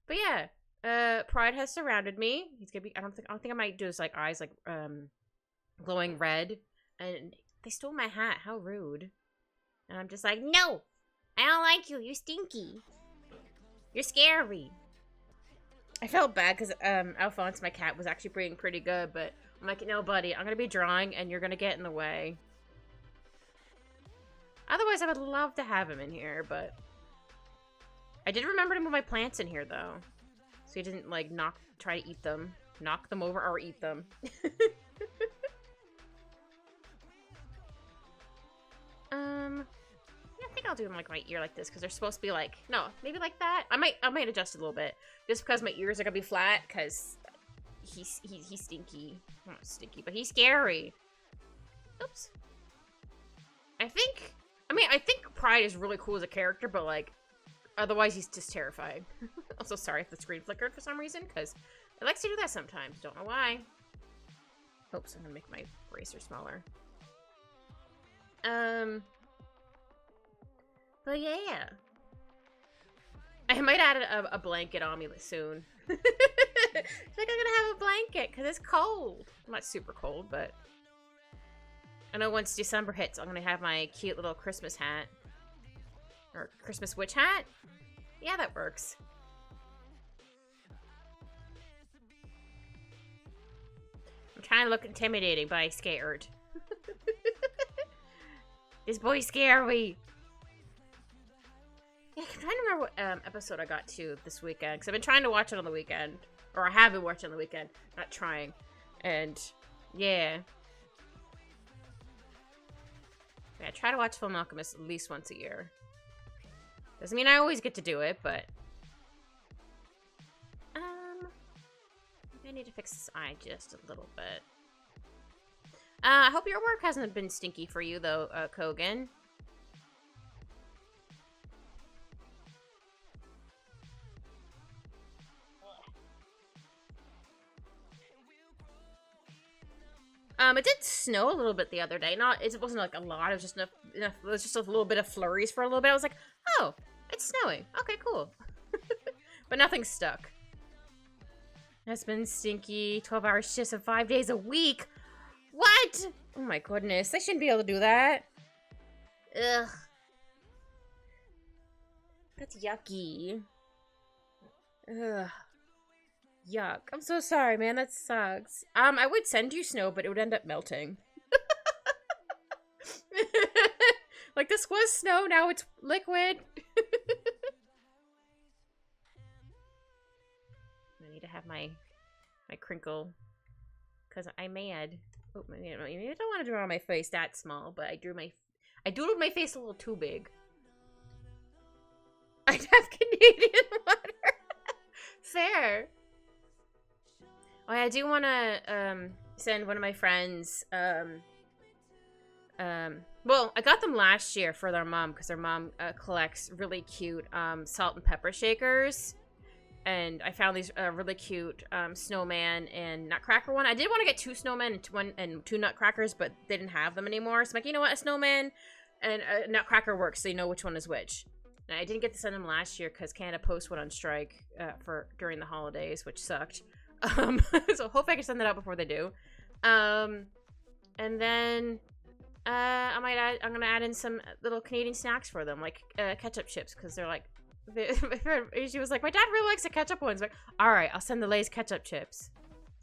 But yeah, Pride has surrounded me. He's gonna be. I don't think I might do his like eyes like glowing red. And they stole my hat. How rude. And I'm just like, no, I don't like you. You're stinky. You're scary. I felt bad because Alphonse, my cat, was actually being pretty good, but I'm like, no, buddy, I'm gonna be drawing and you're gonna get in the way. Otherwise, I would love to have him in here, but I did remember to move my plants in here, though. So he didn't, like, try to eat them. Knock them over or eat them. Yeah, I think I'll do them, like, my ear like this, because they're supposed to be, like, no, maybe like that. I might adjust it a little bit, just because my ears are gonna be flat, because he's stinky. Not stinky, but he's scary. Oops. I think Pride is really cool as a character, but, like, otherwise he's just terrifying. Also, sorry if the screen flickered for some reason, because it likes to do that sometimes. Don't know why. Oops, I'm gonna make my eraser smaller. But yeah. I might add a blanket on me soon. I think I'm gonna have a blanket, because it's cold. Not super cold, but I know once December hits, I'm gonna have my cute little Christmas hat. Or Christmas witch hat? Yeah, that works. I'm trying to look intimidating, but I'm scared. This boy's scary. Yeah, I'm trying to remember what episode I got to this weekend, because I've been trying to watch it on the weekend. Or I have been watching on the weekend. Not trying. And, yeah. Yeah, I try to watch Fullmetal Alchemist at least once a year. Doesn't mean I always get to do it, but... I need to fix this eye just a little bit. I hope your work hasn't been stinky for you, though, Kogan. It did snow a little bit the other day. It wasn't like a lot. It was just enough. It was just a little bit of flurries for a little bit. I was like, oh, it's snowing. Okay, cool. But nothing stuck. It's been stinky. 12-hour shifts of 5 days a week. What? Oh my goodness. I shouldn't be able to do that. Ugh. That's yucky. Ugh. Yuck. I'm so sorry, man. That sucks. I would send you snow, but it would end up melting. Like, this was snow, now it's liquid. I need to have my crinkle. Because I'm mad. Oh, maybe I don't want to draw my face that small, but I doodled my face a little too big. I'd have Canadian water. Fair. Oh, yeah, I do want to send one of my friends, well, I got them last year for their mom, because their mom collects really cute salt and pepper shakers. And I found these really cute snowman and nutcracker one. I did want to get 2 snowmen and 2 nutcrackers, but they didn't have them anymore. So I'm like, you know what, a snowman and a nutcracker works, so you know which one is which. And I didn't get to send them last year because Canada Post went on strike during the holidays, which sucked. So hopefully I can send that out before they do. And then I'm gonna add in some little Canadian snacks for them, like ketchup chips, because they're like, she was like, my dad really likes the ketchup ones. I'm like, all right, I'll send the Lay's ketchup chips.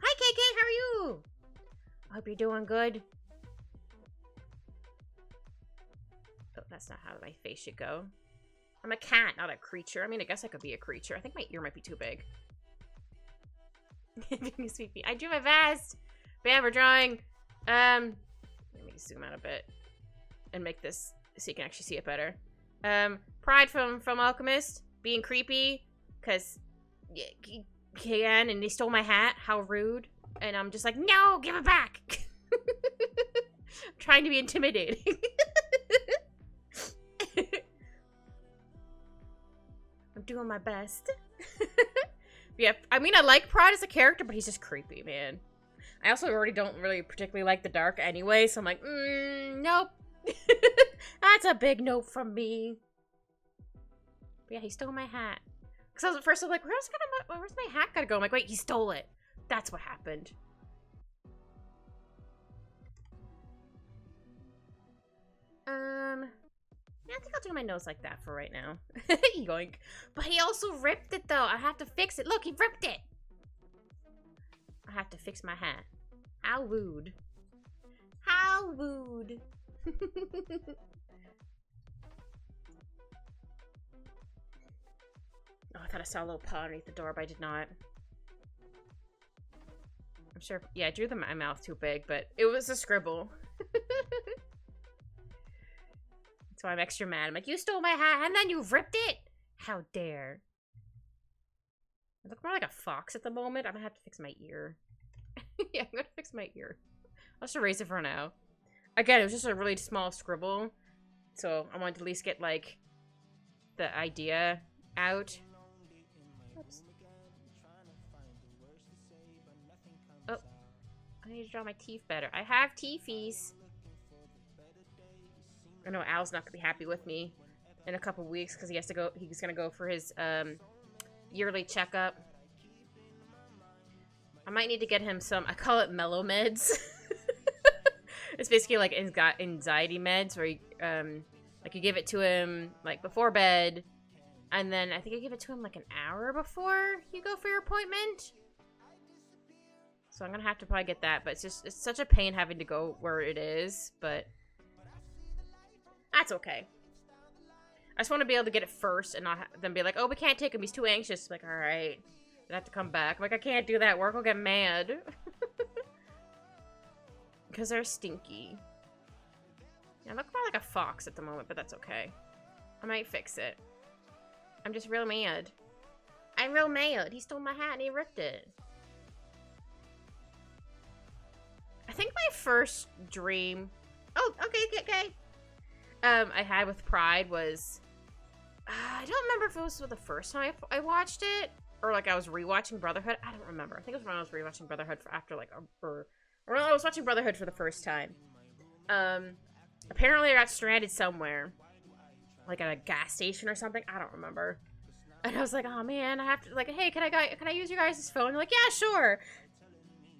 Hi, KK, how are you? I hope you're doing good. Oh, that's not how my face should go. I'm a cat, not a creature. I mean, I guess I could be a creature. I think my ear might be too big. I drew my best. But yeah, we're drawing. Let me zoom out a bit and make this so you can actually see it better. Pride from Alchemist being creepy because he can, and he stole my hat. How rude! And I'm just like, no, give it back. I'm trying to be intimidating. I'm doing my best. Yeah, I mean, I like Pride as a character, but he's just creepy, man. I also already don't really particularly like the dark anyway, so I'm like, nope. That's a big nope from me. But yeah, he stole my hat. Because I was at first, I was like, where's my hat gotta go? I'm like, wait, he stole it. That's what happened. Yeah, I think I'll do my nose like that for right now. Yoink. But he also ripped it, though. I have to fix it. Look, he ripped it. I have to fix my hat. How rude. How rude. Oh, I thought I saw a little paw underneath the door, but I did not. I'm sure. Yeah, I drew my mouth too big, but it was a scribble. So I'm extra mad. I'm like, you stole my hat and then you ripped it? How dare. I look more like a fox at the moment. I'm gonna have to fix my ear. Yeah, I'm gonna fix my ear. I'll just erase it for now. Again, it was just a really small scribble. So I wanted to at least get, like, the idea out. Oops. Oh. I need to draw my teeth better. I have teethies. I know Al's not gonna be happy with me in a couple weeks because he has to go. He's gonna go for his yearly checkup. I might need to get him some. I call it mellow meds. It's basically like anxiety meds where you, like you give it to him like before bed, and then I think I give it to him like an hour before you go for your appointment. So I'm gonna have to probably get that, but it's such a pain having to go where it is, but. That's okay. I just want to be able to get it first and not then be like, oh, we can't take him. He's too anxious. I'm like, all right. I have to come back. I'm like, I can't do that. Work will get mad. Because they're stinky. Yeah, I look more like a fox at the moment, but that's okay. I might fix it. I'm just real mad. I'm real mad. He stole my hat and he ripped it. I think my first dream... Oh, okay. I had with Pride was, I don't remember if it was the first time I watched it, or like I was rewatching Brotherhood. I don't remember. I think it was when I was rewatching Brotherhood after like, or when I was watching Brotherhood for the first time. Apparently I got stranded somewhere, like at a gas station or something. I don't remember. And I was like, oh man, I have to, like, hey, can I use your guys' phone? They're like, yeah, sure.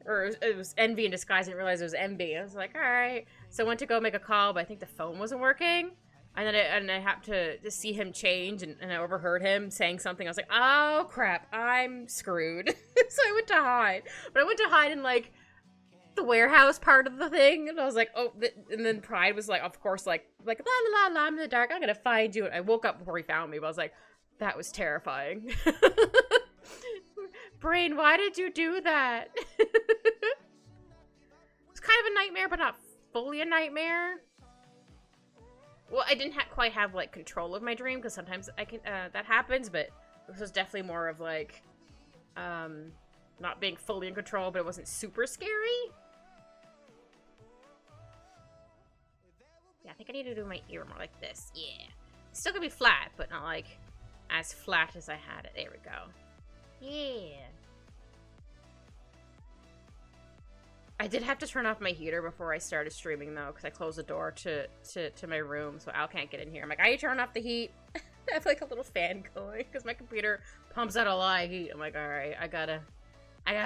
Or it was Envy in disguise. I didn't realize it was Envy. I was like, all right. So I went to go make a call, but I think the phone wasn't working. And then I happened to see him change, and I overheard him saying something. I was like, oh, crap. I'm screwed. So I went to hide. But I went to hide in, like, the warehouse part of the thing. And I was like, oh. And then Pride was, like, of course, like la, la, la, la, I'm in the dark. I'm going to find you. And I woke up before he found me. But I was like, that was terrifying. Brain, why did you do that? It's kind of a nightmare, but not fully a nightmare. Well, I didn't quite have, like, control of my dream, because sometimes I can, that happens, but this was definitely more of, like, not being fully in control, but it wasn't super scary. Yeah, I think I need to do my ear more like this. Yeah. It's still gonna be flat, but not, like, as flat as I had it. There we go. Yeah. I did have to turn off my heater before I started streaming, though, because I closed the door to my room, so Al can't get in here. I'm like, I turn off the heat. I have, like, a little fan going, because my computer pumps out a lot of heat. I'm like, alright, I gotta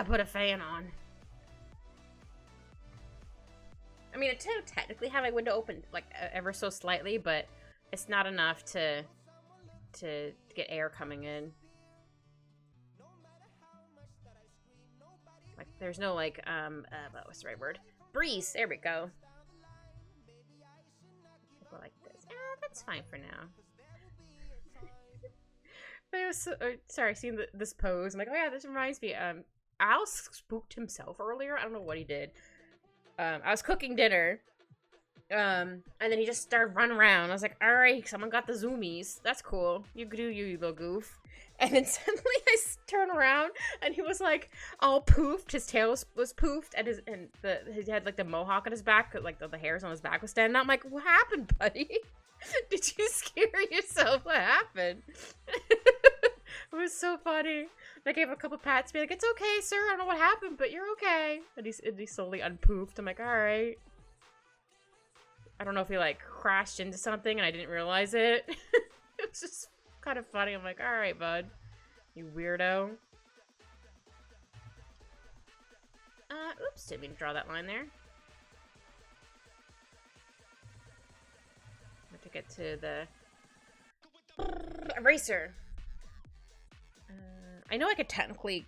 put a fan on. I mean, I do technically have my window open, like, ever so slightly, but it's not enough to get air coming in. Like, there's no, like, what's the right word? Breeze! There we go. Go like this. That's fine for now. But it was so, sorry, seeing this pose. I'm like, oh yeah, this reminds me. Al spooked himself earlier. I don't know what he did. I was cooking dinner. And then he just started running around. I was like, alright, someone got the zoomies. That's cool. You do you little goof. And then suddenly I turn around and he was like all poofed. His tail was poofed and he had like the mohawk on his back, like the hairs on his back was standing out. I'm like, what happened, buddy? Did you scare yourself? What happened? It was so funny. I gave him a couple pats, be like, it's okay, sir. I don't know what happened, but you're okay. And he slowly unpoofed. I'm like, alright. I don't know if he like crashed into something and I didn't realize it. It was just kind of funny. I'm like, alright, bud. You weirdo. Oops, didn't mean to draw that line there. I have to get to the eraser. I know I could technically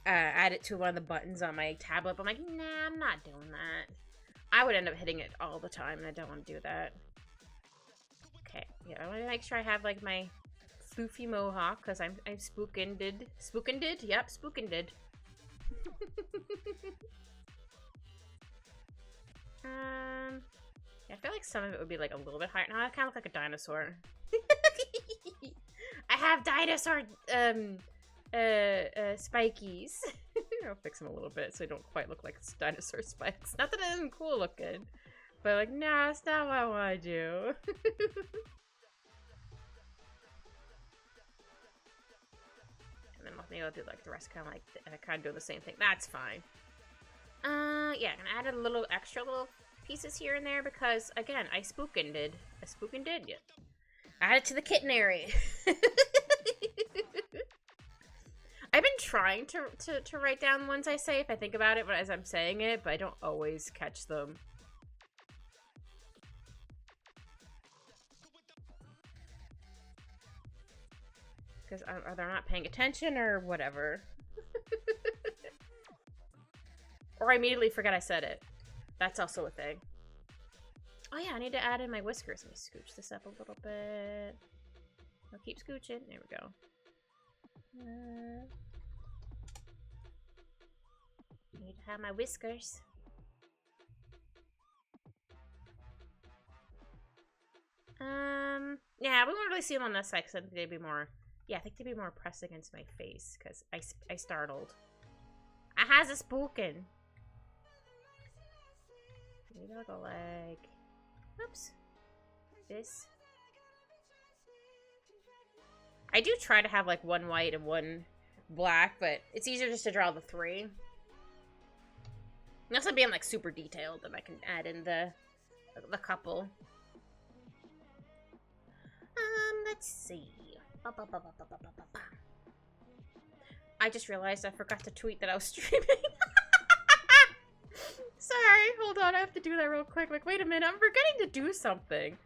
add it to one of the buttons on my tablet, but I'm like, nah, I'm not doing that. I would end up hitting it all the time, and I don't want to do that. Okay, yeah, I want to make sure I have, like, my floofy mohawk, because I'm spookended. Spookended? Yep, spookended. Yeah, I feel like some of it would be, like, a little bit higher. No, I kind of look like a dinosaur. I have dinosaur, spikies. I'll fix them a little bit so they don't quite look like dinosaur spikes. Not that it isn't cool looking, but like, nah, that's not what I want to do. And then maybe I'll do like the rest kind of doing the same thing. That's fine. Yeah, I'm gonna add a little extra little pieces here and there because again, I spookended. Yeah. Add it to the kitten area. I've been trying to write down the ones I say if I think about it as I'm saying it, but I don't always catch them. Because are they not paying attention or whatever? Or I immediately forget I said it. That's also a thing. Oh yeah, I need to add in my whiskers. Let me scooch this up a little bit. I'll keep scooching. There we go. Need to have my whiskers. Yeah, we won't really see them on this side because I think they'd be more. Yeah, I think they'd be more pressed against my face because I startled. I has a spookin'. Maybe I'll go like. Oops. This. I do try to have like one white and one black, but it's easier just to draw the three. Unless I'm being like super detailed, then I can add in the couple. Let's see. I just realized I forgot to tweet that I was streaming. Sorry, hold on, I have to do that real quick. Like, wait a minute, I'm forgetting to do something.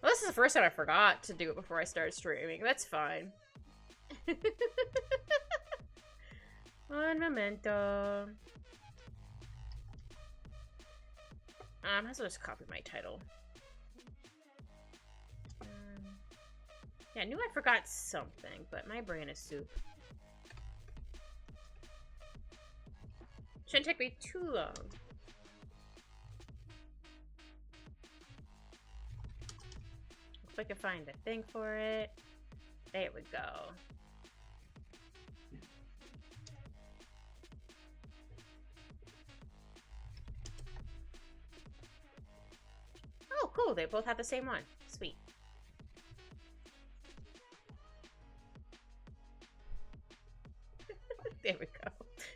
Well, this is the first time I forgot to do it before I started streaming. That's fine. Un momento. I might as well just copy my title. Yeah, I knew I forgot something, but my brain is soup. Shouldn't take me too long. If I can find the thing for it. There we go. Oh, cool. They both have the same one. Sweet. There we go.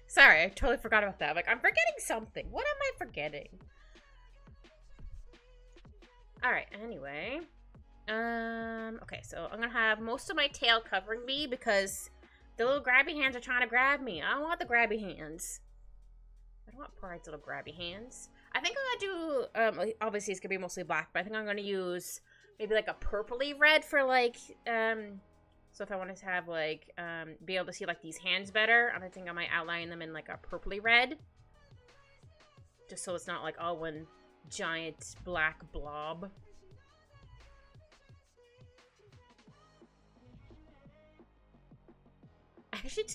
Sorry, I totally forgot about that. Like, I'm forgetting something. What am I forgetting? Alright, anyway. Okay, so I'm gonna have most of my tail covering me because the little grabby hands are trying to grab me. I don't want the grabby hands. I don't want Pride's little grabby hands. I think I'm gonna do, obviously it's gonna be mostly black, but I think I'm gonna use maybe like a purpley red for like, so if I wanted to have like, be able to see like these hands better, I think I might outline them in like a purpley red. Just so it's not like all one giant black blob. Actually,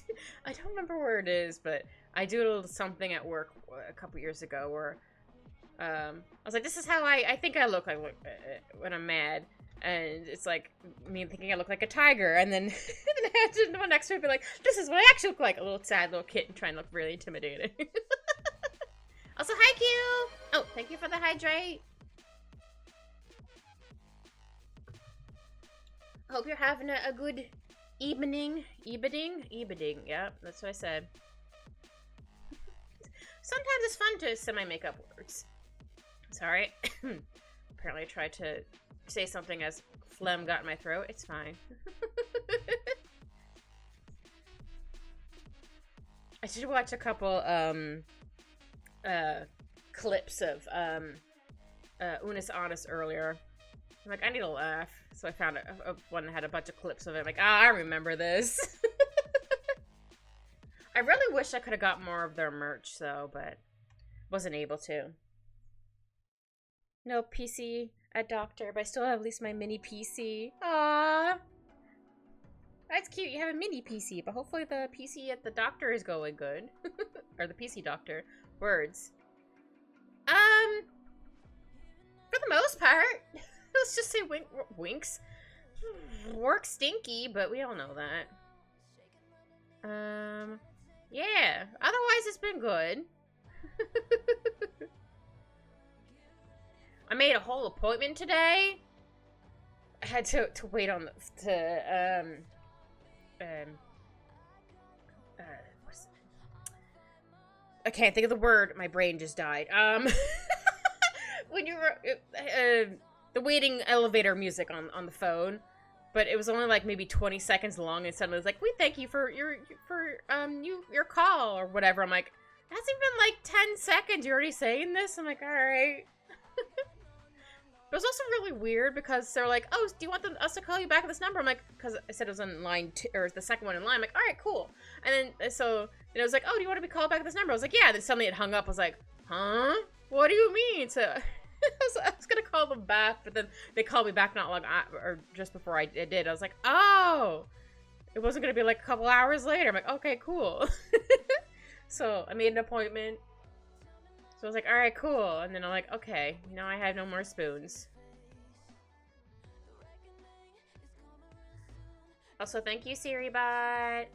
I don't remember where it is, but I do a little something at work a couple years ago where I was like, this is how I think I look like when I'm mad. And it's like me thinking I look like a tiger. And then the one next to me be like, this is what I actually look like. A little sad little kitten trying to look really intimidating. Also, hi, Q! Oh, thank you for the hydrate. Hope you're having a good evening. Evening. Yeah, that's what I said. Sometimes it's fun to semi-make up words. Sorry. Apparently I tried to say something as phlegm got in my throat. It's fine. I should watch a couple clips of Unis Honest earlier. I'm like, I need a laugh. So I found one that had a bunch of clips of it. I'm like, I remember this. I really wish I could have got more of their merch, though, but wasn't able to. No PC at Doctor, but I still have at least my mini PC. Aww. That's cute. You have a mini PC, but hopefully the PC at the Doctor is going good. Or the PC Doctor. Words. For the most part, let's just say winks. Work stinky, but we all know that. Yeah. Otherwise, it's been good. I made a whole appointment today. I had to wait on I can't think of the word. My brain just died. When you were the waiting elevator music on the phone, but it was only like maybe 20 seconds long, and suddenly it was like, "We thank you for your call," or whatever. I'm like, it hasn't been like 10 seconds. You're already saying this? I'm like, all right. It was also really weird because they're like, "Oh, do you want us to call you back at this number?" I'm like, because I said it was on line 2, or the second one in line. I'm like, all right, cool. And then it was like, "Oh, do you want to be called back at this number?" I was like, "Yeah." Then suddenly it hung up. I was like, "Huh? What do you mean?" So I was gonna call them back, but then they called me back not long or just before I did. I was like, "Oh, it wasn't gonna be like a couple hours later." I'm like, "Okay, cool." So I made an appointment. So I was like, all right, cool. And then I'm like, okay, now I have no more spoons. Also, thank you, SiriBot.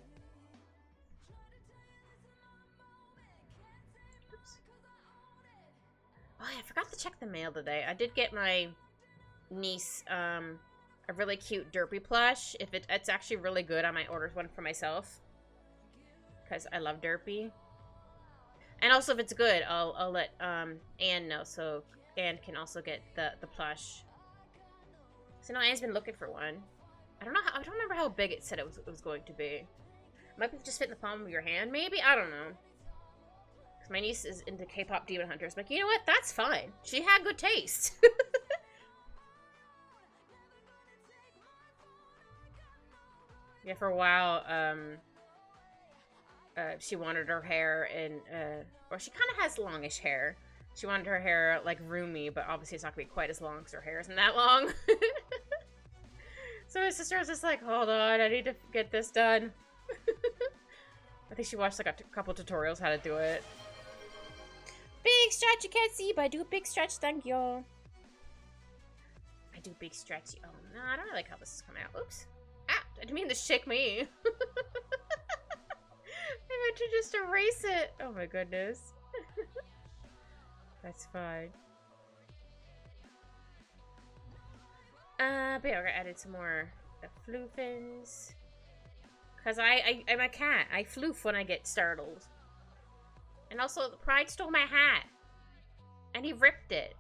Oops. Oh, I forgot to check the mail today. I did get my niece a really cute Derpy plush. If it's actually really good, I might order one for myself. Because I love Derpy. And also, if it's good, I'll let Anne know, so Anne can also get the plush. So no, Anne's been looking for one. I don't remember how big it said it was going to be. It might be just fit in the palm of your hand, maybe. I don't know. Cause my niece is into K-pop Demon Hunters. I'm like, you know what? That's fine. She had good taste. Yeah, for a while, she wanted her hair in, well, she kind of has longish hair. She wanted her hair, like, roomy, but obviously it's not going to be quite as long because her hair isn't that long. So my sister was just like, hold on, I need to get this done. I think she watched, like, a couple tutorials how to do it. Big stretch, you can't see, but I do a big stretch, thank you. I do big stretch. Oh, no, I don't really like how this is coming out. Oops. Ah, I didn't mean to shake me. I meant to just erase it. Oh my goodness. That's fine. But yeah, I added some more floofins. Cause I'm a cat. I floof when I get startled. And also, Pride stole my hat. And he ripped it.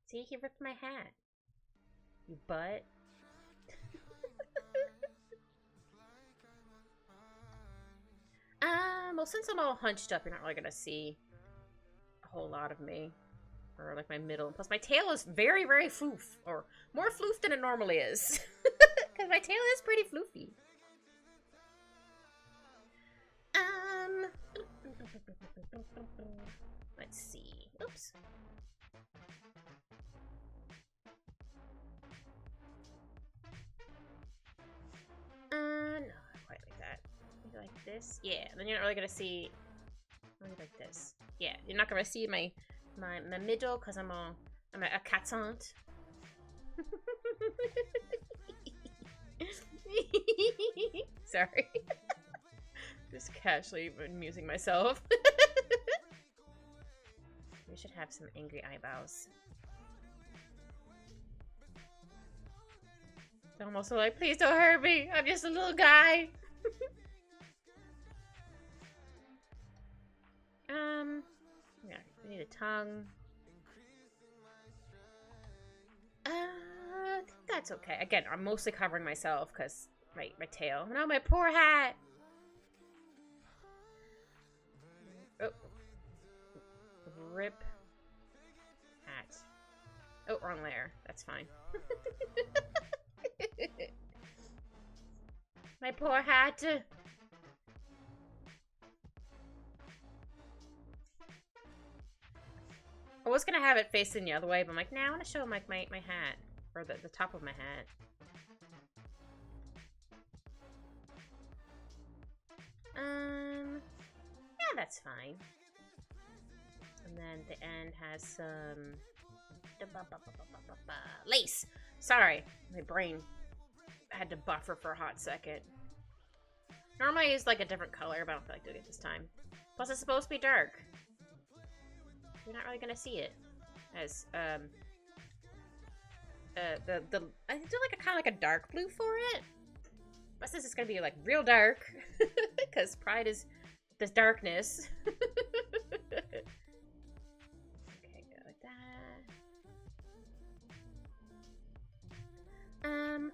See, he ripped my hat. You butt. Well, since I'm all hunched up, you're not really gonna see a whole lot of me. Or, like, my middle. And plus, my tail is very, very floof. Or more floof than it normally is. Because my tail is pretty floofy. Let's see. Oops. No, not quite like that. Maybe like this. Yeah, then you're not really gonna see. Maybe like this. Yeah, you're not gonna see my middle because I'm a cat's aunt. Sorry. Just casually amusing myself. We should have some angry eyebrows. I'm also like, please don't hurt me. I'm just a little guy. Yeah, we need a tongue. That's okay. Again, I'm mostly covering myself because my tail. No, my poor hat. Oh. Rip hat. Oh, wrong layer. That's fine. My poor hat. I was gonna have it facing the other way, but I'm like, nah, I want to show him like my hat. Or the top of my hat. Yeah, that's fine. And then the end has some lace. Sorry, my brain had to buffer for a hot second. Normally I use like a different color, but I don't feel like doing it this time. Plus it's supposed to be dark. You're not really gonna see it. As I do like a kind of like a dark blue for it. But since it's gonna be like real dark, because Pride is this darkness. Okay, go like that.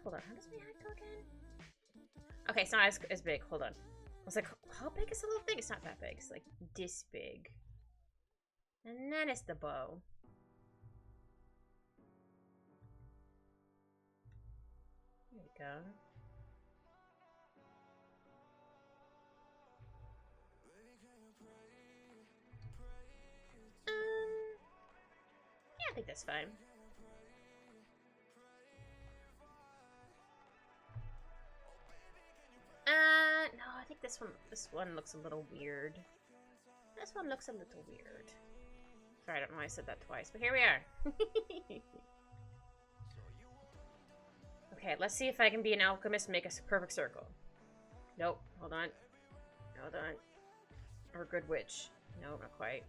Hold on. How does my hat go again? Okay, it's not as big. Hold on. I was like, how big is the little thing? It's not that big. It's like this big. And then it's the bow. There we go. Yeah, I think that's fine. No, I think this one looks a little weird. This one looks a little weird. Sorry, I don't know why I said that twice, but here we are. Okay, let's see if I can be an alchemist and make a perfect circle. Nope, hold on. Hold on. Or a good witch. Nope, not quite.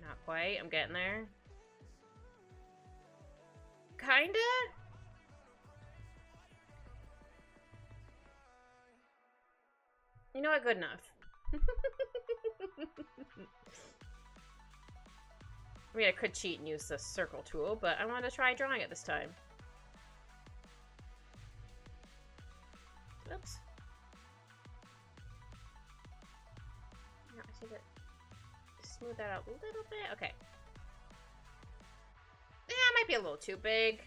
Not quite, I'm getting there. Kinda? You know what? Good enough. I mean, I could cheat and use the circle tool, but I wanted to try drawing it this time. Oops. No, I think to smooth that out a little bit. Okay. Yeah, it might be a little too big.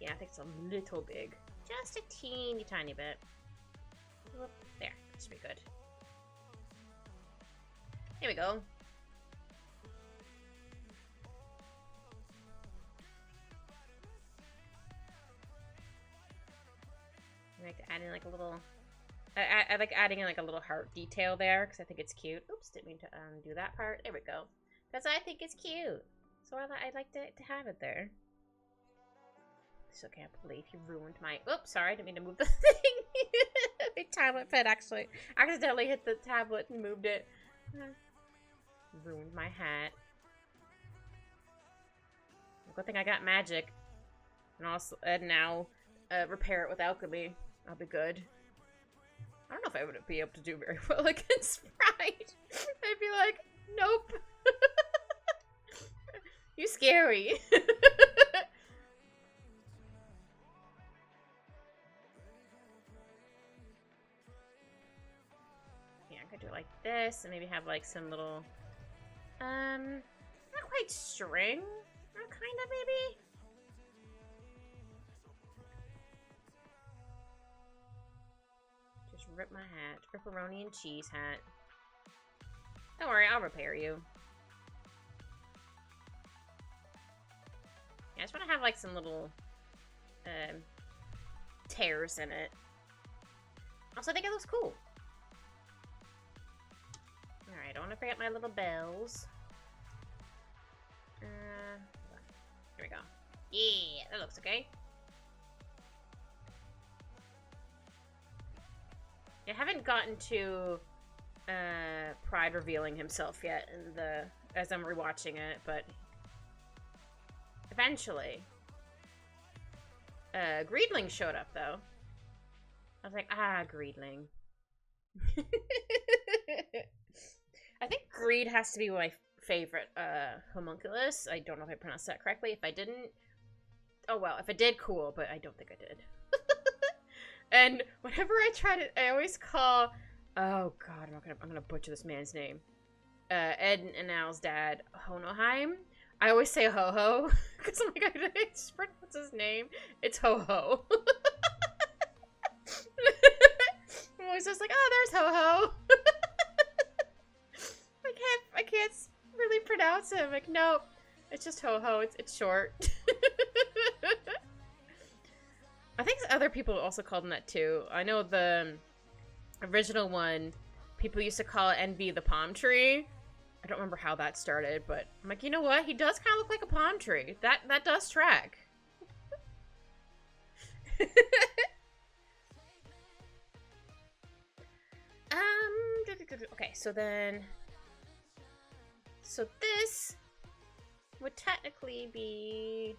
Yeah, I think it's a little big. Just a teeny tiny bit. Whoop. There. That should be good. Here we go. I like to add in like a little... I like adding in like a little heart detail there because I think it's cute. Oops, didn't mean to do that part. There we go. Because I think it's cute. So I like to have it there. Still can't believe you ruined my... Oops, sorry, I didn't mean to move the thing. My tablet pad actually accidentally hit the tablet and moved it. Ruined my hat. Good thing I got magic. And now repair it with alchemy. I'll be good. I don't know if I would be able to do very well against Pride. I'd be like, nope. You scary. Yeah, I could do it like this and maybe have like some little, not quite string, kind of maybe. Just rip my hat, pepperoni and cheese hat. Don't worry, I'll repair you. Yeah, I just want to have like some little tears in it. Also, I think it looks cool. Alright, I don't want to forget my little bells. Here we go. Yeah, that looks okay. I haven't gotten to Pride revealing himself yet in as I'm rewatching it, but eventually. Greedling showed up though. I was like, Greedling. I think Greed has to be my favorite homunculus. I don't know if I pronounced that correctly. If I didn't, Oh well, if I did, cool, but I don't think I did. And whenever I try to, I always call. Oh God, I'm gonna butcher this man's name. Ed and Al's dad, Honoheim. I always say Ho Ho because I'm like, I just pronounce his name. It's Ho Ho. I'm always just like, oh, there's Ho Ho. I can't really pronounce him. Like, nope, it's just Ho Ho. It's short. I think other people also called him that too. I know the original one, people used to call it Envy the palm tree. I don't remember how that started, but I'm like, you know what? He does kind of look like a palm tree. That does track. Okay, so this would technically be.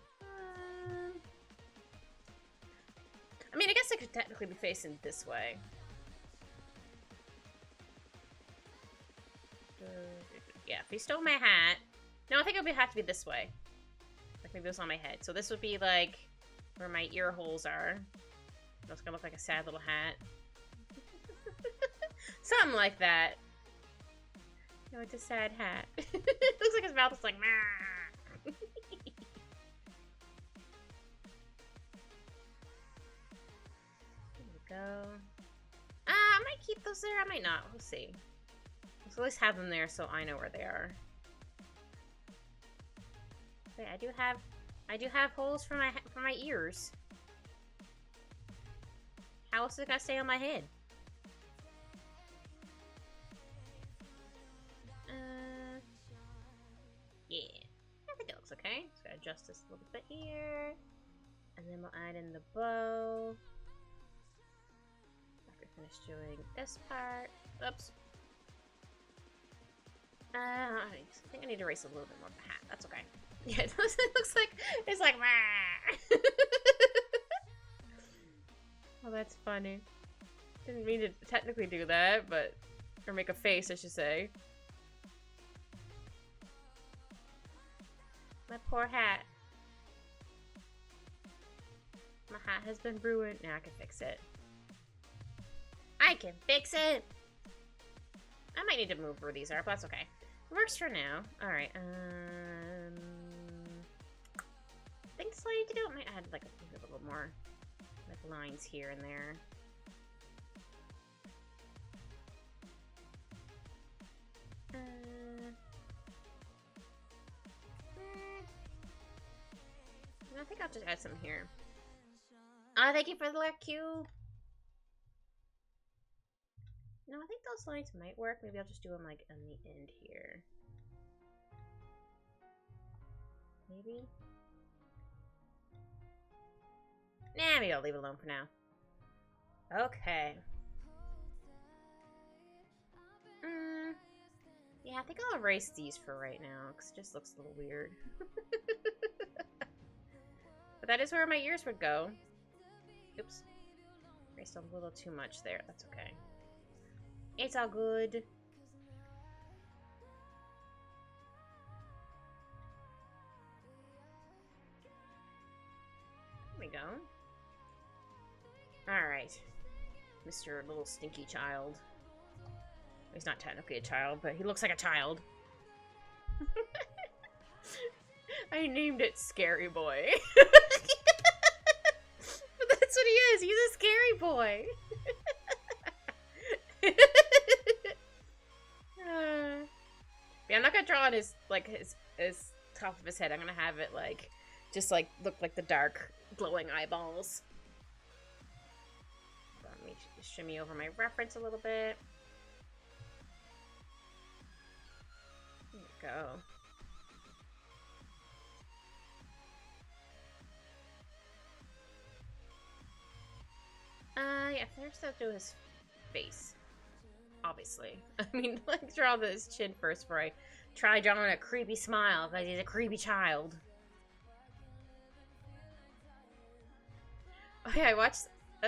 I mean, I guess I could technically be facing this way. Yeah, if he stole my hat. No, I think it would have to be this way. Like maybe it was on my head. So this would be like where my ear holes are. That's gonna look like a sad little hat. Something like that. No, it's a sad hat. It looks like his mouth is like, meh. There we go. I might keep those there. I might not. We'll see. Let's at least have them there so I know where they are. Wait, I do have holes for my ears. How else is it gonna stay on my head? Yeah. I think it looks okay. Just gotta adjust this a little bit here. And then we'll add in the bow. After finish doing this part. Oops. I think I need to erase a little bit more of the hat. That's okay. Yeah, it looks like it's like Rah! Oh, that's funny. Didn't mean to technically do that, but or make a face, I should say. My poor hat. My hat has been ruined. Now I can fix it. I can fix it! I might need to move where these are, but that's okay. Works for now. Alright, things I need to do. I might add like a little more like lines here and there. I think I'll just add some here. Thank you for the like cue. No, I think those lines might work. Maybe I'll just do them like on the end here. Maybe? Nah, maybe I'll leave it alone for now. Okay. Yeah, I think I'll erase these for right now, because it just looks a little weird. But that is where my ears would go. Oops. Erased a little too much there. That's okay. It's all good. There we go. Alright. Mr. Little Stinky Child. He's not technically a child, but he looks like a child. I named it Scary Boy. But that's what he is. He's a scary boy. Yeah, I'm not gonna draw on his top of his head. I'm gonna have it like just like look like the dark glowing eyeballs. Let me shimmy over my reference a little bit. There we go. Yeah, first I'll do his face. Obviously. I mean, like, draw his chin first before I try drawing a creepy smile, because he's a creepy child. Oh yeah, I watch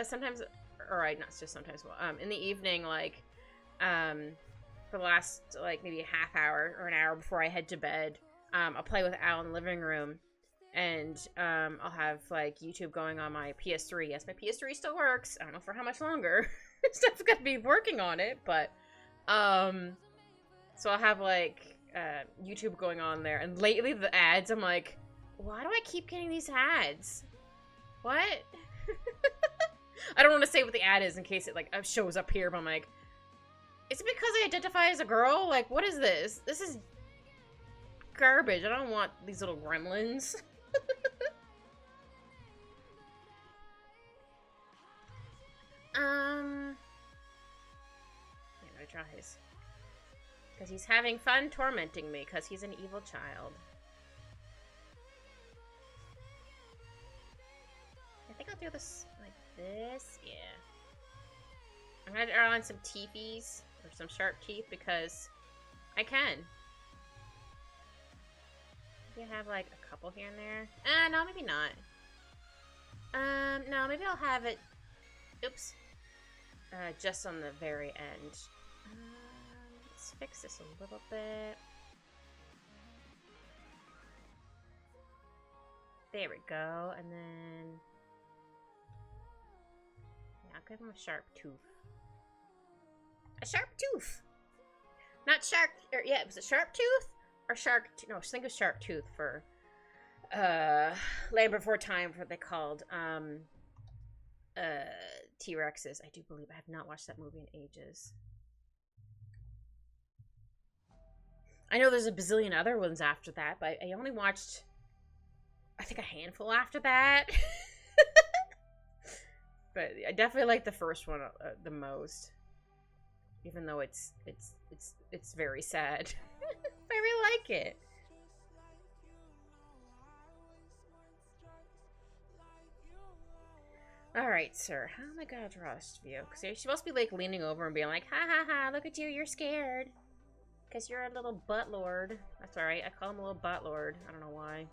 sometimes, or not just sometimes, in the evening, like, for the last, like, maybe a half hour or an hour before I head to bed, I'll play with Al in the living room. And I'll have like YouTube going on my PS3. Yes, my PS3 still works. I don't know for how much longer. Stuff's gonna be working on it, but so I'll have like YouTube going on there. And lately the ads, I'm like, why do I keep getting these ads? What? I don't want to say what the ad is in case it like shows up here, but I'm like, is it because I identify as a girl? Like, what is this? This is garbage. I don't want these little gremlins. Yeah, I draw his. Because he's having fun tormenting me, because he's an evil child. I think I'll do this like this. Yeah. I'm gonna draw on some teethies, or some sharp teeth, because I can. Maybe I have like a couple here and there. No, maybe not. No, maybe I'll have it. Oops. Just on the very end. Let's fix this a little bit. There we go, and then yeah, I'll give him a sharp tooth. A sharp tooth. Not shark. Or yeah, was it sharp tooth or shark? No, I think it was sharp tooth for Land Before Time. What they called T-Rexes. I do believe. I have not watched that movie in ages. I know there's a bazillion other ones after that, but I only watched, I think, a handful after that. But I definitely like the first one the most, even though it's very sad. I really like it. Alright, sir. How am I gonna draw this view? Because you're supposed to be like leaning over and being like, ha ha ha, look at you, you're scared. Because you're a little butt lord. That's alright, I call him a little butt lord. I don't know why.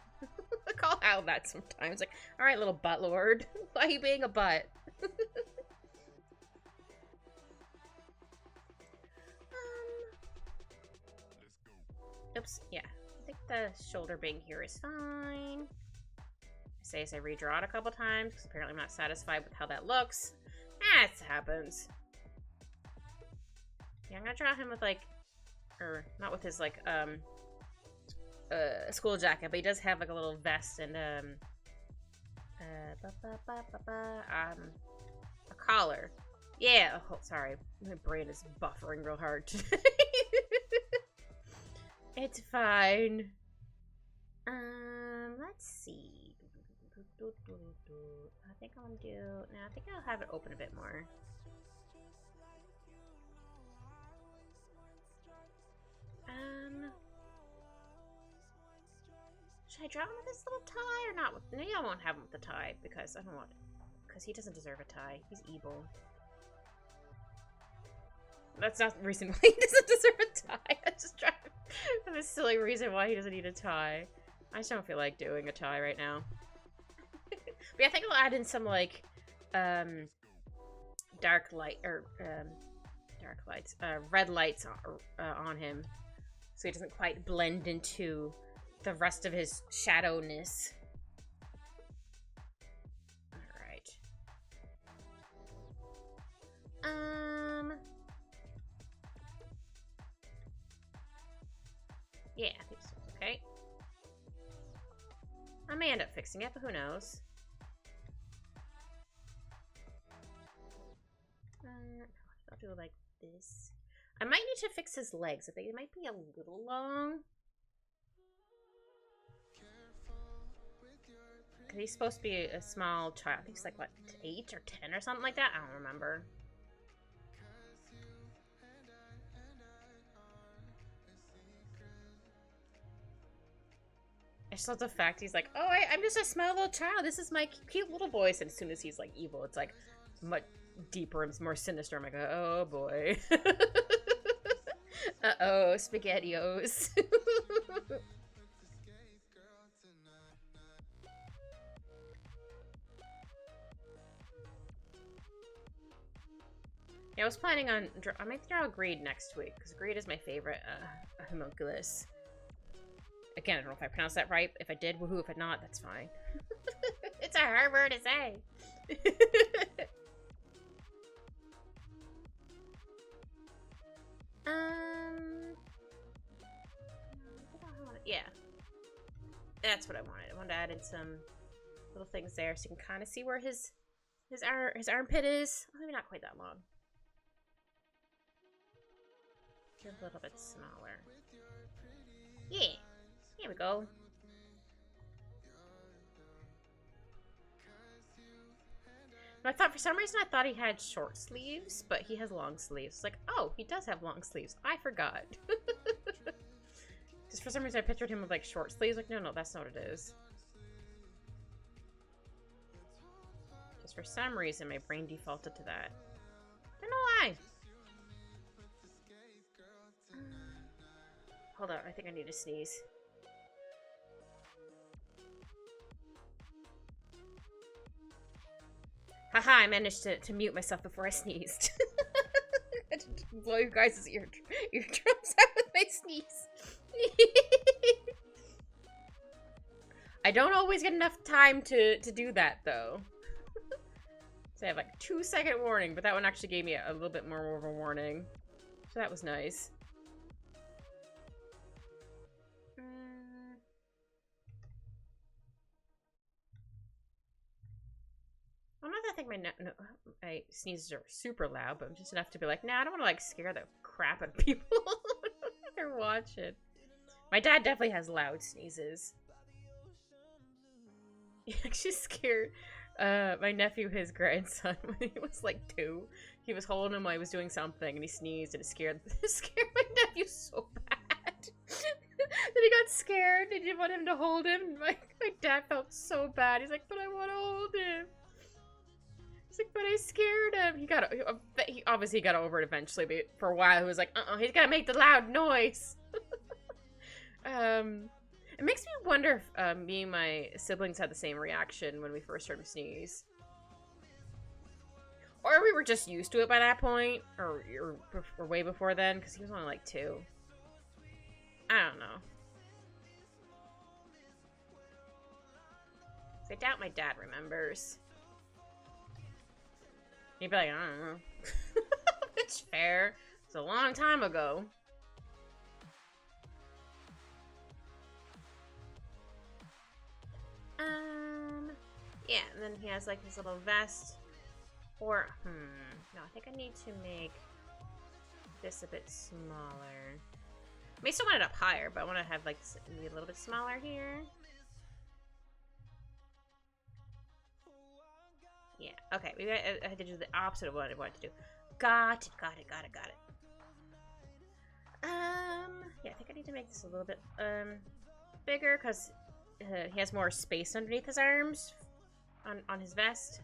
I call out that sometimes. Like, alright, little butt lord. Why are you being a butt? Oops, yeah. I think the shoulder bang here is fine. Say as I redraw it a couple times, because apparently I'm not satisfied with how that looks. It happens. Yeah, I'm gonna draw him with like, or not with his like school jacket, but he does have like a little vest and a collar. Yeah. Oh, sorry, my brain is buffering real hard today. It's fine. Let's see. I think I'll do. No, I think I'll have it open a bit more. Should I draw him with this little tie or not? Maybe I won't have him with the tie because I don't want. Because he doesn't deserve a tie. He's evil. That's not the reason why he doesn't deserve a tie. I just trying to have a silly reason why he doesn't need a tie. I just don't feel like doing a tie right now. But yeah, I think I'll add in some like dark light or red lights on him, so he doesn't quite blend into the rest of his shadowness. All right. Yeah, I think so. Okay. I may end up fixing it, but who knows? I'll do like this. I might need to fix his legs. I think they might be a little long. Cause he's supposed to be a small child. I think he's like, what, 8 or 10 or something like that? I don't remember. I just love the fact he's like, oh, I'm just a small little child. This is my cute little voice. And as soon as he's like evil, it's like much deeper and more sinister. I'm like, oh boy. Uh-oh, SpaghettiOs. Yeah, I was planning on, I might draw Greed next week, because Greed is my favorite homunculus. Again, I don't know if I pronounced that right. If I did, woohoo. If I not, that's fine. It's a hard word to say. Yeah. That's what I wanted. I wanted to add in some little things there so you can kind of see where his armpit is. Maybe not quite that long. Just a little bit smaller. Yeah. Here we go. I thought, for some reason, I thought he had short sleeves, but he has long sleeves. It's like, oh, he does have long sleeves. I forgot. Just for some reason, I pictured him with, like, short sleeves. Like, no, that's not what it is. Just for some reason, my brain defaulted to that. Don't know why. Hold on, I think I need to sneeze. Haha, I managed to mute myself before I sneezed. I had to blow you guys' eardrums out with my sneeze. I don't always get enough time to do that, though. So I have like 2-second warning, but that one actually gave me a little bit more of a warning. So that was nice. I'm not that I think my sneezes are super loud, but just enough to be like, nah, I don't want to like scare the crap out of people when they're watching. My dad definitely has loud sneezes. He actually scared my nephew, his grandson, when he was like 2. He was holding him while he was doing something, and he sneezed, and it scared my nephew so bad. Then he got scared. They didn't want him to hold him. My dad felt so bad. He's like, but I want to hold him. He's like, but I scared him. He obviously got over it eventually, but for a while he was like, he's gotta make the loud noise. It makes me wonder if me and my siblings had the same reaction when we first heard him sneeze. Or we were just used to it by that point, or way before then, because he was only like 2. I don't know. I doubt my dad remembers. He'd be like, I don't know. It's fair. It's a long time ago. Yeah, and then he has like his little vest. Or, no, I think I need to make this a bit smaller. I may still want it up higher, but I want to have like this maybe a little bit smaller here. Yeah, okay, maybe I had to do the opposite of what I wanted to do. Got it. Yeah, I think I need to make this a little bit, bigger, because he has more space underneath his arms on his vest.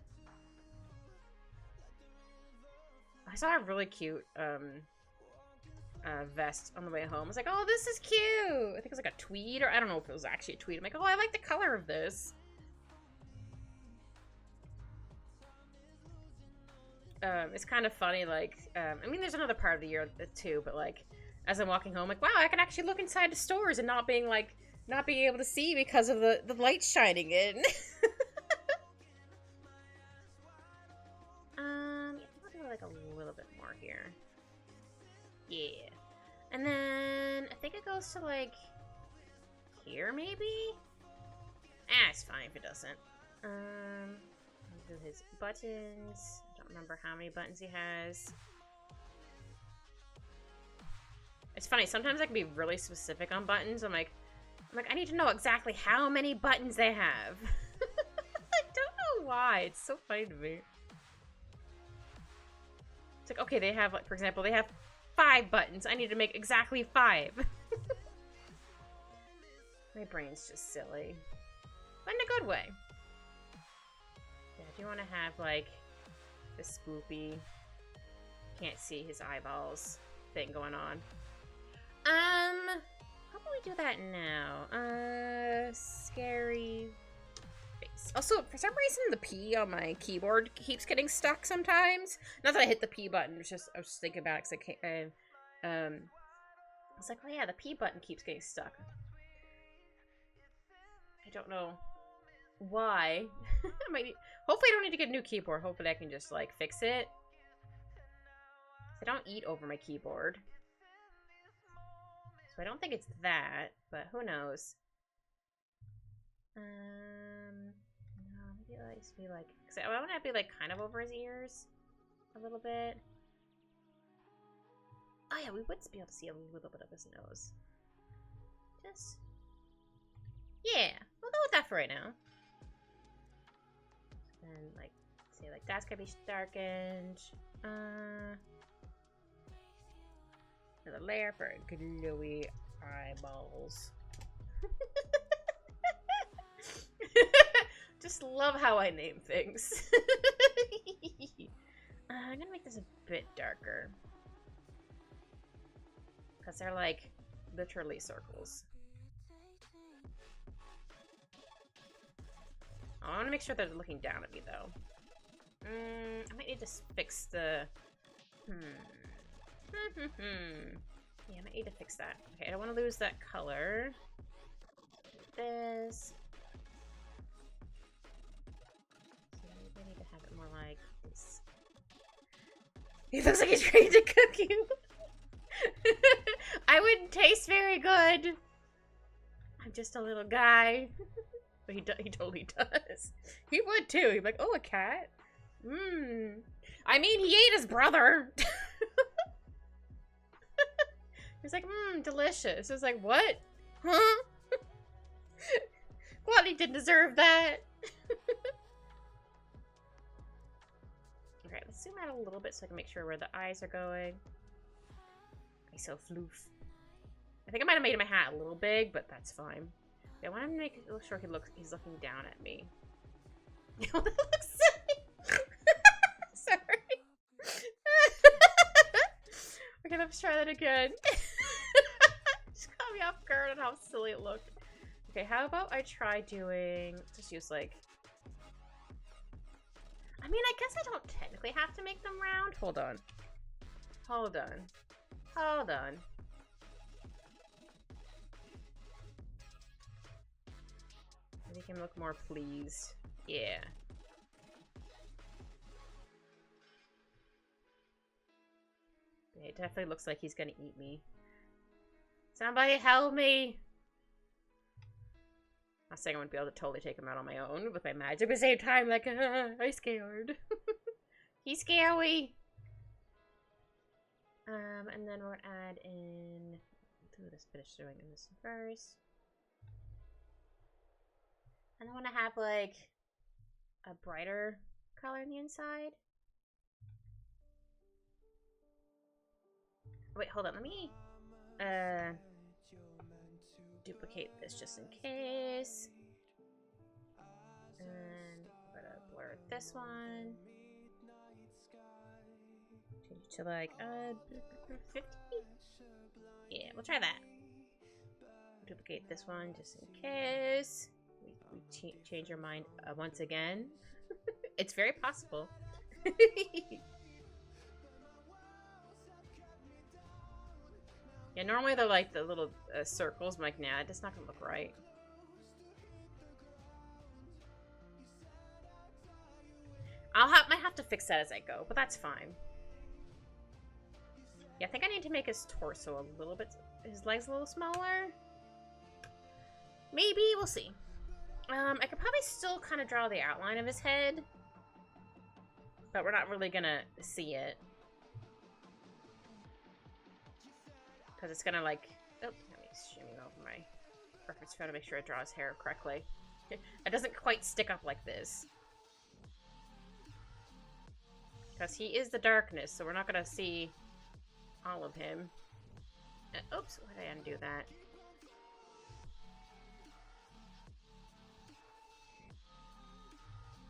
I saw a really cute, vest on the way home. I was like, oh, this is cute! I think it was like a tweed, or I don't know if it was actually a tweed. I'm like, oh, I like the color of this. It's kind of funny, like, I mean, there's another part of the year too, but like, as I'm walking home, like, wow, I can actually look inside the stores and not being able to see because of the light shining in. Yeah, I'll do like a little bit more here. Yeah. And then, I think it goes to like, here maybe? It's fine if it doesn't. I'll do his buttons. I don't remember how many buttons he has. It's funny, sometimes I can be really specific on buttons. I'm like, I need to know exactly how many buttons they have. I don't know why. It's so funny to me. It's like, okay, they have, like, for example, they have 5 buttons. I need to make exactly 5. My brain's just silly. But in a good way. Yeah, I do want to have, like, this spoopy, can't see his eyeballs thing going on. How about we do that now? Scary face. Also, for some reason, the P on my keyboard keeps getting stuck sometimes. Not that I hit the P button, it's just, I was just thinking about it, because I was like, oh yeah, the P button keeps getting stuck. I don't know why. Hopefully I don't need to get a new keyboard. Hopefully I can just, like, fix it. I don't eat over my keyboard. So I don't think it's that, but who knows. No, maybe it likes to be like, cause I want to be like kind of over his ears a little bit. Oh yeah, we would be able to see a little bit of his nose. Just, yeah, we'll go with that for right now. And like, say like that's gonna be darkened. Another layer for glowy eyeballs. Just love how I name things. I'm gonna make this a bit darker. Because they're like literally circles. I want to make sure they're looking down at me though. I might need to fix the... Yeah, I might need to fix that. Okay, I don't want to lose that color. This. So maybe I need to have it more like this. He looks like he's ready to cook you. I wouldn't taste very good. I'm just a little guy. But he totally does. He would too. He'd be like, oh, a cat? I mean, he ate his brother. He's like, delicious. I was like, what? Huh? Well, he didn't deserve that. Okay, let's zoom out a little bit so I can make sure where the eyes are going. Okay, so floof. I think I might have made my hat a little big, but that's fine. I want to make sure he's looking down at me. That looks silly. Sorry. Okay, let's try that again. Just caught me off guard on how silly it looked. Okay, how about I try doing... Just use, like... I mean, I guess I don't technically have to make them round. Hold on. Hold on. Hold on. Make him look more pleased. Yeah. It definitely looks like he's gonna eat me. Somebody help me! I was saying I wouldn't be able to totally take him out on my own with my magic, but at the same time, like, I'm scared. He's scary! And then we're gonna add in... Let's finish doing this first. And I want to have, like, a brighter color on the inside. Wait, hold on. Let me duplicate this just in case. And I'm gonna blur this one. Change it to like 50. Yeah, we'll try that. Duplicate this one just in case we change our mind once again. It's very possible. Yeah, normally they're like the little circles. I'm like, nah, it's not gonna look right. Might have to fix that as I go, but that's fine. Yeah, I think I need to make his torso a little bit, his legs a little smaller. Maybe, we'll see. I could probably still kind of draw the outline of his head, but we're not really gonna see it. Because it's gonna like, oh, let me shimmy over my reference photo to make sure it draws hair correctly. It doesn't quite stick up like this. Because he is the darkness, so we're not gonna see all of him. Oops, why did I undo that?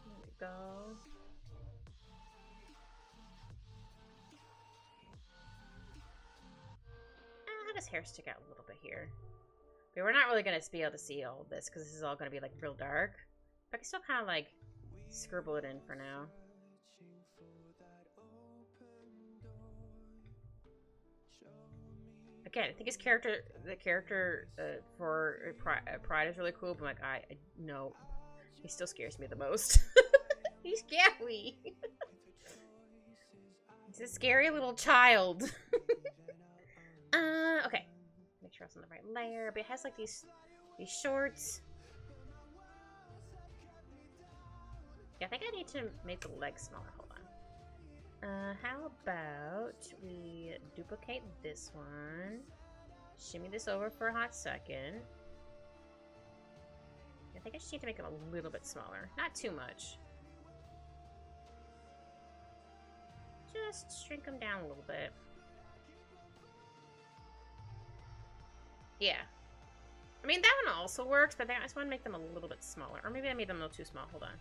There we go. How does hair stick out a little bit here? But we're not really going to be able to see all of this because this is all going to be like real dark. But I can still kind of like scribble it in for now. again, I think his character, the character for Pride is really cool, but I'm like, no. He still scares me the most. He's scary. He's a scary little child. Okay. Make sure it's on the right layer, but it has like these shorts. Yeah, I think I need to make the legs smaller. Hold on. How about we duplicate this one? Shimmy this over for a hot second. I think I just need to make them a little bit smaller. Not too much. Just shrink them down a little bit. Yeah. I mean, that one also works, but I just want to make them a little bit smaller. Or maybe I made them a little too small. Hold on.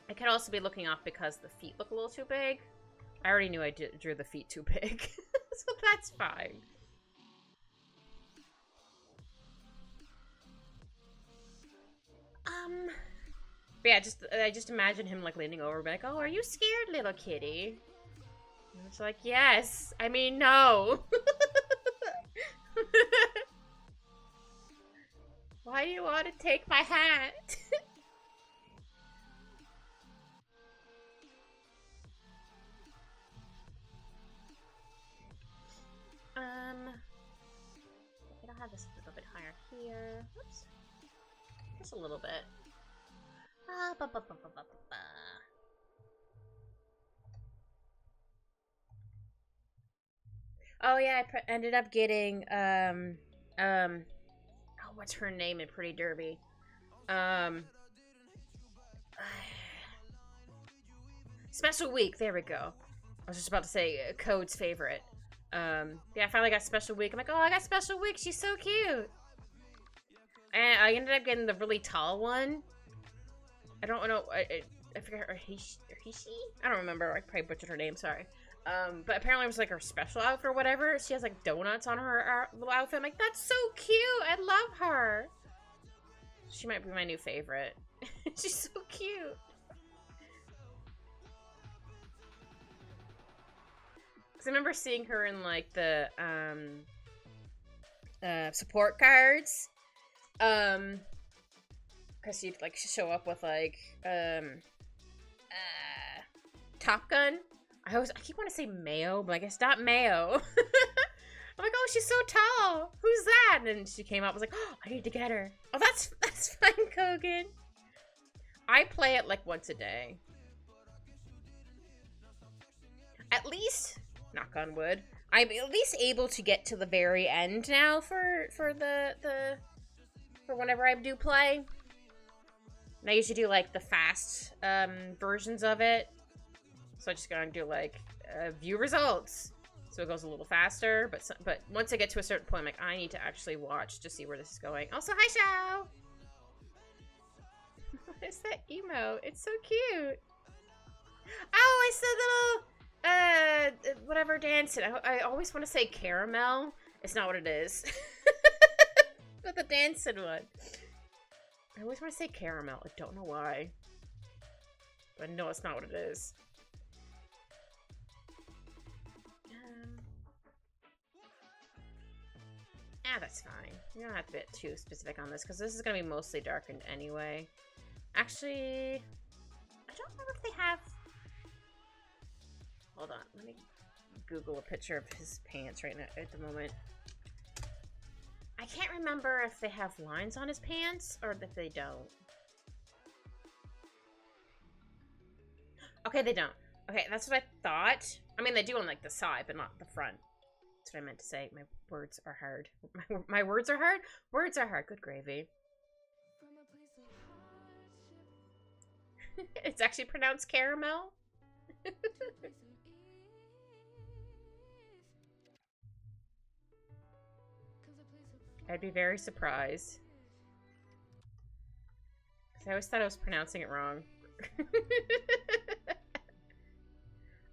I could also be looking off because the feet look a little too big. I already knew I drew the feet too big. So that's fine. But yeah, I just imagine him like leaning over, like, "Oh, are you scared, little kitty?" And it's like, "Yes." I mean, no. Why do you want to take my hat? I think I'll have this a little bit higher here. Oops. Just a little bit. Oh yeah, I ended up getting oh, what's her name in Pretty Derby? Special Week. There we go. I was just about to say Code's favorite. Yeah, I finally got Special Week. I'm like, oh, I got Special Week. She's so cute. And I ended up getting the really tall one. I don't know. I forget her. He, she? I don't remember. I probably butchered her name. Sorry. But apparently it was like her special outfit or whatever. She has like donuts on her little outfit. I'm like, that's so cute. I love her. She might be my new favorite. She's so cute. Because I remember seeing her in like the support cards. Because she'd like show up with like Top Gun. I keep wanting to say Mayo, but like it's not Mayo. I'm like, oh, she's so tall. Who's that? And then she came up. I was like, oh, I need to get her. Oh, that's fine, Kogan. I play it like once a day. At least, knock on wood, I'm at least able to get to the very end now for whenever I do play. And I usually do like the fast versions of it. So I just gotta do like view results, so it goes a little faster. But once I get to a certain point, I'm like, I need to actually watch to see where this is going. Also, hi Shao. What is that emo? It's so cute. Oh, I saw the little whatever dancing. I always want to say caramel. It's not what it is. But the dancing one. I always want to say caramel. I don't know why. But no, it's not what it is. That's fine. You don't have to get too specific on this, because this is going to be mostly darkened anyway. Actually, I don't remember if they have... Hold on, let me Google a picture of his pants right now at the moment. I can't remember if they have lines on his pants, or if they don't. Okay, they don't. Okay, that's what I thought. I mean, they do on, like, the side, but not the front. That's what I meant to say. My words are hard. My words are hard? Words are hard. Good gravy. It's actually pronounced caramel. I'd be very surprised. Because I always thought I was pronouncing it wrong.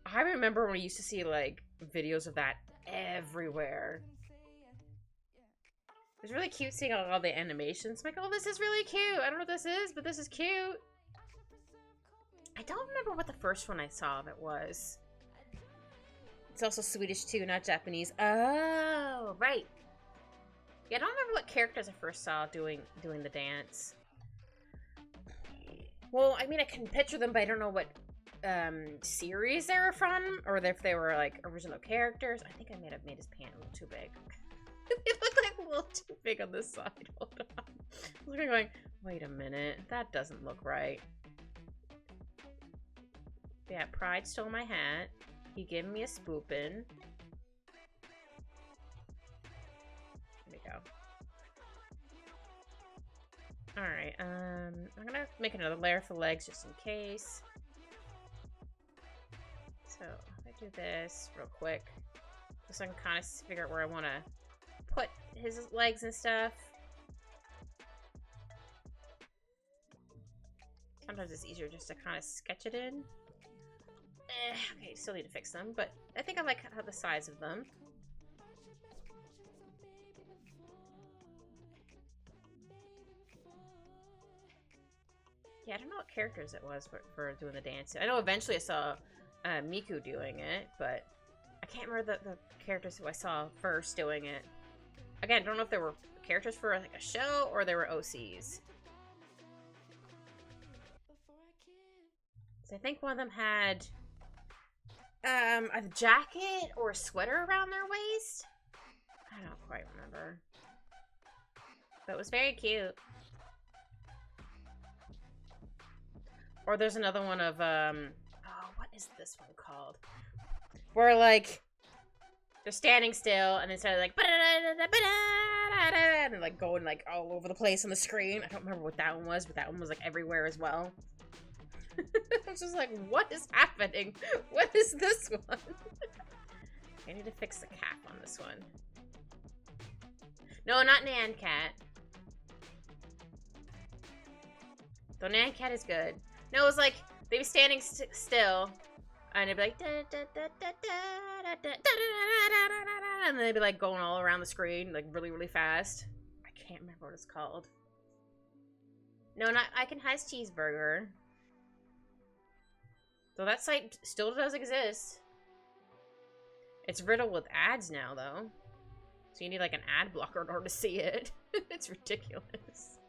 I remember when we used to see, like, videos of that everywhere. It was really cute seeing all the animations. I'm like, oh, this is really cute. I don't know what this is, but this is cute. I don't remember what the first one I saw of it was. It's also Swedish too, not Japanese. Oh, right. Yeah, I don't remember what characters I first saw doing the dance. Well, I mean, I can picture them, but I don't know what series they were from, or if they were like original characters. I think I may have made his pant a little too big. It looked like a little too big on this side. Hold on. I was going, wait a minute, that doesn't look right. Yeah, Pride stole my hat. He gave me a spoopin'. There we go. Alright, I'm gonna make another layer for legs just in case. So, if I do this real quick, just so I can kind of figure out where I want to put his legs and stuff. Sometimes it's easier just to kind of sketch it in. Okay, still need to fix them, but I think I like how the size of them. Yeah, I don't know what characters it was for doing the dance. I know eventually I saw Miku doing it, but I can't remember the characters who I saw first doing it. Again, I don't know if they were characters for like a show or they were OCs. So I think one of them had a jacket or a sweater around their waist. I don't quite remember. But it was very cute. Or there's another one of, oh, what is this one called? Where, like, they're standing still, and instead of, like, and like, going, like, all over the place on the screen. I don't remember what that one was, but that one was, like, everywhere as well. I was just like, what is happening? What is this one? I need to fix the cap on this one. No, not Nan Cat. Though Nan Cat is good. No, it was like, they'd be standing still, and they'd be like, and they'd be like going all around the screen, like really, really fast. I can't remember what it's called. No, not I Can Heist Cheeseburger. So that site still does exist. It's riddled with ads now, though. So you need like an ad blocker in order to see it. It's ridiculous.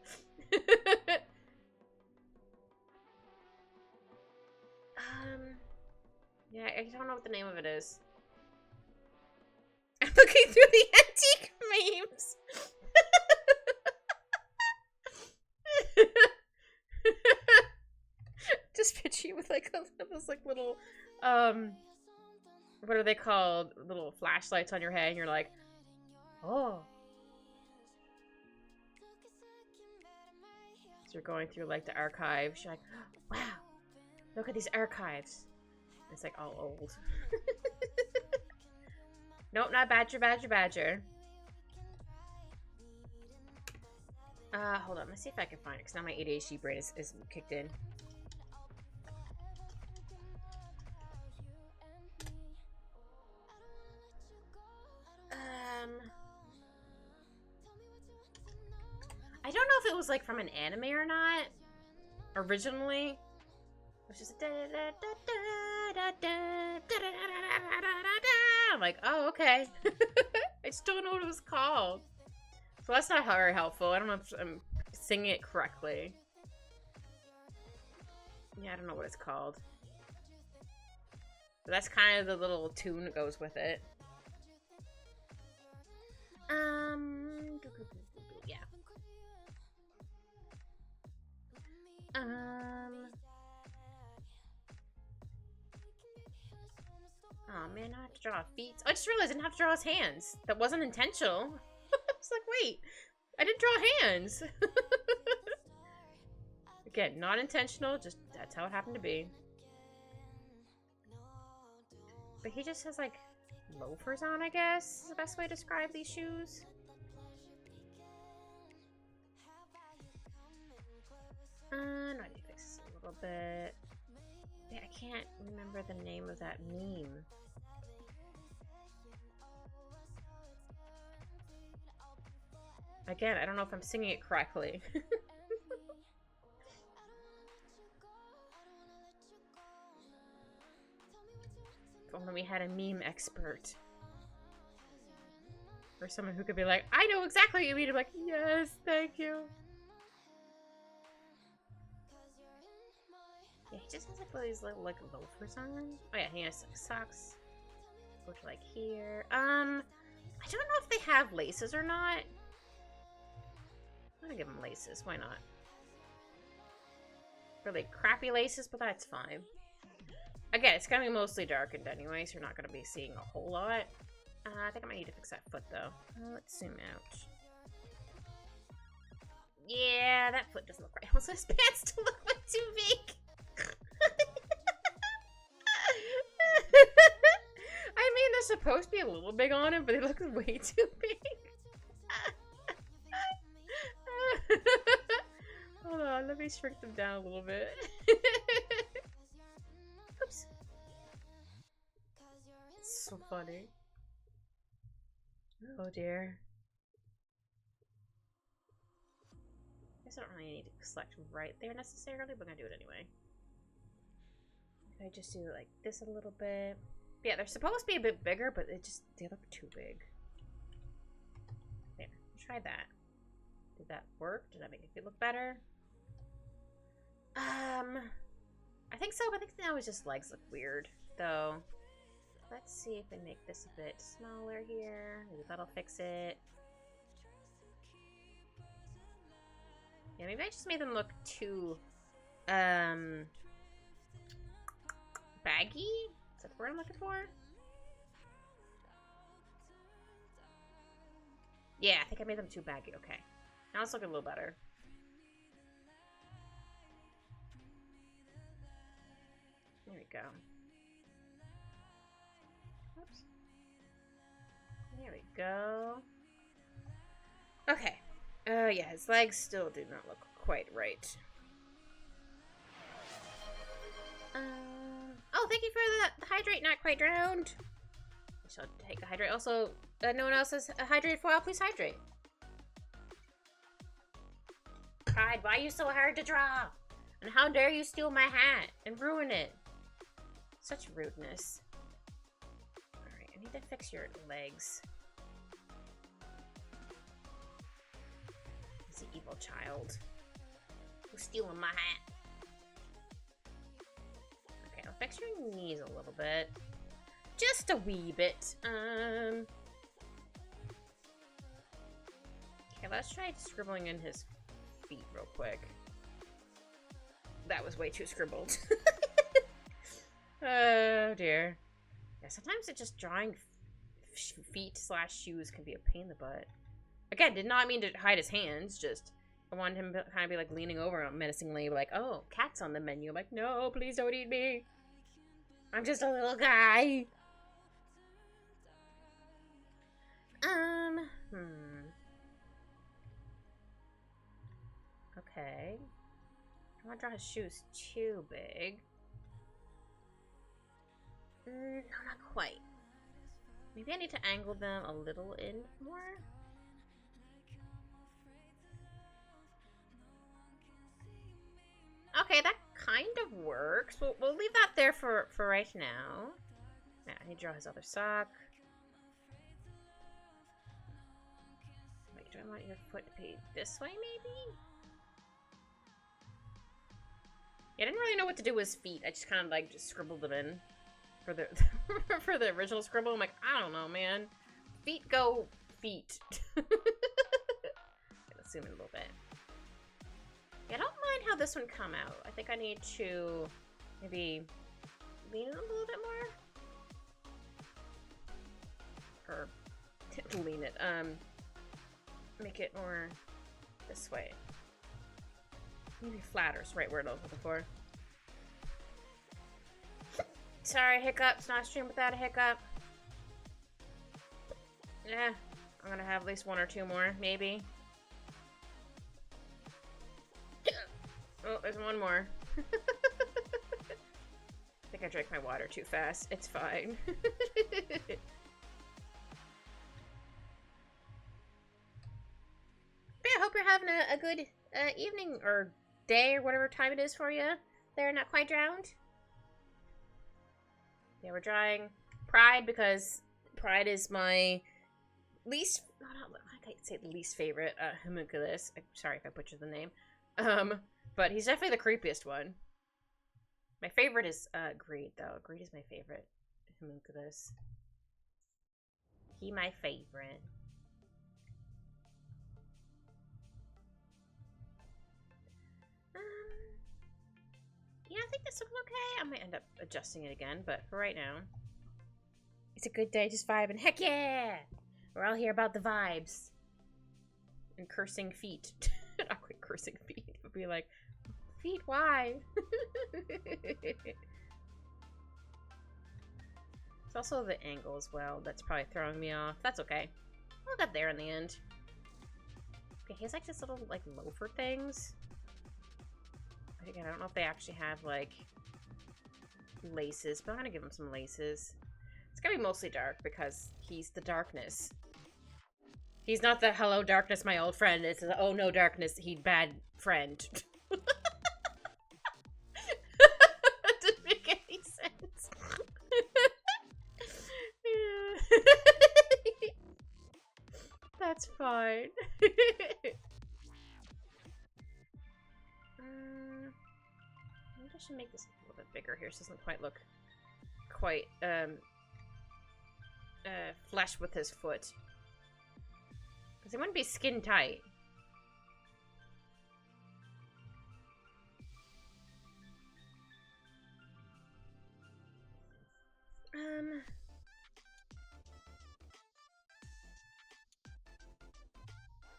Yeah, I don't know what the name of it is. I'm looking through the antique memes. Just picture you with like those like little what are they called? Little flashlights on your head, and you're like, oh. So you're going through like the archives. You're like, wow, look at these archives. It's like all old. Nope, not Badger, Badger, Badger. Hold on. Let's see if I can find it, because now my ADHD brain is kicked in. I don't know if it was like from an anime or not. Originally. It was just I'm like, oh, okay. I just don't know what it was called. So that's not very helpful. I don't know if I'm singing it correctly. Yeah, I don't know what it's called. But that's kind of the little tune that goes with it. Yeah. Oh man, I have to draw feet. I just realized I didn't have to draw his hands. That wasn't intentional. I was like, wait, I didn't draw hands. Again, not intentional, just that's how it happened to be. But he just has like loafers on, I guess, is the best way to describe these shoes. I need to fix this a little bit. Yeah, I can't remember the name of that meme. Again, I don't know if I'm singing it correctly. One of when we had a meme expert. Or someone who could be like, I know exactly what you mean. I'm like, yes, thank you. Yeah, he just has like these little like loafers on. Oh yeah, he has like, socks. Go to like here. I don't know if they have laces or not. I'm gonna give him laces. Why not? Really crappy laces, but that's fine. Again, it's gonna be mostly darkened anyway, so you're not gonna be seeing a whole lot. I think I might need to fix that foot though. Let's zoom out. Yeah, that foot doesn't look right. Also, his pants still look way too big. I mean, they're supposed to be a little big on him, but they look way too big. Hold on, let me shrink them down a little bit. Oops. It's so funny. Oh dear. I guess I don't really need to select right there necessarily, but I'm gonna do it anyway. I just do like this a little bit. Yeah, they're supposed to be a bit bigger, but they look too big. There, try that. Did that work? Did that make it look better? I think so, but I think now his just legs look weird, though. Let's see if I make this a bit smaller here. Maybe that'll fix it. Yeah, maybe I just made them look too, baggy? Is that the word I'm looking for? Yeah, I think I made them too baggy. Okay. Now it's looking a little better. There we go. Oops. There we go. Okay. Yeah, his legs still do not look quite right. Oh, thank you for the hydrate, not quite drowned. I shall take a hydrate. Also, no one else has a hydrate for a while. Please hydrate. Pride, why are you so hard to draw? And how dare you steal my hat and ruin it? Such rudeness. Alright, I need to fix your legs. He's an evil child. Who's stealing my hat? Okay, I'll fix your knees a little bit. Just a wee bit. Okay, let's try scribbling in his feet real quick. That was way too scribbled. Oh dear. Yeah, sometimes it's just drawing feet / shoes can be a pain in the butt. Again, did not mean to hide his hands, just I wanted him to kind of be like leaning over menacingly, like, oh, cat's on the menu. I'm like, no, please don't eat me. I'm just a little guy. Okay. I don't want to draw his shoes too big. No, not quite. Maybe I need to angle them a little in more. Okay, that kind of works. We'll leave that there for right now. Yeah, I need to draw his other sock. Wait, do I want your foot to be this way, maybe? Yeah, I didn't really know what to do with his feet. I just kind of like just scribbled them in for the for the original scribble. I'm like, I don't know, man. Feet go feet. Let's zoom in a little bit. Yeah, I don't mind how this one come out. I think I need to maybe lean it a little bit more. Or lean it. Make it more this way. Maybe flatter is the right word I was looking for. Sorry, hiccups. Not a stream without a hiccup. Yeah, I'm gonna have at least one or two more, maybe. Oh, there's one more. I think I drank my water too fast. It's fine. But yeah, I hope you're having a good evening or day or whatever time it is for you. They're not quite drowned. Yeah, we're drawing Pride, because Pride is my least, I can't say least favorite homunculus. Sorry if I butchered the name. But he's definitely the creepiest one. My favorite is Greed, though. Greed is my favorite homunculus. He my favorite. Yeah, I think this looks okay. I might end up adjusting it again, but for right now, it's a good day, just vibing. Heck yeah! We're all here about the vibes. And cursing feet. Not quite cursing feet. It would be like, feet, why? It's also the angle as well that's probably throwing me off. That's okay. We'll get there in the end. Okay, he has like this little like loafer things. But again, I don't know if they actually have like laces, but I'm gonna give him some laces. It's gonna be mostly dark because he's the darkness. He's not the hello darkness, my old friend. It's the oh no darkness, he bad friend. That didn't make any sense. That's fine. Maybe I should make this a little bit bigger here so it doesn't quite look quite flesh with his foot. Because it wouldn't be skin tight.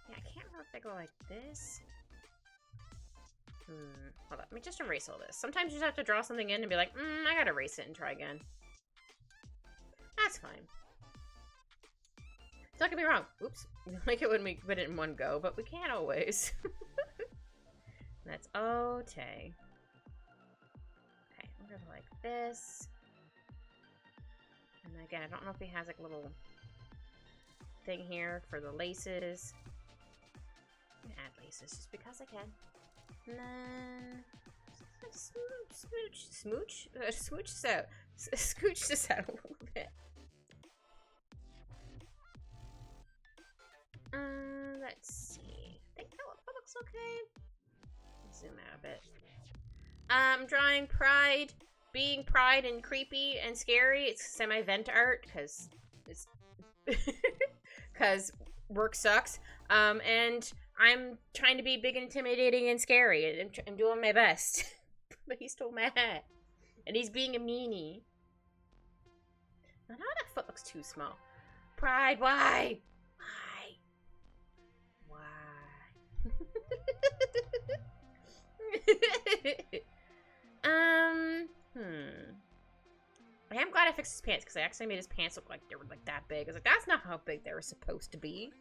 Yeah, I can't remember if they go like this. Hold on, let me just erase all this. Sometimes you just have to draw something in and be like, I gotta erase it and try again. That's fine. Don't get me wrong. Oops. We like it when we put it in one go, but we can't always. That's okay. Okay, I'm gonna go like this. And again, I don't know if he has like a little thing here for the laces. I'm gonna add laces just because I can. And then scooch this out a little bit. Let's see. I think that looks okay. Zoom out a bit. I'm drawing Pride, being Pride and creepy and scary. It's semi-vent art because it's because work sucks. And I'm trying to be big and intimidating and scary. And I'm doing my best. But he's still mad. And he's being a meanie. Now that foot looks too small. Pride, why? I am glad I fixed his pants because I actually made his pants look like they were like that big. I was like, that's not how big they were supposed to be.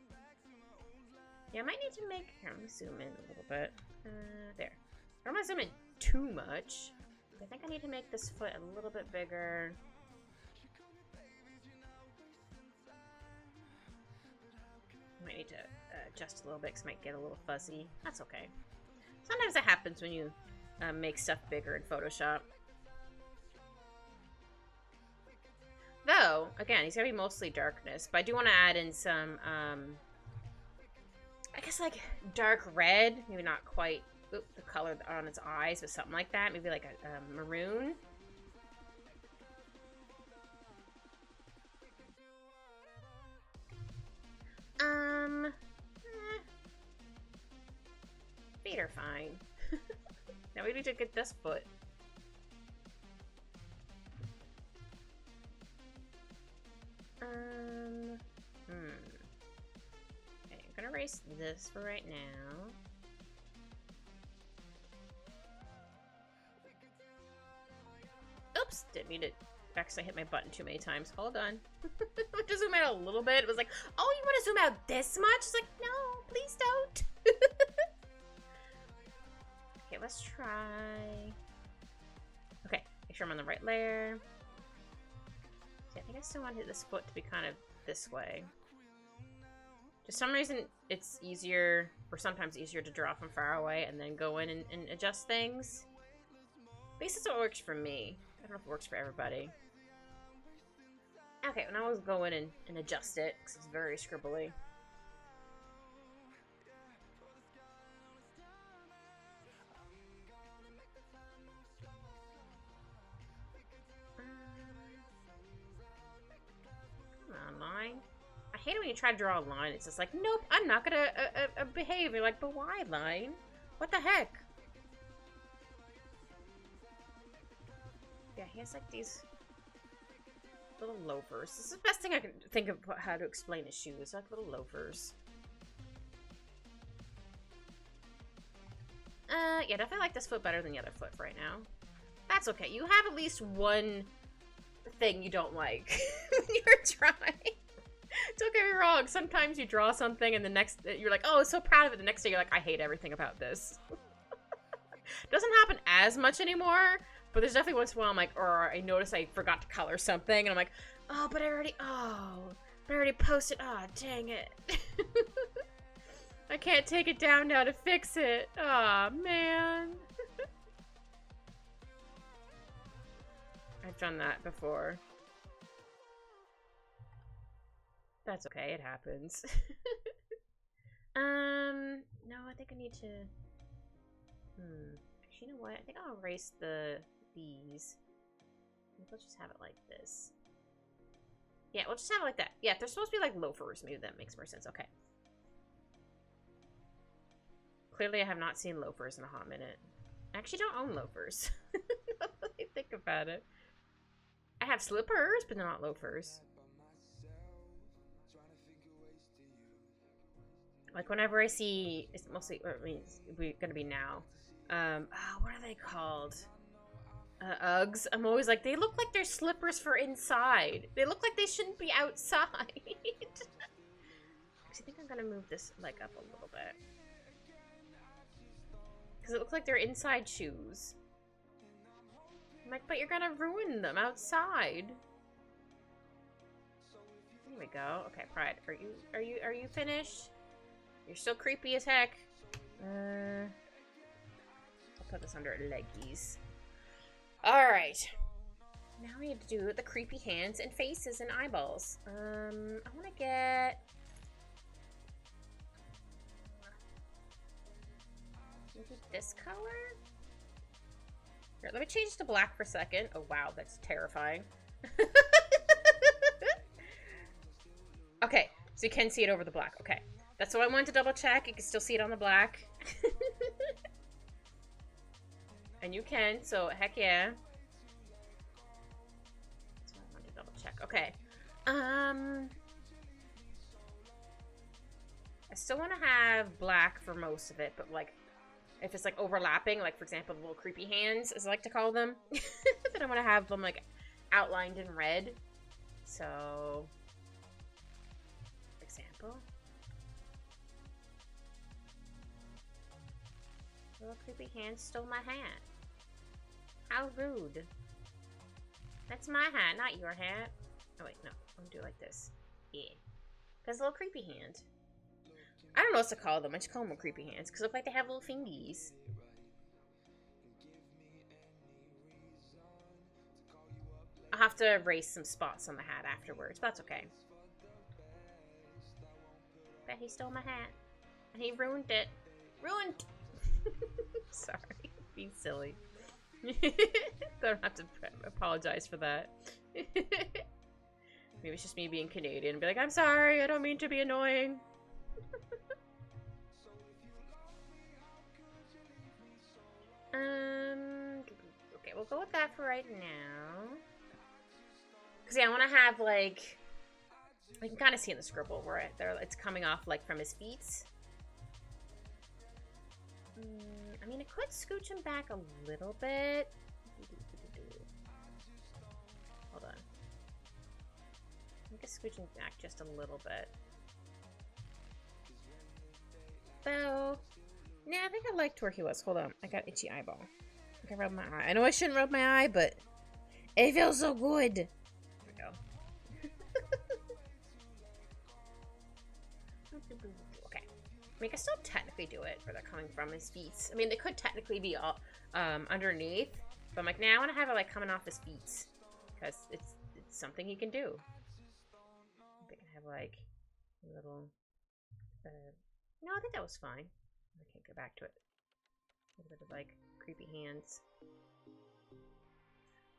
Yeah, I might need to make. Here, let me zoom in a little bit. There. I don't want to zoom in too much. I think I need to make this foot a little bit bigger. I might need to adjust a little bit because it might get a little fuzzy. That's okay. Sometimes that happens when you make stuff bigger in Photoshop. Though, again, he's gonna be mostly darkness, but I do want to add in some, I guess like dark red, maybe not quite the color on its eyes, but something like that. Maybe like a maroon. Feet are fine. Now we need to get this foot. Okay, I'm gonna erase this for right now. Oops, didn't mean to actually hit my button too many times. Hold on. Just zoom out a little bit. It was like, oh, you want to zoom out this much? It's like, no, please don't. Okay, let's try. Okay, make sure I'm on the right layer. See, I think I still want this foot to be kind of this way. For some reason, it's easier, or sometimes easier, to draw from far away and then go in and adjust things. At least that's what works for me. I don't know if it works for everybody. Okay, now I'll go in and adjust it, because it's very scribbly. Come on, line. I hate it when you try to draw a line. It's just like, nope, I'm not gonna behave. You're like, but why, line? What the heck? Yeah, he has like these little loafers. This is the best thing I can think of how to explain his shoes. Like little loafers. Yeah, definitely like this foot better than the other foot right now. That's okay. You have at least one thing you don't like when you're trying. Don't get me wrong. Sometimes you draw something and the next, you're like, oh, so proud of it. The next day you're like, I hate everything about this. Doesn't happen as much anymore, but there's definitely once in a while I'm like, or I notice I forgot to color something and I'm like, oh, but I already posted. Oh, dang it. I can't take it down now to fix it. Aw, man. I've done that before. That's okay, it happens. No, I think I need to... Actually, you know what? I think I'll erase these. Maybe we'll just have it like this. Yeah, we'll just have it like that. Yeah, they're supposed to be like loafers. Maybe that makes more sense. Okay. Clearly, I have not seen loafers in a hot minute. I actually don't own loafers. Now that I think about it. I have slippers, but they're not loafers. Like, whenever I see... It's mostly... Or, I mean, it's gonna be now. What are they called? Uggs. I'm always like, they look like they're slippers for inside. They look like they shouldn't be outside. I think I'm gonna move this leg up a little bit. Because it looks like they're inside shoes. I'm like, but you're gonna ruin them outside. Here we go. Okay, Pride, are you finished? You're still creepy as heck. I'll put this under leggies. Alright. Now we need to do the creepy hands and faces and eyeballs. I want to get... maybe this color? Here, let me change to black for a second. Oh, wow, that's terrifying. Okay, so you can see it over the black. Okay. That's what I wanted to double check. You can still see it on the black. And you can, so heck yeah. That's what I wanted to double check. Okay. I still want to have black for most of it, but like, if it's like overlapping, like for example, the little creepy hands, as I like to call them, then I want to have them like outlined in red. So, for example. Little creepy hand stole my hat. How rude. That's my hat, not your hat. Oh wait, no. I'm gonna do it like this. Yeah. That's a little creepy hand. I don't know what to call them. I just call them creepy hands because they look like they have little fingies. I'll have to erase some spots on the hat afterwards, but that's okay. Bet he stole my hat. And he ruined it. Ruined! Sorry, being silly. Don't have to apologize for that. Maybe it's just me being Canadian. Be like, I'm sorry, I don't mean to be annoying. Okay, we'll go with that for right now. Because yeah, I want to have like, you can kind of see in the scribble where it's coming off like from his feet. I mean, I could scooch him back a little bit. Hold on. I can scooch him back just a little bit. So, yeah, I think I liked where he was. Hold on. I got itchy eyeball. I can rub my eye. I know I shouldn't rub my eye, but it feels so good. There we go. Okay. I mean, I can still technically do it where they're coming from his feet. I mean, they could technically be all, underneath. But I'm like, now I want to have it like coming off his feet. Because it's something he can do. have like a little. No, I think that was fine. I can't go back to it. A little bit of like creepy hands.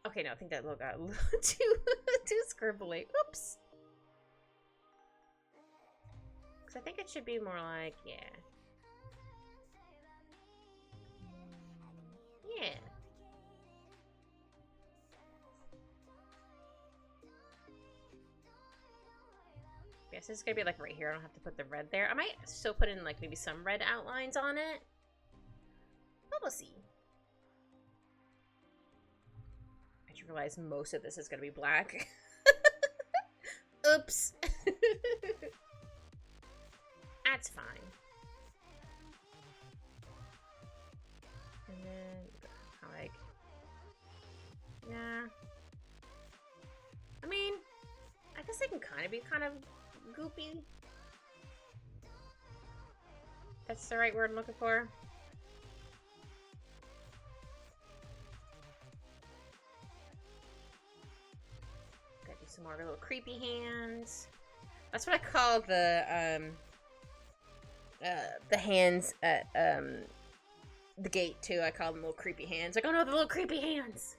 Okay, no, I think that look got a little too scribbly. Oops. Because I think it should be more like, yeah. Yeah. Yes, it's gonna be like right here. I don't have to put the red there. I might still put in like maybe some red outlines on it. But we'll see. I just realized most of this is gonna be black. Oops. That's fine. And then like, yeah. I mean, I guess they can kind of be kind of goopy. That's the right word I'm looking for. Gotta do some more little creepy hands. That's what I call the hands at the gate too. I call them little creepy hands. Like, oh no, the little creepy hands.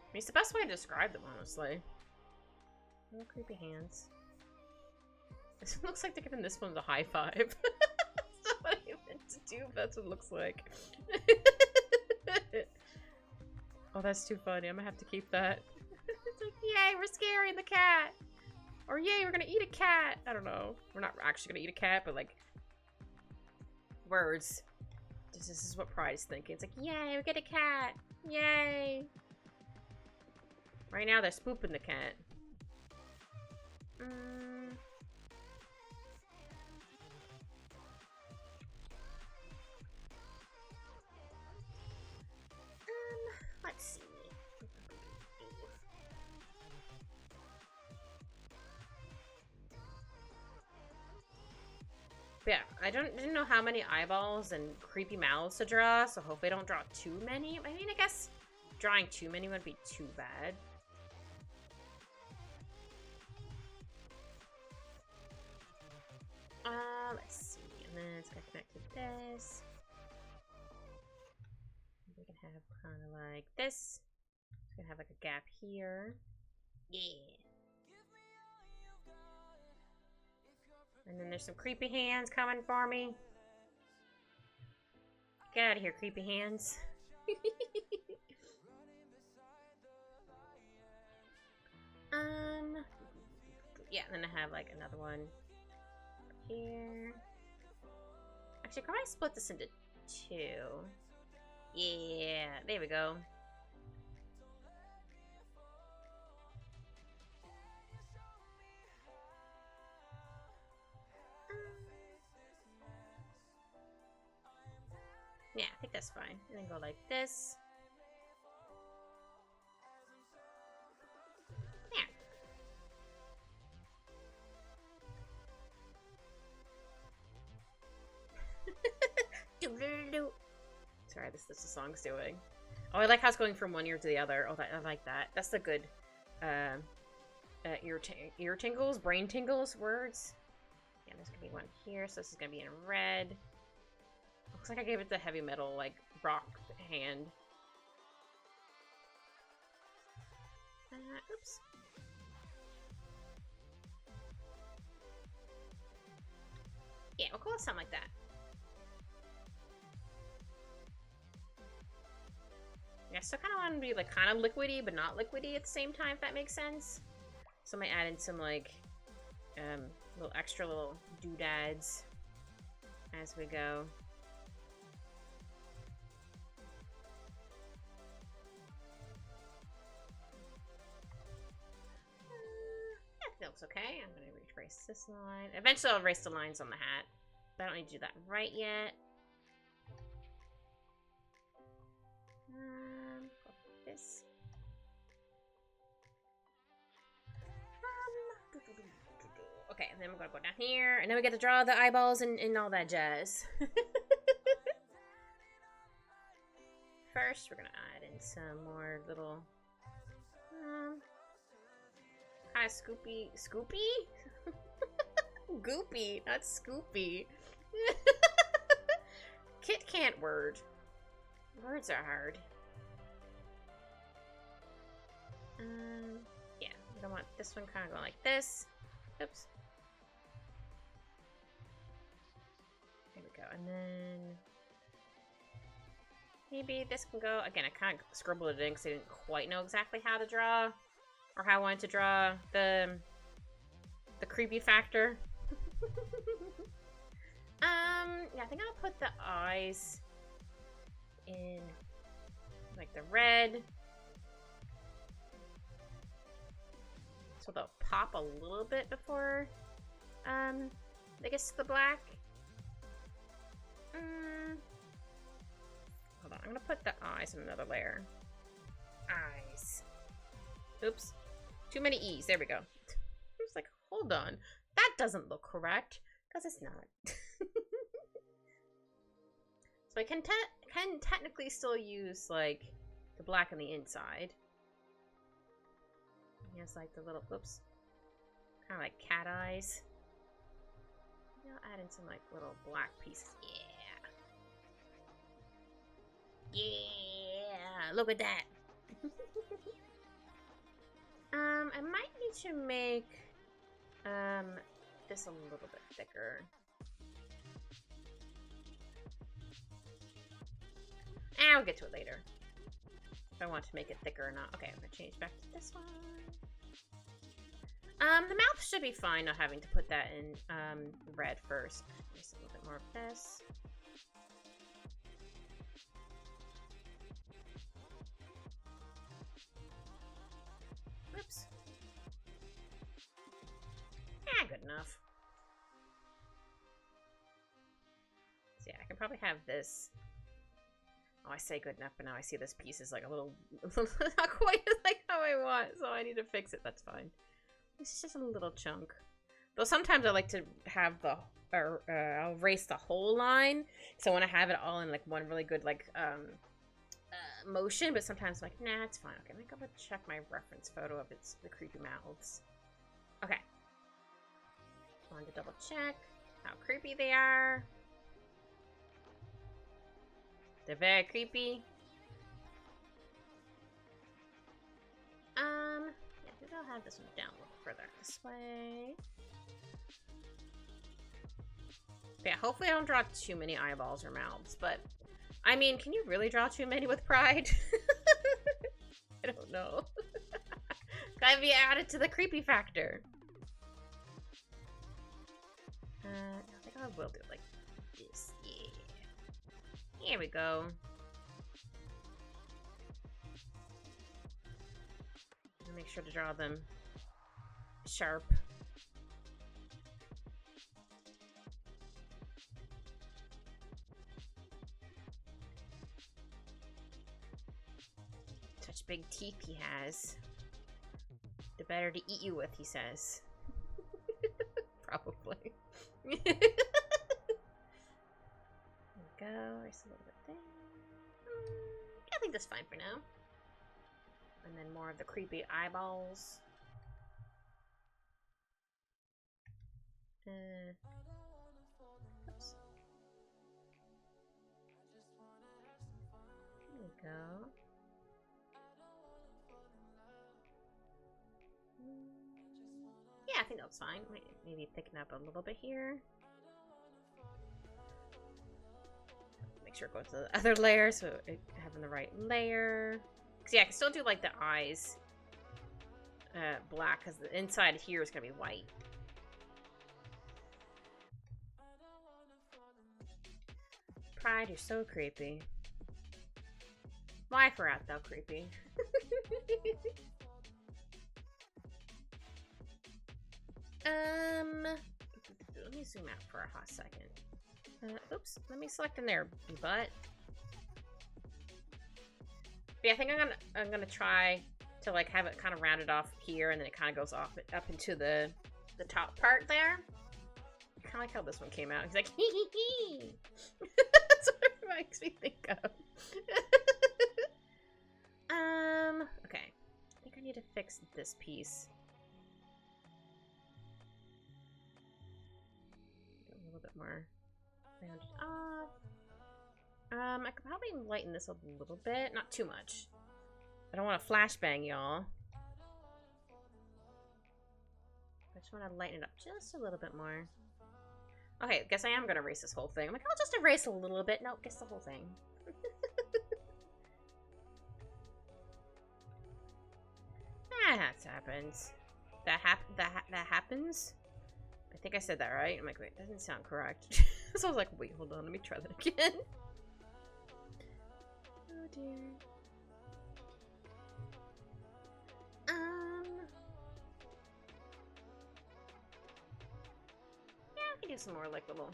I mean, it's the best way to describe them, honestly. Little creepy hands. This one looks like they're giving this one the high five. That's not what I meant to do, but that's what it looks like. Oh, that's too funny. I'm gonna have to keep that. It's like, yay, we're scaring the cat. Or yay, we're gonna eat a cat. I don't know. We're not actually gonna eat a cat, but like, words. This is what Pride is thinking. It's like, yay, we get a cat. Yay. Right now, they're spooping the cat. Let's see. But yeah, I didn't know how many eyeballs and creepy mouths to draw, so hopefully I don't draw too many. I mean, I guess drawing too many wouldn't be too bad. Let's see, and then it's gonna connect to this. We can have kind of like this. It's gonna have like a gap here. Yeah. And then there's some creepy hands coming for me. Get out of here, creepy hands. Yeah, and then I have like another one here. Actually, can I split this into two? Yeah, there we go. Yeah, I think that's fine. And then go like this. Sorry, this is the song's doing. Oh, I like how it's going from one ear to the other. Oh, I like that. That's the good ear tingles, brain tingles words. Yeah, there's gonna be one here, so this is gonna be in red. Looks like I gave it the heavy metal, like, rock hand. Oops. Yeah, we'll call it something like that. Yeah, so I kind of want to be like kind of liquidy, but not liquidy at the same time, if that makes sense. So I might add in some like little extra little doodads as we go. Yeah, that looks okay. I'm gonna retrace this line. Eventually, I'll erase the lines on the hat, but I don't need to do that right yet. This. Okay, and then we're gonna go down here, and then we get to draw the eyeballs and all that jazz. First, we're gonna add in some more little Kind of Scoopy. Scoopy? Goopy, not Scoopy. Kit can't word. Words are hard. Yeah, I don't want this one kind of going like this. Oops. There we go, and then maybe this can go. Again, I kind of scribbled it in because I didn't quite know exactly how to draw, or how I wanted to draw the creepy factor. Yeah, I think I'll put the eyes in like the red, so they'll pop a little bit before they get to the black. Hold on, I'm gonna put the eyes in another layer. Eyes. Oops, too many E's. There we go. I was like, hold on, that doesn't look correct, because it's not. So I can technically still use like the black on the inside. He has like the little, oops, kind of like cat eyes. Maybe I'll add in some like little black pieces. Yeah. Yeah, look at that. I might need to make this a little bit thicker. I'll get to it later. If I want to make it thicker or not. Okay, I'm gonna change back to this one. The mouth should be fine not having to put that in red first. Just a little bit more of this. Oops. Good enough. So yeah, I can probably have this. Oh, I say good enough, but now I see this piece is like a little not quite like how I want, so I need to fix it. That's fine. It's just a little chunk. Though sometimes I like to have the, I'll erase the whole line, so when I have it all in like one really good like motion. But sometimes I'm like, nah, it's fine. Okay, I'm gonna go check my reference photo of it's the creepy mouths. Okay. Wanted to double check how creepy they are. They're very creepy. Yeah, maybe I'll have this one down a little further this way. Yeah, hopefully I don't draw too many eyeballs or mouths, but I mean, can you really draw too many with pride? I don't know. Gotta be added to the creepy factor. I think I will do it like this. Yeah. Here we go. Make sure to draw them sharp. Such big teeth he has. The better to eat you with, he says. Probably. There we go. There's a little bit there. I think that's fine for now. And then more of the creepy eyeballs. Oops. There we go. Yeah, I think that's fine. Maybe thicken up a little bit here. Make sure it goes to the other layer so having the right layer. Cause yeah, I can still do like the eyes black because the inside here is gonna be white. Pride, you're so creepy. Why for out though, creepy? Let me zoom out for a hot second. Oops, let me select in there, butt. Yeah, I think I'm gonna try to like have it kind of rounded off here, and then it kind of goes off up into the top part there. Kind of like how this one came out. He's like, hee hee hee. That's what it makes me think of. Okay. I think I need to fix fix this piece. Get a little bit more rounded off. I could probably lighten this up a little bit, not too much. I don't want to flashbang y'all. I just want to lighten it up just a little bit more. Okay, guess I am gonna erase this whole thing. I'm like, I'll just erase a little bit. Nope, guess the whole thing. That happens. That happens? I think I said that right. I'm like, wait, that doesn't sound correct. So I was like, wait, hold on, let me try that again. Oh dear. Yeah, I can do some more like little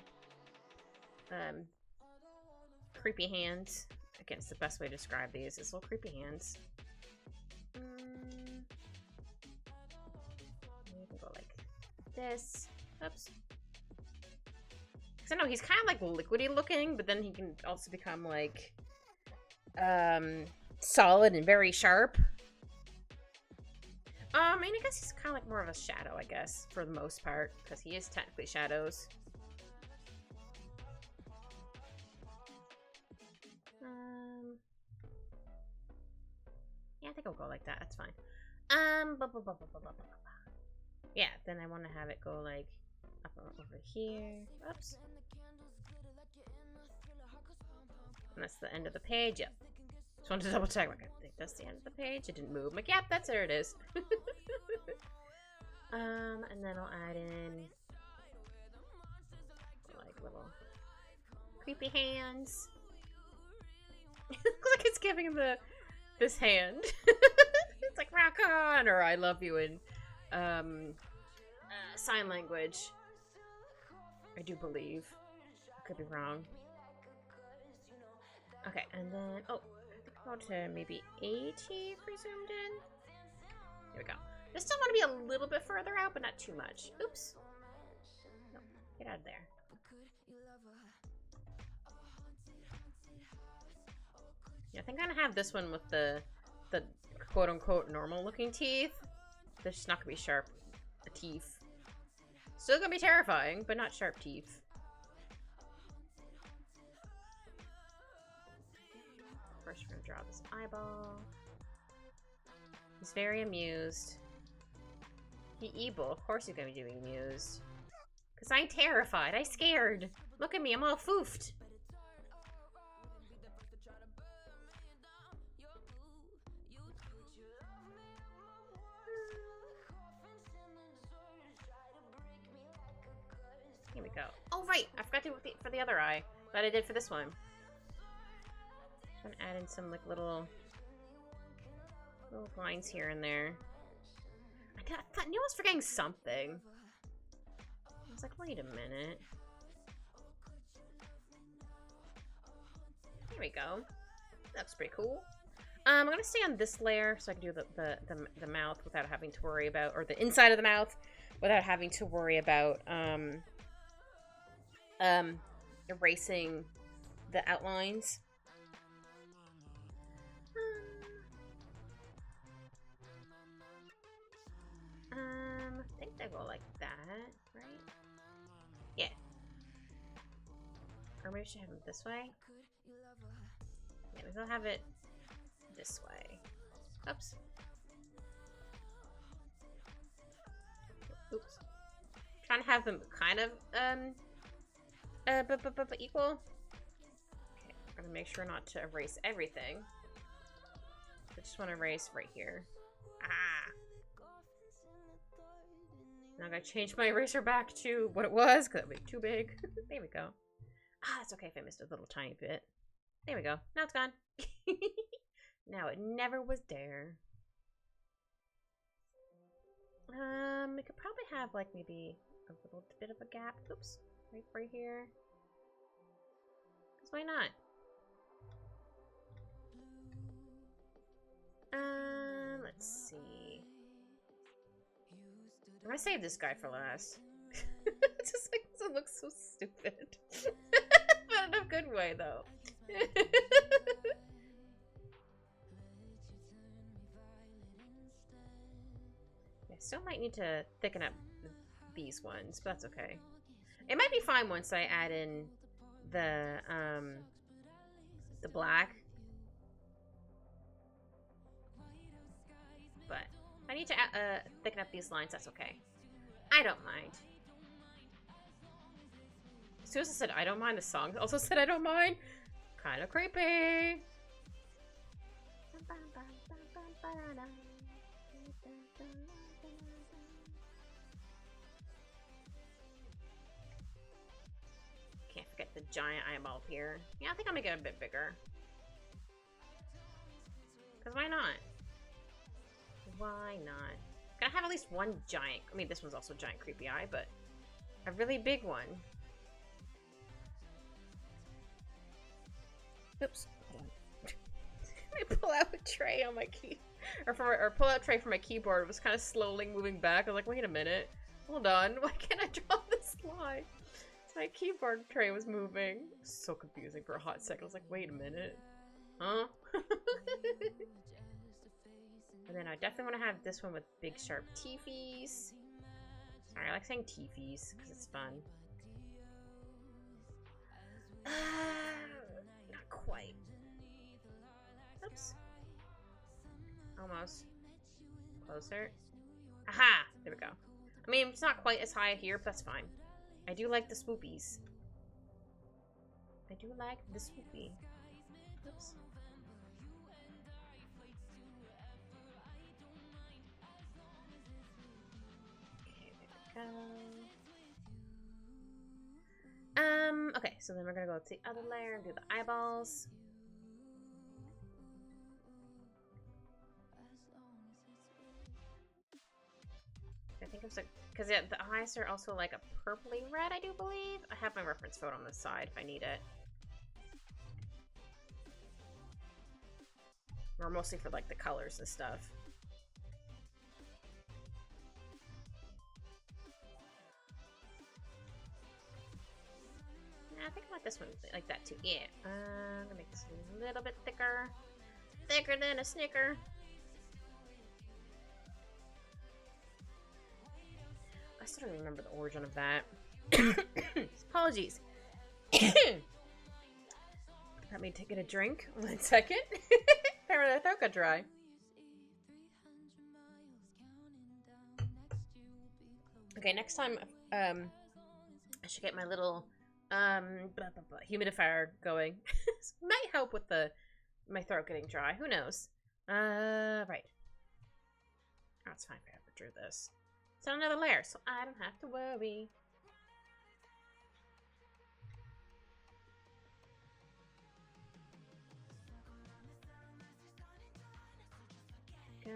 creepy hands. Again, it's the best way to describe these is little creepy hands. You can go like this. Oops. Because I know he's kind of like liquidy looking, but then he can also become like solid and very sharp. I mean, I guess he's kind of like more of a shadow, I guess, for the most part, because he is technically shadows. Yeah, I think I'll go like that. That's fine. Yeah, then I want to have it go like up over here. Oops. And that's the end of the page. Yep. Just wanted to double check. Like, I think that's the end of the page. It didn't move. I'm like, yep, that's there. It is. And then I'll add in like little creepy hands. Looks like it's giving him this hand. It's like rock on or I love you in sign language. I do believe. I could be wrong. Okay, and then I think I'll go to maybe 80 presumed in. There we go. I still want to be a little bit further out, but not too much. Oops. No, get out of there. Yeah, I think I'm gonna have this one with the quote-unquote normal-looking teeth. They're just not gonna be sharp teeth. Still gonna be terrifying, but not sharp teeth. First, we're gonna draw this eyeball. He's very amused. He evil. Of course he's gonna be doing amused. Cause I'm terrified. I'm scared. Look at me. I'm all foofed. Here we go. Oh right, I forgot to do it for the other eye. But I did for this one. I'm gonna add in some like little lines here and there. I knew I was forgetting something. I was like, wait a minute. Here we go. That's pretty cool. I'm gonna stay on this layer so I can do the mouth without having to worry about, or the inside of the mouth without having to worry about erasing the outlines. I think they go like that, right? Yeah. Or maybe we should have them this way. Yeah, we will have it this way. Oops. Oops. Trying to have them kind of but equal. Okay, I'm gonna make sure not to erase everything. I just want to erase right here. Ah. Now I gotta change my eraser back to what it was, because that would be too big. There we go. Ah, it's okay if I missed a little tiny bit. There we go. Now it's gone. Now it never was there. We could probably have like maybe a little bit of a gap. Oops. Right here. Because why not? Let's see. I'm gonna save this guy for last. It's just like, it looks so stupid. But in a good way, though. Still might need to thicken up these ones, but that's okay. It might be fine once I add in the black. But if I need to thicken up these lines, that's okay. I don't mind. As soon as I said I don't mind, the song also said I don't mind. Kind of creepy. Can't forget the giant eyeball here. Yeah, I think I'll make it a bit bigger. Because why not? Why not? Gotta have at least one giant. I mean, this one's also a giant creepy eye, but a really big one. Oops. Hold on. I pull out a tray on my key, or pull out a tray from my keyboard. It was kind of slowly moving back. I was like, wait a minute, hold on. Why can't I draw this line? So my keyboard tray was moving. So confusing for a hot second. I was like, wait a minute, huh? And then I definitely want to have this one with big sharp teefies. Sorry, I like saying teefies because it's fun. Not quite. Oops. Almost. Closer. Aha! There we go. I mean, it's not quite as high here, but that's fine. I do like the swoopies. I do like the swoopy. Oops. Okay, so then we're gonna go to the other layer and do the eyeballs. I think it's like, because yeah, the eyes are also like a purpley red, I do believe. I have my reference photo on the side if I need it. Or mostly for like the colors and stuff. I think I want this one like that too. Yeah. I'm gonna make this a little bit thicker. Thicker than a Snicker. I still don't remember the origin of that. Apologies. Let me take a drink. 1 second. Apparently my throat got dry. Okay, next time I should get my little humidifier going. Might help with my throat getting dry. Who knows? Right. Oh, it's fine if I ever drew this. It's on another layer, so I don't have to worry. Go.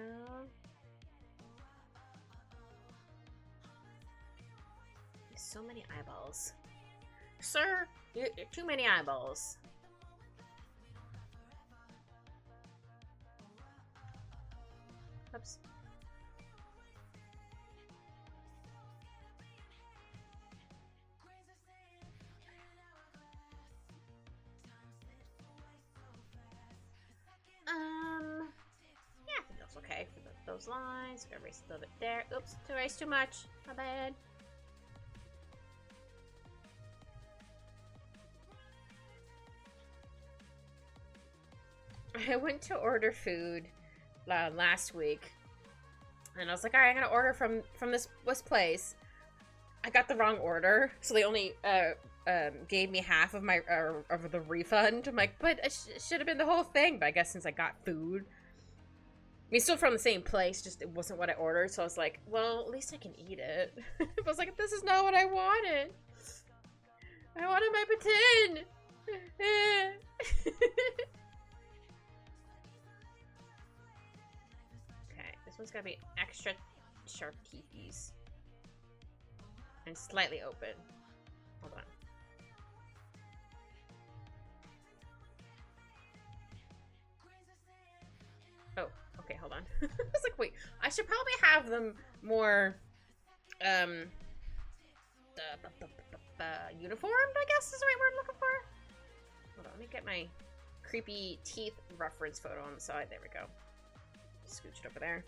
There's so many eyeballs. Sir, you're too many eyeballs. Oops. Yeah, I think that's okay for those lines. We're gonna erase a little bit there. Oops, to erase too much. My bad. I went to order food last week, and I was like, all right, I'm gonna order from this place. I got the wrong order, so they only gave me half of my of the refund. I'm like, but it should have been the whole thing. But I guess since I got food, I mean, still from the same place, just it wasn't what I ordered. So I was like, well, at least I can eat it. I was like, this is not what I wanted. I wanted my poutine. This one's gotta be extra sharp teethies. And slightly open. Hold on. Oh, okay, hold on. I was like, wait, I should probably have them more, uniformed, I guess is the right word I'm looking for. Hold on, let me get my creepy teeth reference photo on the side. There we go. Scooch it over there.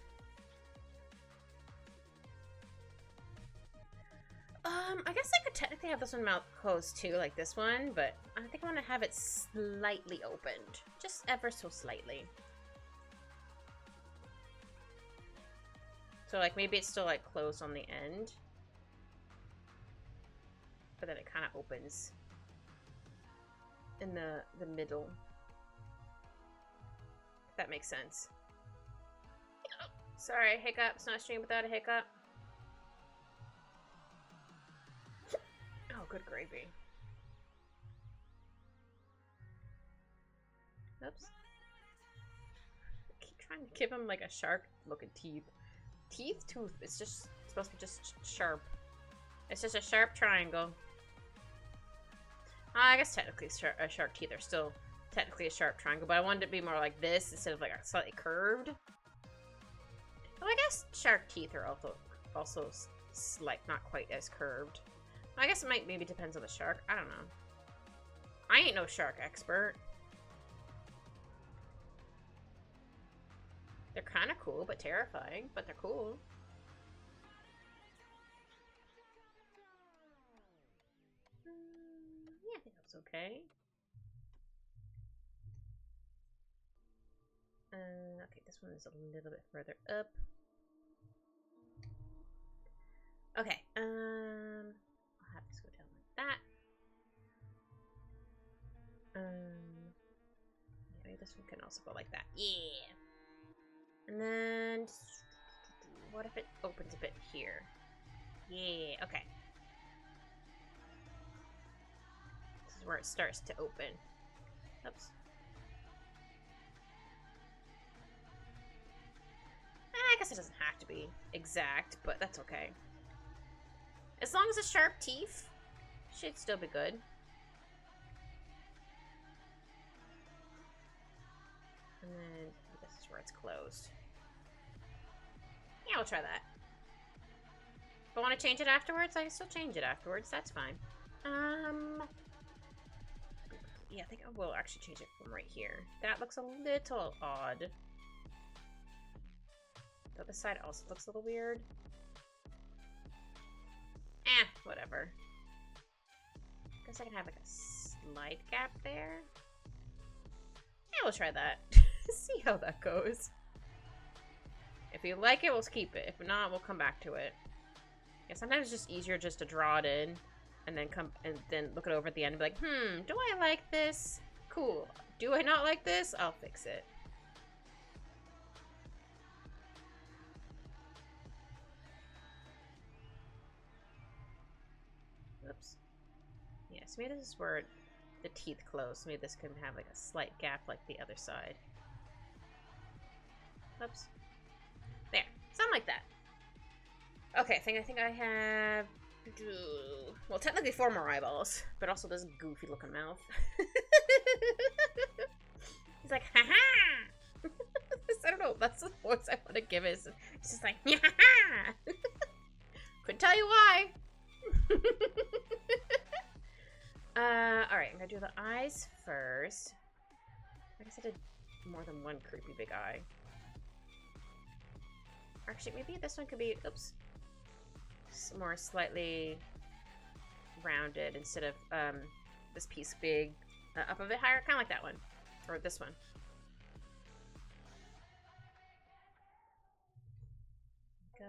I guess I could technically have this one mouth closed too, like this one, but I think I want to have it slightly opened. Just ever so slightly. So, like, maybe it's still, like, closed on the end. But then it kind of opens in the middle. If that makes sense. Sorry, hiccup. It's not a stream without a hiccup. Oh, good gravy. Oops. I keep trying to give him like a shark-looking teeth. Tooth. It's just supposed to be just sharp. It's just a sharp triangle. I guess technically shark teeth are still technically a sharp triangle, but I wanted it to be more like this instead of like a slightly curved. Well, I guess shark teeth are also like not quite as curved. I guess it maybe depends on the shark. I don't know. I ain't no shark expert. They're kind of cool, but terrifying. But they're cool. Yeah, I think that's okay. Okay, this one is a little bit further up. Okay, I'll have this go down like that. Maybe this one can also go like that. Yeah. And then, what if it opens a bit here? Yeah, okay. This is where it starts to open. Oops. I guess it doesn't have to be exact, but that's okay. As long as it's sharp teeth, should still be good. And then this is where it's closed. Yeah, we'll try that. If I want to change it afterwards, I can still change it afterwards. That's fine. Yeah, I think I will actually change it from right here. That looks a little odd. The other side also looks a little weird. Whatever. Guess I can have like a slight gap there. Yeah, we'll try that. See how that goes. If you like it, we'll keep it. If not, we'll come back to it. Yeah, sometimes it's just easier just to draw it in and then look it over at the end and be like, do I like this? Cool. Do I not like this? I'll fix it. Oops. Yeah, so maybe this is where the teeth close. Maybe this can have like a slight gap like the other side. Oops. There. Something like that. Okay, I think I have... Well, technically 4 more eyeballs, but also this goofy looking mouth. He's like, ha-ha! I don't know, that's the voice I want to give it. It's just like, ha-ha! Couldn't tell you why. Alright, I'm gonna do the eyes first. I guess I did more than one creepy big eye. Actually, maybe this one could be, oops, more slightly rounded instead of this piece big, up a bit higher, kind of like that one, or this one. Go.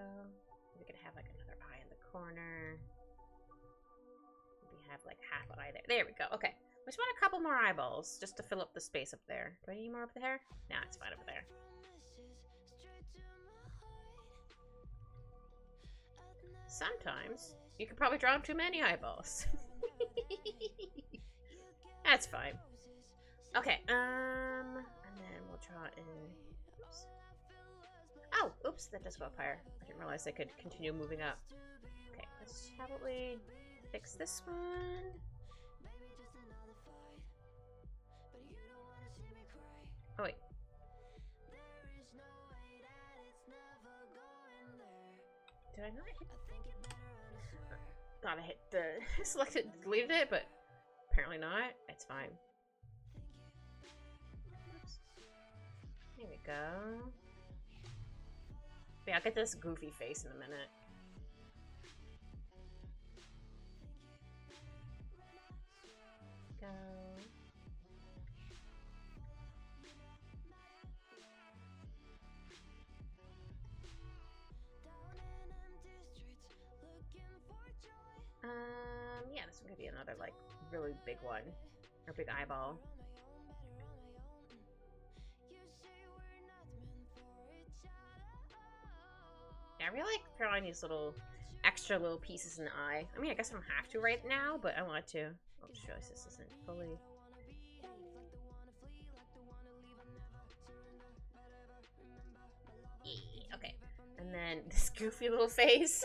We could have like another eye in the corner. Maybe have like half an eye there. There we go. Okay. We just want a couple more eyeballs just to fill up the space up there. Do I need more up there? Nah, it's fine over there. Sometimes you could probably draw too many eyeballs. That's fine. Okay, and then we'll draw in. Oops. Oh, oops, that does go up higher. I didn't realize I could continue moving up. Okay, let's probably fix this one. Oh wait. Did I not hit? Thought I hit the selected, deleted it, but apparently not. It's fine. Oops. There we go. Yeah, I'll get this goofy face in a minute. go. Yeah, this one could be another, like, really big one. Or big eyeball. Yeah, I really like throwing these little extra little pieces in the eye. I mean, I guess I don't have to right now, but I want to. Oh, sure, this isn't fully. Yeah, okay. And then this goofy little face.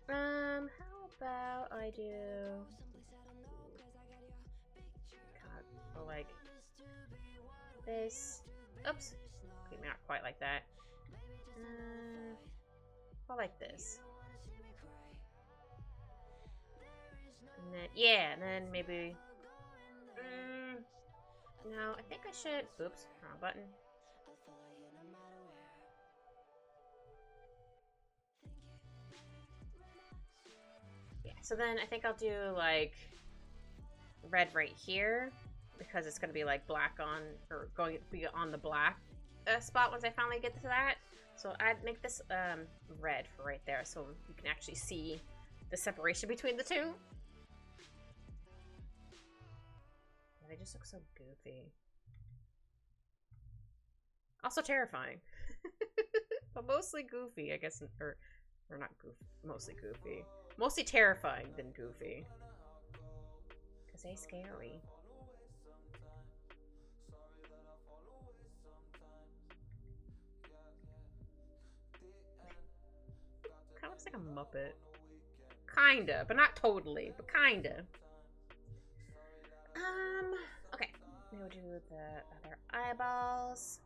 How about I do... God, or like this. Oops. Okay, not quite like that. I like this. And then, yeah, and then maybe... no, I think I should... Oops, wrong button. Yeah, so then I think I'll do, like, red right here, because it's going to be, like, black on, or going to be on the black spot once I finally get to that. So I'd make this red for right there, so you can actually see the separation between the two. Yeah, they just look so goofy. Also terrifying. But mostly goofy, I guess, or not goofy, mostly goofy. Mostly terrifying than goofy. Because they scary. Kind of looks like a Muppet. Kinda, but not totally, but kinda. Okay. Maybe we'll do the other eyeballs.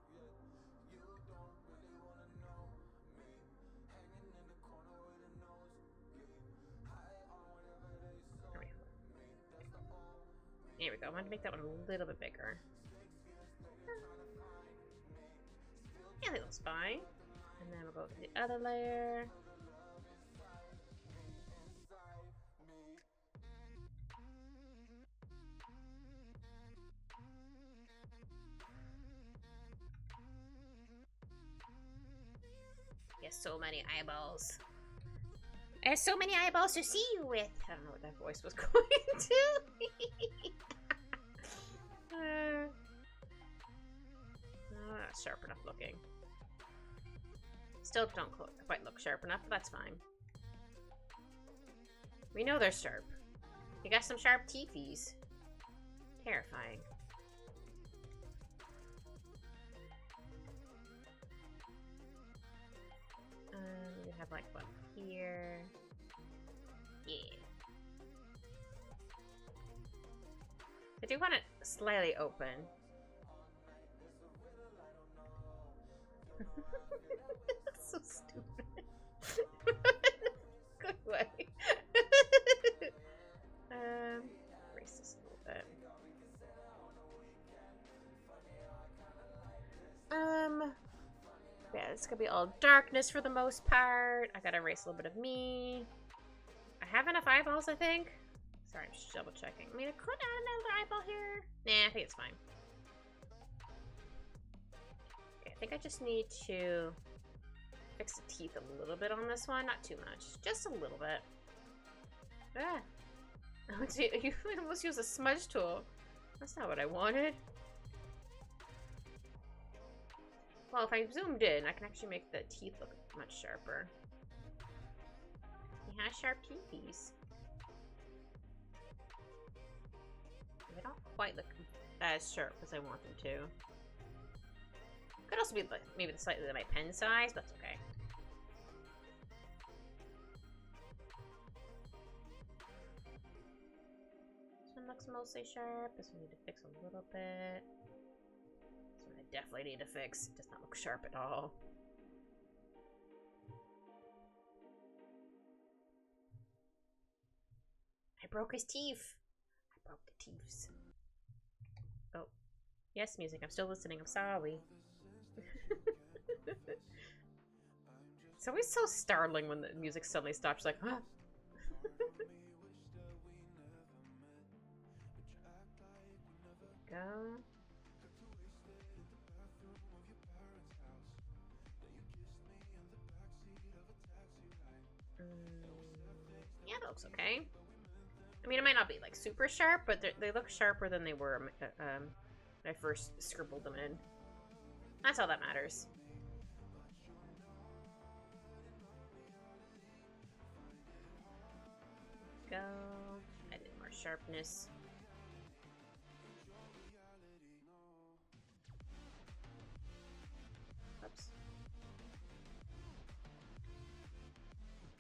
There we go. I wanted to make that one a little bit bigger. Yeah, that looks fine. And then we'll go to the other layer. Yes, so many eyeballs. I have so many eyeballs to see you with. I don't know what that voice was going to. No, not sharp enough looking. Still don't quite look sharp enough, but that's fine. We know they're sharp. You got some sharp teethies. Terrifying. You have like one here. Yeah. I do want it slightly open. That's so stupid. Good way. Erase this a little bit. Yeah, it's gonna be all darkness for the most part. I gotta erase a little bit of me. I have enough eyeballs, I think. Sorry, I'm just double checking. I mean, I could add another eyeball here. Nah, I think it's fine. Okay, I think I just need to fix the teeth a little bit on this one. Not too much. Just a little bit. Ah. You almost use a smudge tool. That's not what I wanted. Well, if I zoomed in, I can actually make the teeth look much sharper. He has sharp teethies. They don't quite look as sharp as I want them to. Could also be like maybe slightly my pen size, but that's okay. This one looks mostly sharp. This one I need to fix a little bit. This one I definitely need to fix. It does not look sharp at all. I broke his teeth. I broke the teeth. Oh. Yes, music. I'm still listening. I'm sorry. It's always so startling when the music suddenly stops. Like, huh? go. Yeah, that looks okay. I mean, it might not be like super sharp, but they look sharper than they were when I first scribbled them in. That's all that matters. Go. Edit more sharpness. Oops.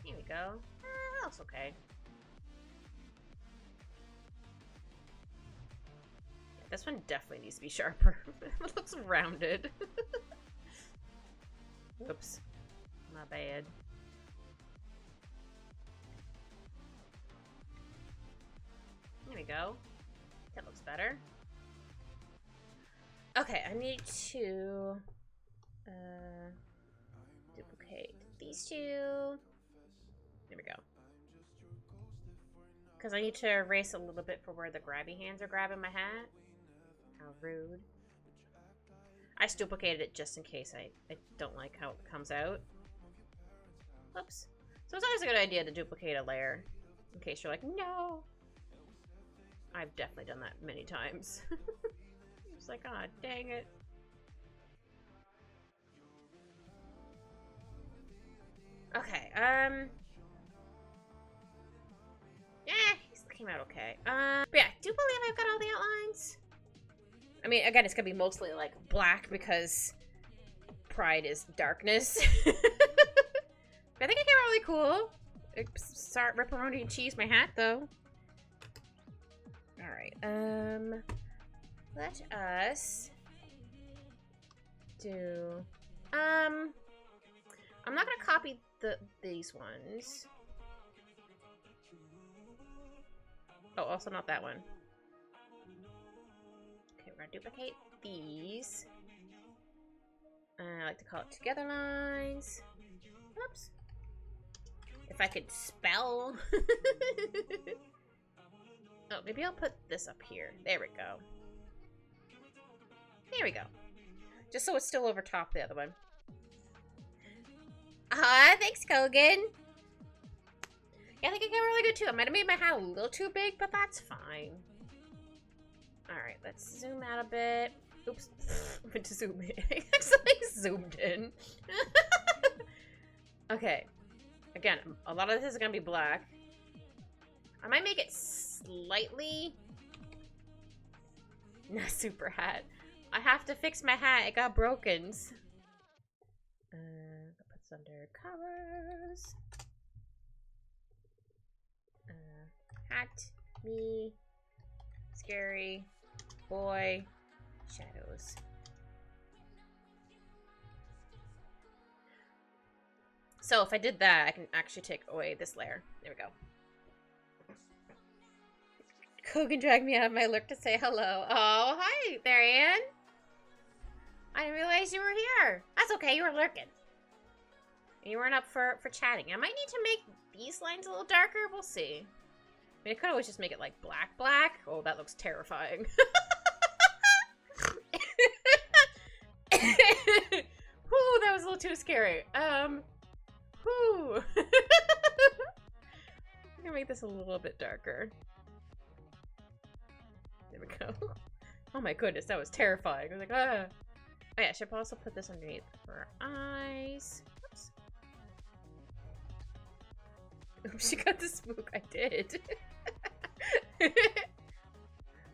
Here we go. That looks okay. Yeah, this one definitely needs to be sharper. It looks rounded. Oops. My bad. There we go. That looks better. Okay, I need to duplicate these two. There we go. Because I need to erase a little bit for where the grabby hands are grabbing my hat. How rude. I just duplicated it just in case I don't like how it comes out. Oops. So it's always a good idea to duplicate a layer. In case you're like, no! I've definitely done that many times. It's like, ah, oh, dang it. Okay, yeah, he came out okay. But yeah, do you believe I've got all the outlines? I mean, again, it's gonna be mostly like black because pride is darkness. I think it came out really cool. Sorry, pepperoni and cheese my hat though. Alright, let us do, I'm not gonna copy these ones. Oh, also not that one. Okay, we're gonna duplicate these. I like to call it together lines. Oops. If I could spell. Oh, maybe I'll put this up here. There we go. There we go. Just so it's still over top the other one. Ah, thanks, Kogan. Yeah, I think it came really good too. I might have made my hat a little too big, but that's fine. Alright, let's zoom out a bit. Oops. I went to zoom in. I accidentally zoomed in. Okay. Again, a lot of this is gonna be black. I might make it slightly... Not super hat. I have to fix my hat. It got broken. I'll put this under colors. Hat, me, scary, boy, shadows. So if I did that, I can actually take away this layer. There we go. Kogan dragged me out of my lurk to say hello. Oh, hi there, Anne. I didn't realize you were here. That's okay, you were lurking. You weren't up for chatting. I might need to make these lines a little darker. We'll see. I mean, I could always just make it like black. Oh, that looks terrifying. Whew, that was a little too scary. Whew. I'm gonna make this a little bit darker. There we go. Oh my goodness, that was terrifying. I was like, ah. Oh yeah, I should also put this underneath for eyes. Oops. Oops, you got the spook. I did.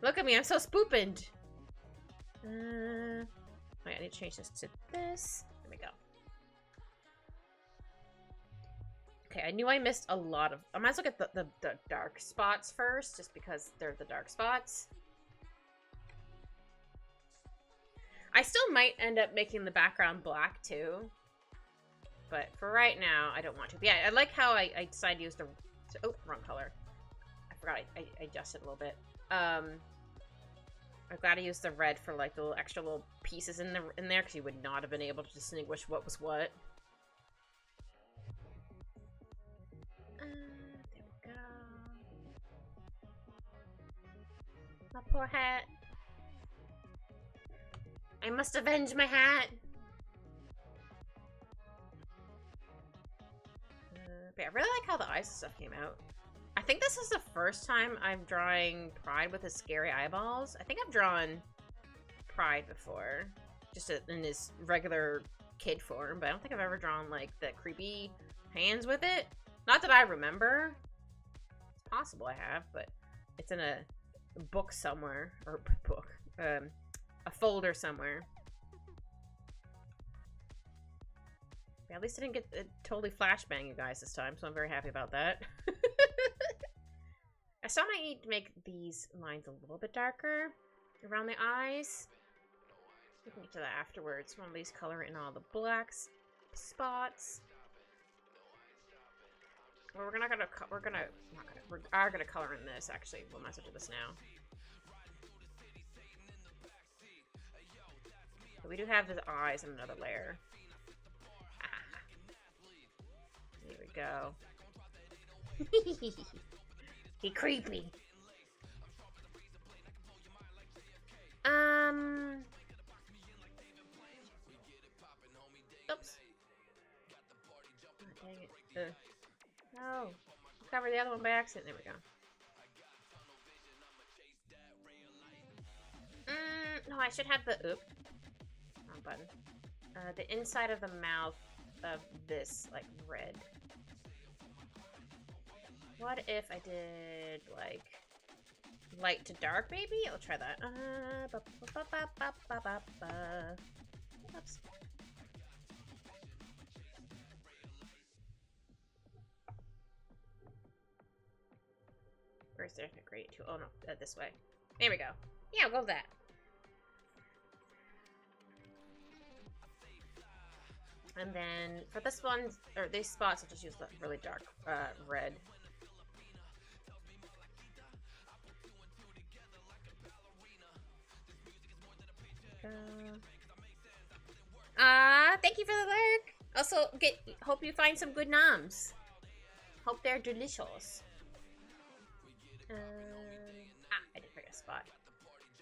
Look at me, I'm so spoopined. Oh, yeah, I need to change this to this. There we go. Okay, I knew I missed a lot of... I might as well get the dark spots first, just because they're the dark spots. I still might end up making the background black, too. But for right now, I don't want to. But yeah, I like how I decided to use the... Oh, wrong color. I forgot I adjusted a little bit. I'm glad I used the red for like the little extra little pieces in there because you would not have been able to distinguish what was what. There we go. My poor hat. I must avenge my hat. But I really like how the eyes and stuff came out. I think this is the first time I'm drawing Pride with his scary eyeballs. I think I've drawn Pride before, just in his regular kid form, but I don't think I've ever drawn like the creepy hands with it. Not that I remember. It's possible I have, but it's in a book somewhere, or book, a folder somewhere. Yeah, at least I didn't get totally flashbang you guys this time, so I'm very happy about that. I still might need to make these lines a little bit darker around the eyes. We can get to that afterwards. One of these color in all the black spots. Well, we are gonna color in this actually. We'll mess with this now. But we do have his eyes in another layer. Here we go. He creepy. Oops. Oh, dang it. No. Cover the other one by accident. There we go. No, I should have the wrong button. The inside of the mouth of this, like, red. What if I did, like, light to dark, maybe? I'll try that. Oops. Where's the great tool? Oh, no, this way. There we go. Yeah, we'll go with that. And then for this one, or these spots, I'll just use the really dark red. Thank you for the lurk. Also, hope you find some good noms. Hope they're delicious. I did forget a spot.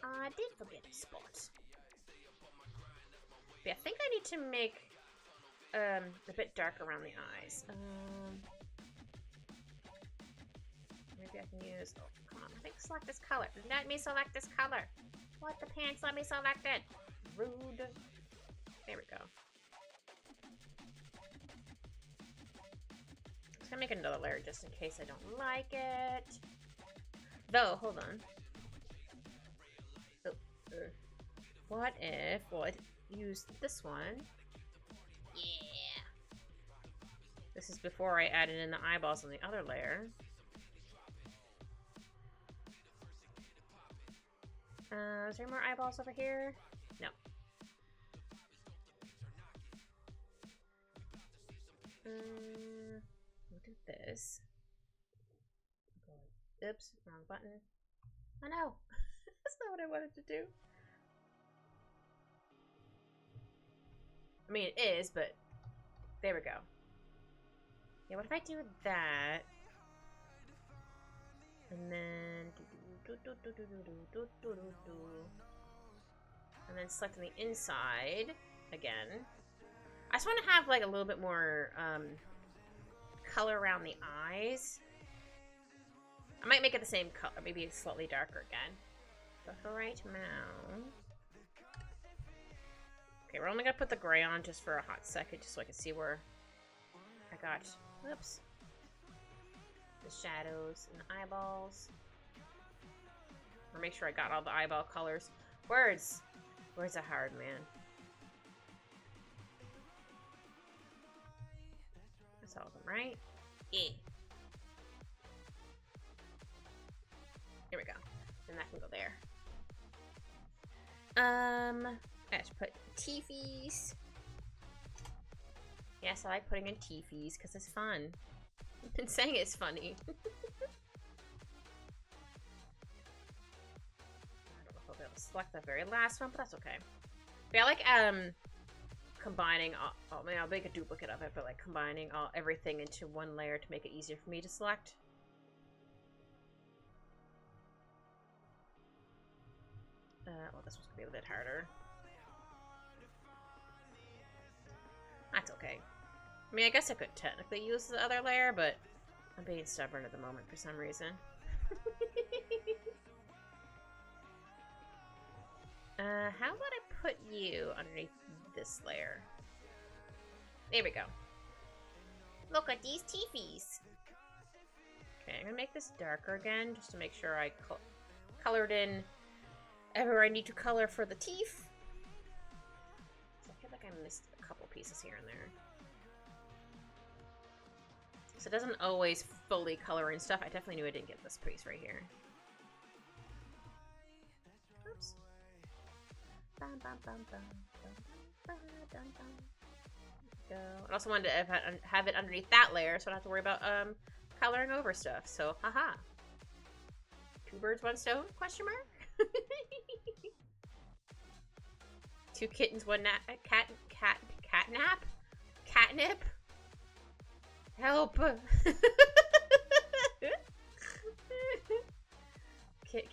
I did forget a spot. But I think I need to make a bit dark around the eyes. Maybe I can use. Oh, come on! I think select this color. Let me select this color. What the pants? Let me select it. Rude. There we go. I'm just gonna make another layer just in case I don't like it. Though, hold on. What if we'll use this one? Yeah. This is before I added in the eyeballs on the other layer. Is there more eyeballs over here? No. We'll do this. Oops, wrong button. Oh no! That's not what I wanted to do. I mean, it is, but there we go. Yeah, what if I do that? And then and then select on the inside again. I just want to have like a little bit more color around the eyes. I might make it the same color, maybe slightly darker again. But for right now, okay, we're only gonna put the gray on just for a hot second, just so I can see where I got. Whoops. The shadows and the eyeballs. Or make sure I got all the eyeball colors. Words. Words are hard, man. That's all of them, right? Yeah. Here we go. And that can go there. I should put teefies. Yes, I like putting in teefies because it's fun. I've been saying it's funny. I don't know if I'll be able to select the very last one, but that's okay. But I like combining all, I mean, I'll make a duplicate of it, but like combining everything into one layer to make it easier for me to select. Well, this one's gonna be a bit harder. That's okay. I mean, I guess I could technically use the other layer, but I'm being stubborn at the moment for some reason. How about I put you underneath this layer? There we go. Look at these teefies. Okay, I'm gonna make this darker again, just to make sure I colored in everywhere I need to color for the teeth. So I feel like I missed a couple pieces here and there. So it doesn't always fully color in stuff. I definitely knew I didn't get this piece right here. Oops. Bum, bum, bum, bum, bum, bum, bum, bum. Go. I also wanted to have it underneath that layer, so I don't have to worry about coloring over stuff. So, haha. 2 birds, 1 stone? Question mark. 2 kittens, 1 catnap? Catnip? Help!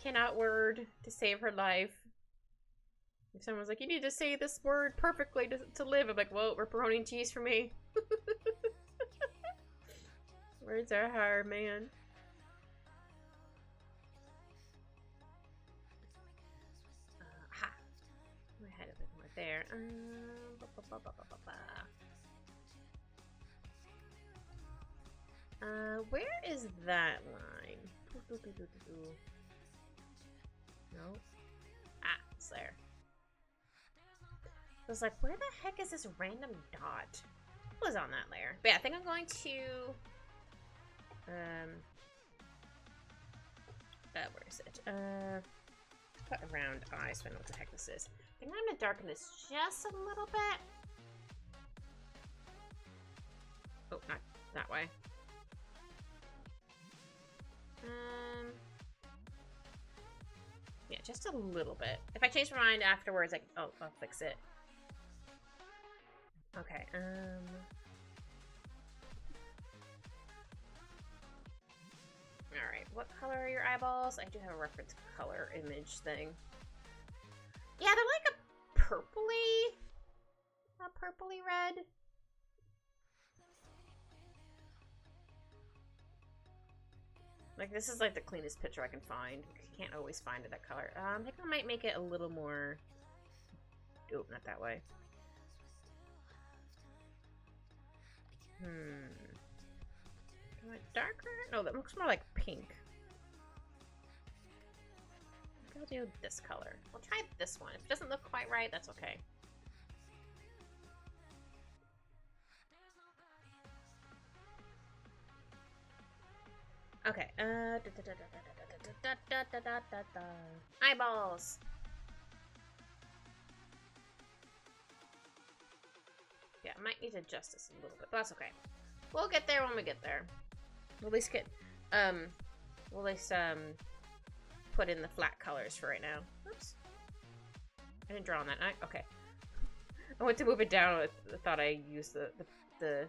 Cannot word to save her life. If someone's like, you need to say this word perfectly to live, I'm like, well, pepperoni cheese for me. Words are hard, man. Ha! My head a bit more there. Where is that line? No. Ah, it's there. I was like, where the heck is this random dot? What was on that layer? But yeah, I think I'm going to where is it? Put a round eye so I know what the heck this is. I think I'm gonna darken this just a little bit. Oh, not that way. Yeah, just a little bit. If I change my mind afterwards, I'll fix it. Okay, Alright, what color are your eyeballs? I do have a reference color image thing. Yeah, they're like a purpley red. Like, this is like the cleanest picture I can find. You can't always find it that color. I think I might make it a little more... Oh, not that way. Darker? No, that looks more like pink. I'll do this color. We'll try this one. If it doesn't look quite right, that's okay. Okay. Eyeballs. Yeah, I might need to adjust this a little bit, but that's okay. We'll get there when we get there. We'll at least get, put in the flat colors for right now. Oops. I didn't draw on that. Okay. I went to move it down. I thought I used the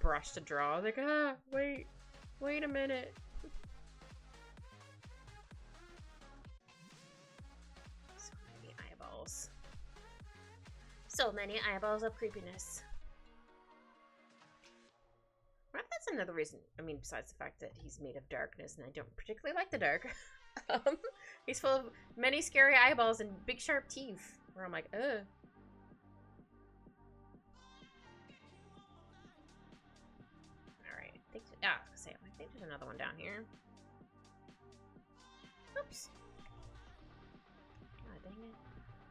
brush to draw. I was like, wait a minute. So many eyeballs. So many eyeballs of creepiness. Well, that's another reason. I mean, besides the fact that he's made of darkness, and I don't particularly like the dark. He's full of many scary eyeballs and big sharp teeth. Where I'm like, ugh. Alright, I think there's another one down here. Oops. God dang it.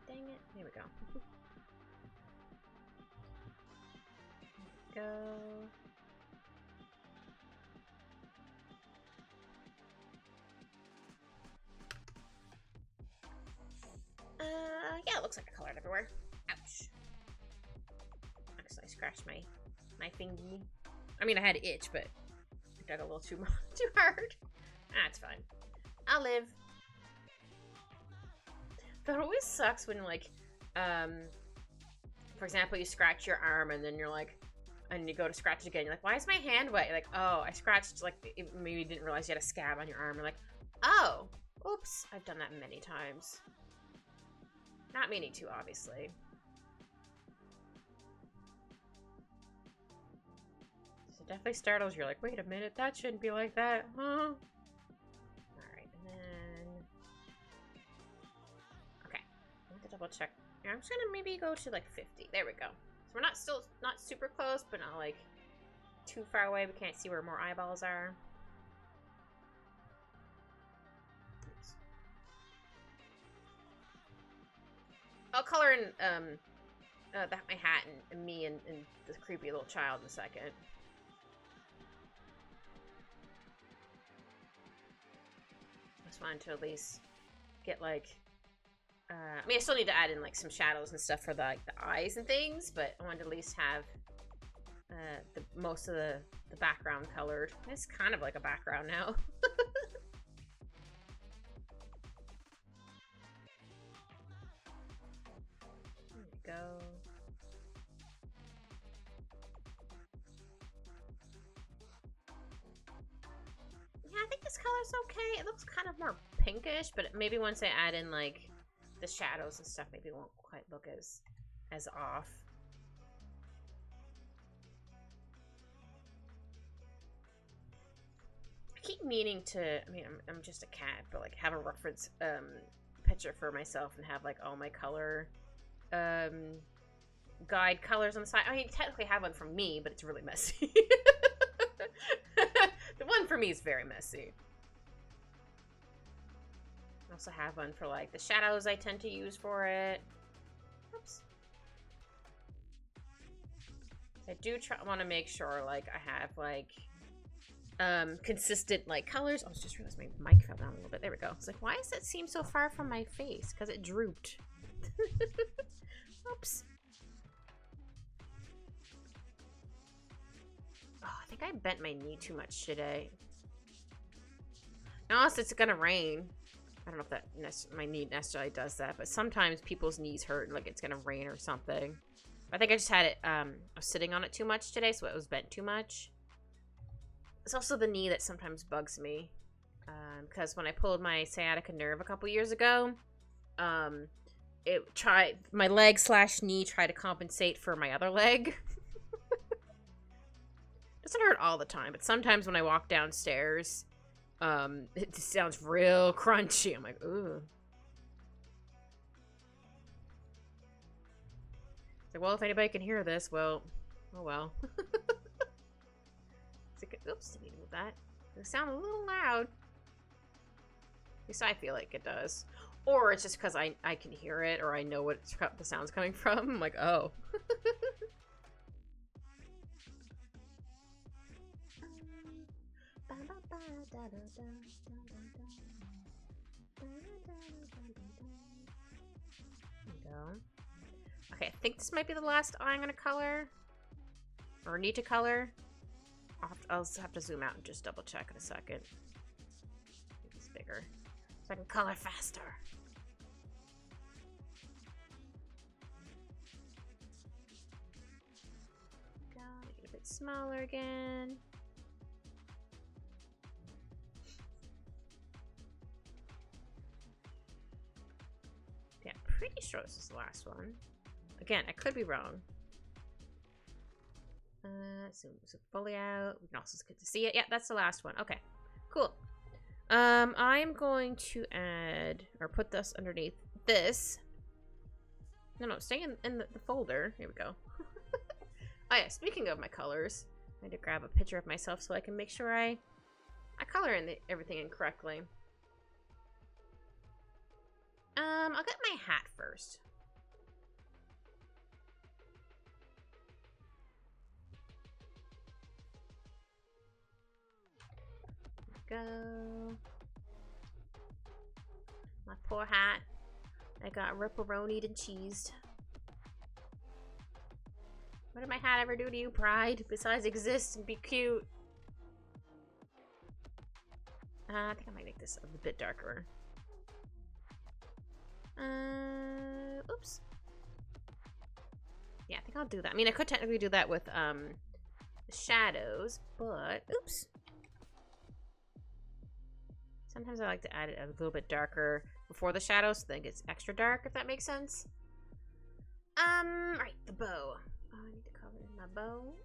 Dang it. Here we go. Go. Yeah, it looks like I colored everywhere. Ouch. Actually, I scratched my thingy. I mean, I had itch, but I dug a little too hard. That's fine. I'll live. That always sucks when, like, for example, you scratch your arm and then you're like, and you go to scratch it again. You're like, why is my hand wet? You're like, oh, I scratched, like, maybe you didn't realize you had a scab on your arm. You're like, oh, oops. I've done that many times. Not meaning to, obviously. Definitely startles you. You're like, wait a minute, that shouldn't be like that, huh? Alright, and then... Okay, I want to double check. I'm just gonna maybe go to like 50. There we go. So we're not super close, but not like too far away. We can't see where more eyeballs are. Oops. I'll color in my hat and me and the creepy little child in a second. Just wanted to at least get like, I mean, I still need to add in like some shadows and stuff for the eyes and things, but I wanted to at least have most of the background colored. It's kind of like a background now. There we go. Yeah, I think this color's okay. It looks kind of more pinkish, but maybe once I add in like the shadows and stuff, maybe it won't quite look as off. I keep meaning to, I mean, I'm just a cat, but like have a reference picture for myself and have like all my color guide colors on the side. I mean, technically have one from me, but it's really messy. The one for me is very messy. I also have one for like the shadows I tend to use for it. Oops. I do want to make sure like I have like consistent like colors. I just realized my mic fell down a little bit. There we go. It's like, why does it seem so far from my face? Because it drooped. Oops. Oh, I think I bent my knee too much today. Unless it's gonna rain. I don't know if that my knee necessarily does that, but sometimes people's knees hurt like it's gonna rain or something. I think I just had it, I was sitting on it too much today, so it was bent too much. It's also the knee that sometimes bugs me. Because when I pulled my sciatica nerve a couple years ago, my leg / knee tried to compensate for my other leg. Doesn't hurt all the time, but sometimes when I walk downstairs, it just sounds real crunchy. I'm like, ooh. Like, well, if anybody can hear this, well, oh well. Oops, didn't mean to move that. It sounds a little loud. At least I feel like it does. Or it's just because I can hear it, or I know what the sound's coming from. I'm like, oh. There we go. Okay, I think this might be the last eye I'm gonna color. Or need to color. I'll have to zoom out and just double check in a second. Make this bigger. So I can color faster. Go, make it a bit smaller again. Yeah, I'm pretty sure this is the last one. Again, I could be wrong. Zoom fully out. We can also get to see it. Yeah, that's the last one. Okay, cool. I'm going to add or put this underneath this. No, stay in the folder. Here we go. Oh yeah, speaking of my colors, I need to grab a picture of myself so I can make sure I color everything in correctly. I'll get my hat first. Go. My poor hat. I got ripperonied and cheesed. What did my hat ever do to you, Pride? Besides exist and be cute. I think I might make this a bit darker. Oops. Yeah, I think I'll do that. I mean, I could technically do that with shadows, but oops. Sometimes I like to add it a little bit darker before the shadows so that it gets extra dark, if that makes sense. Right, the bow. Oh, I need to color in my bow.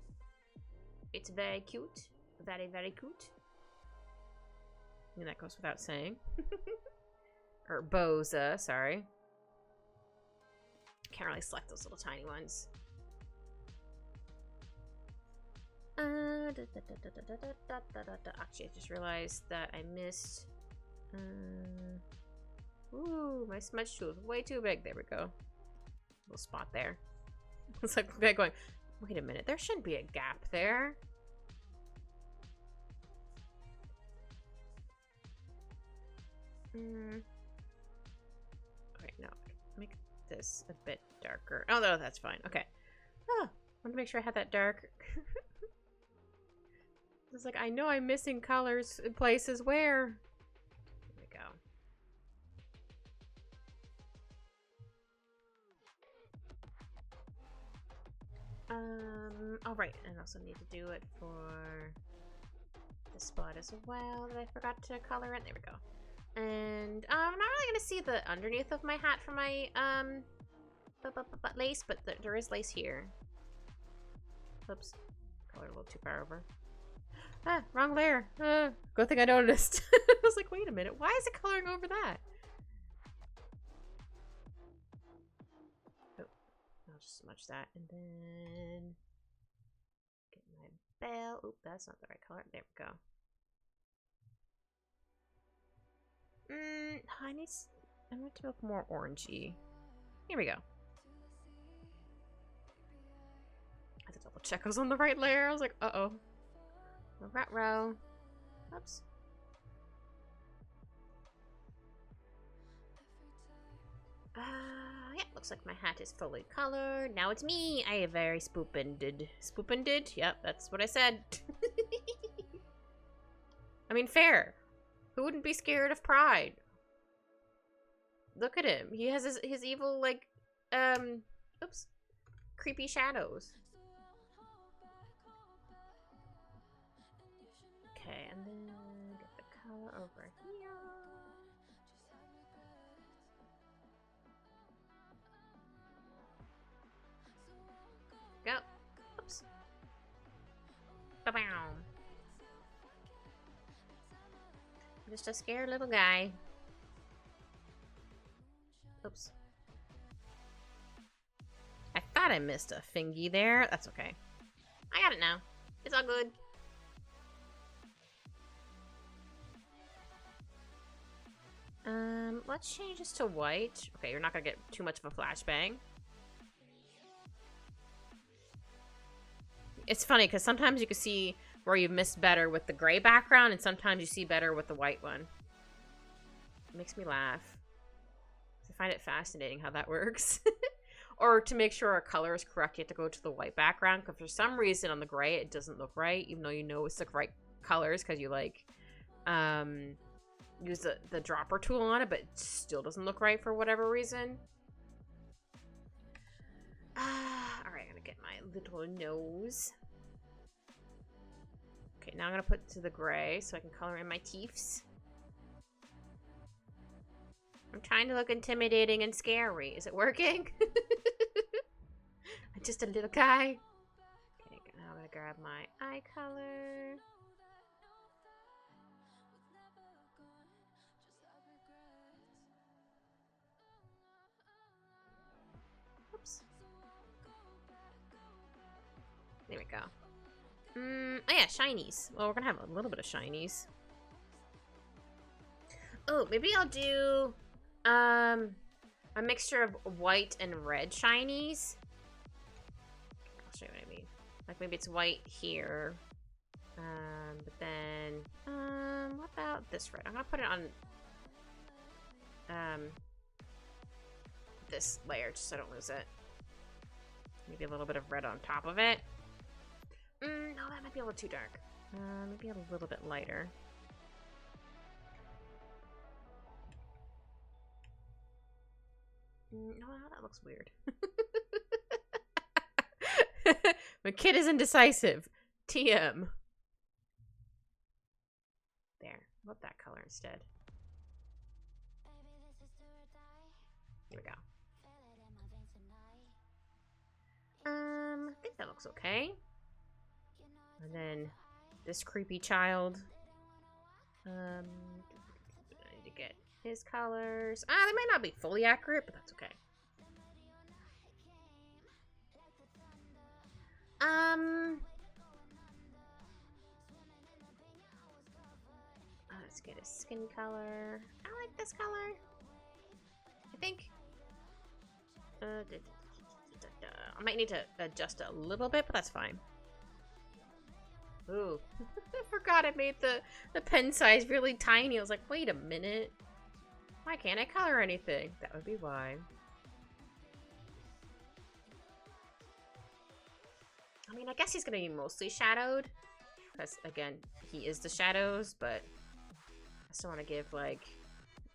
It's very cute. Very, very cute. I mean, that goes without saying. Or Boza, sorry. Can't really select those little tiny ones. Actually, I just realized that I missed. Ooh, my smudge tool is way too big. There we go. Little spot there. It's like going, wait a minute, there shouldn't be a gap there. Okay, no, make this a bit darker. Oh, no, that's fine. Okay. Oh, I want to make sure I had that dark. It's like, I know I'm missing colors in places where. There we go. Oh, right, and I also need to do it for this spot as well that I forgot to color in. There we go. And I'm not really gonna see the underneath of my hat for my lace, but there is lace here. Oops, colored a little too far over. Ah, wrong layer. Good thing I noticed. I was like, wait a minute, why is it coloring over that? Oh, I'll just smudge that and then get my bell. Oop, that's not the right color. There we go. I want to look more orangey. Here we go. I had to double check I was on the right layer. I was like, uh-oh. Rat row. Oops. Yeah, looks like my hat is fully colored. Now it's me. I am very spoopended. Spoopended? Yep, that's what I said. I mean, fair. Who wouldn't be scared of Pride? Look at him. He has his evil, like, oops. Creepy shadows. Okay, and then get the color over here. Go. Oops. Ba-bow. Just a scared little guy. Oops. I thought I missed a fingy there. That's okay. I got it now. It's all good. Let's change this to white. Okay, you're not gonna get too much of a flashbang. It's funny because sometimes you can see where you missed better with the gray background, and sometimes you see better with the white one. It makes me laugh. I find it fascinating how that works. Or to make sure our color is correct, you have to go to the white background, because for some reason on the gray it doesn't look right, even though you know it's the right colors because you like use the dropper tool on it, but it still doesn't look right for whatever reason. Alright, I'm gonna get my little nose. Okay, now I'm gonna put it to the gray so I can color in my teeths. I'm trying to look intimidating and scary. Is it working? I'm just a little guy. Okay, now I'm gonna grab my eye color. Oops. There we go. Oh yeah, shinies. Well, we're gonna have a little bit of shinies. Oh, maybe I'll do a mixture of white and red shinies. I'll show you what I mean. Like maybe it's white here. But then what about this red? I'm gonna put it on this layer just so I don't lose it. Maybe a little bit of red on top of it. No, that might be a little too dark. Maybe a little bit lighter. No, that looks weird. My kid is indecisive. TM. There. Love that color instead. Here we go. I think that looks okay. And then this creepy child. I need to get his colors. They might not be fully accurate, but that's okay. Let's get his skin color. I like this color. I think. I might need to adjust it a little bit, but that's fine. Ooh. I forgot I made the pen size really tiny. I was like, wait a minute. Why can't I color anything? That would be why. I mean, I guess he's going to be mostly shadowed. Because, again, he is the shadows, but I still want to give, like,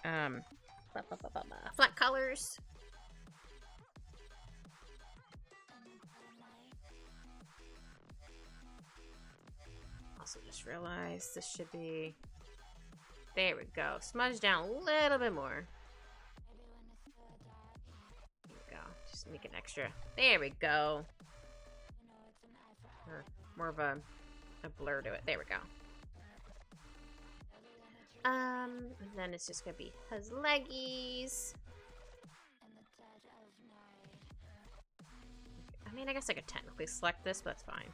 flat colors. Also just realized this should be... There we go. Smudge down a little bit more. There we go. Just make it extra. There we go. Or more of a blur to it. There we go. And then it's just gonna be his leggies. I mean, I guess I could technically select this, but that's fine.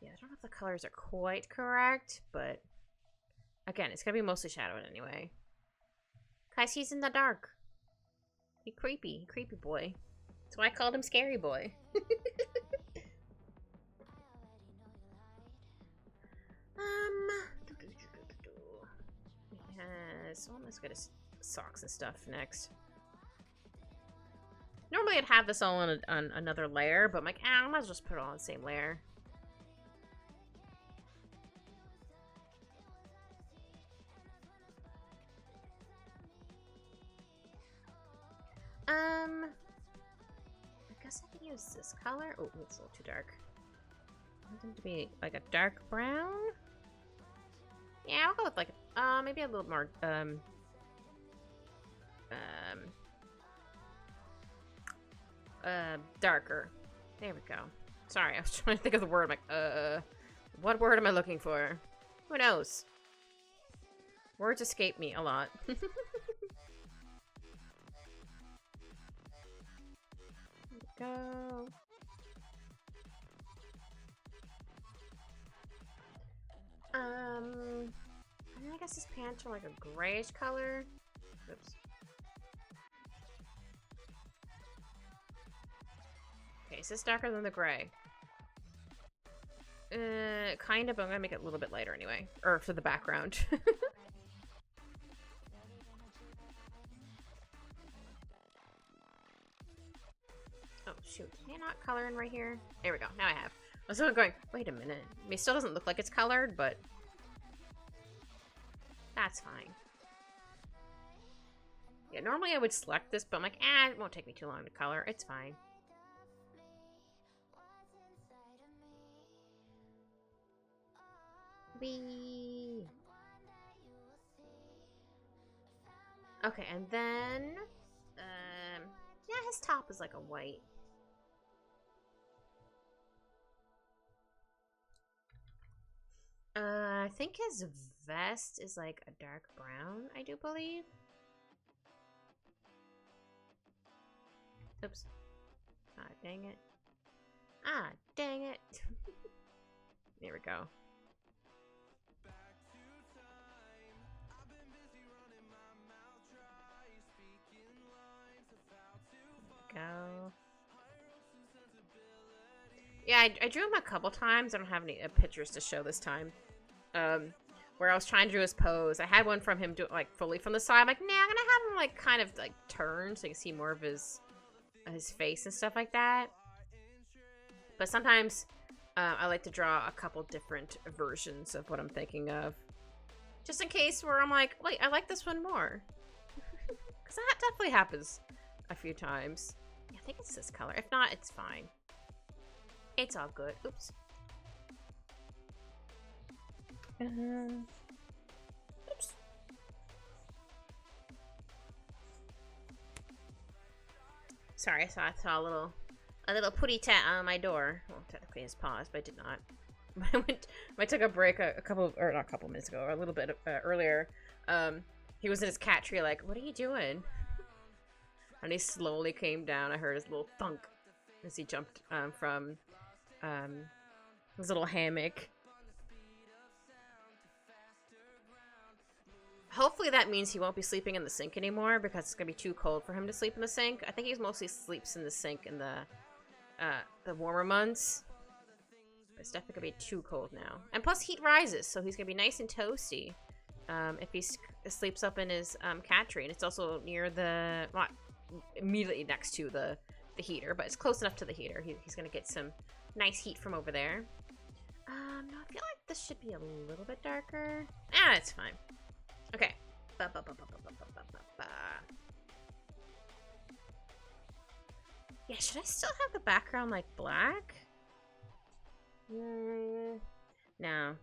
Yeah, I don't know if the colors are quite correct, but again, it's gonna be mostly shadowed anyway. Guys, he's in the dark. He's creepy boy. That's why I called him Scary Boy. Yes. Well, let's go to socks and stuff next. Normally I'd have this all on another layer, but I'm like, I might as well just put it all on the same layer. I guess I can use this color. Oh, it's a little too dark. I want them to be like a dark brown. Yeah, I'll go with like maybe a little more darker. There we go. Sorry, I was trying to think of the word. I'm like, what word am I looking for? Who knows? Words escape me a lot. Go. I guess his pants are like a grayish color. Oops. Okay, is this darker than the gray? Kind of, but I'm gonna make it a little bit lighter anyway. Or for the background. Oh, shoot. Can I not color in right here? There we go. Now I have. I was going, wait a minute. I mean, it still doesn't look like it's colored, but that's fine. Yeah, normally I would select this, but I'm like, it won't take me too long to color. It's fine. Whee! Okay, and then, yeah, his top is like a white. I think his vest is like a dark brown, I do believe. Oops. Ah, dang it. Ah, dang it. There we go. There we go. Yeah, I drew him a couple times. I don't have any pictures to show this time. Where I was trying to do his pose. I had one from him do like fully from the side. I'm like, nah, I'm gonna have him like kind of like turn so you can see more of his face and stuff like that. But sometimes I like to draw a couple different versions of what I'm thinking of. Just in case where I'm like, wait, I like this one more. Because that definitely happens a few times. Yeah, I think it's this color. If not, it's fine. It's all good. Oops. Oops. Sorry, I saw a little putty tat on my door. Well, technically his paws, but I did not. when I took a break a couple, or not a couple minutes ago, or a little bit earlier, he was in his cat tree like, what are you doing? And he slowly came down. I heard his little thunk as he jumped from his little hammock. Hopefully that means he won't be sleeping in the sink anymore, because it's gonna be too cold for him to sleep in the sink. I think he mostly sleeps in the sink in the warmer months. But it's definitely gonna be too cold now. And plus heat rises, so he's gonna be nice and toasty if he sleeps up in his cat tree. And it's also near the, well, immediately next to the heater, but it's close enough to the heater. He's gonna get some nice heat from over there. No, I feel like this should be a little bit darker. Ah, it's fine. Okay. Yeah, should I still have the background like black? No.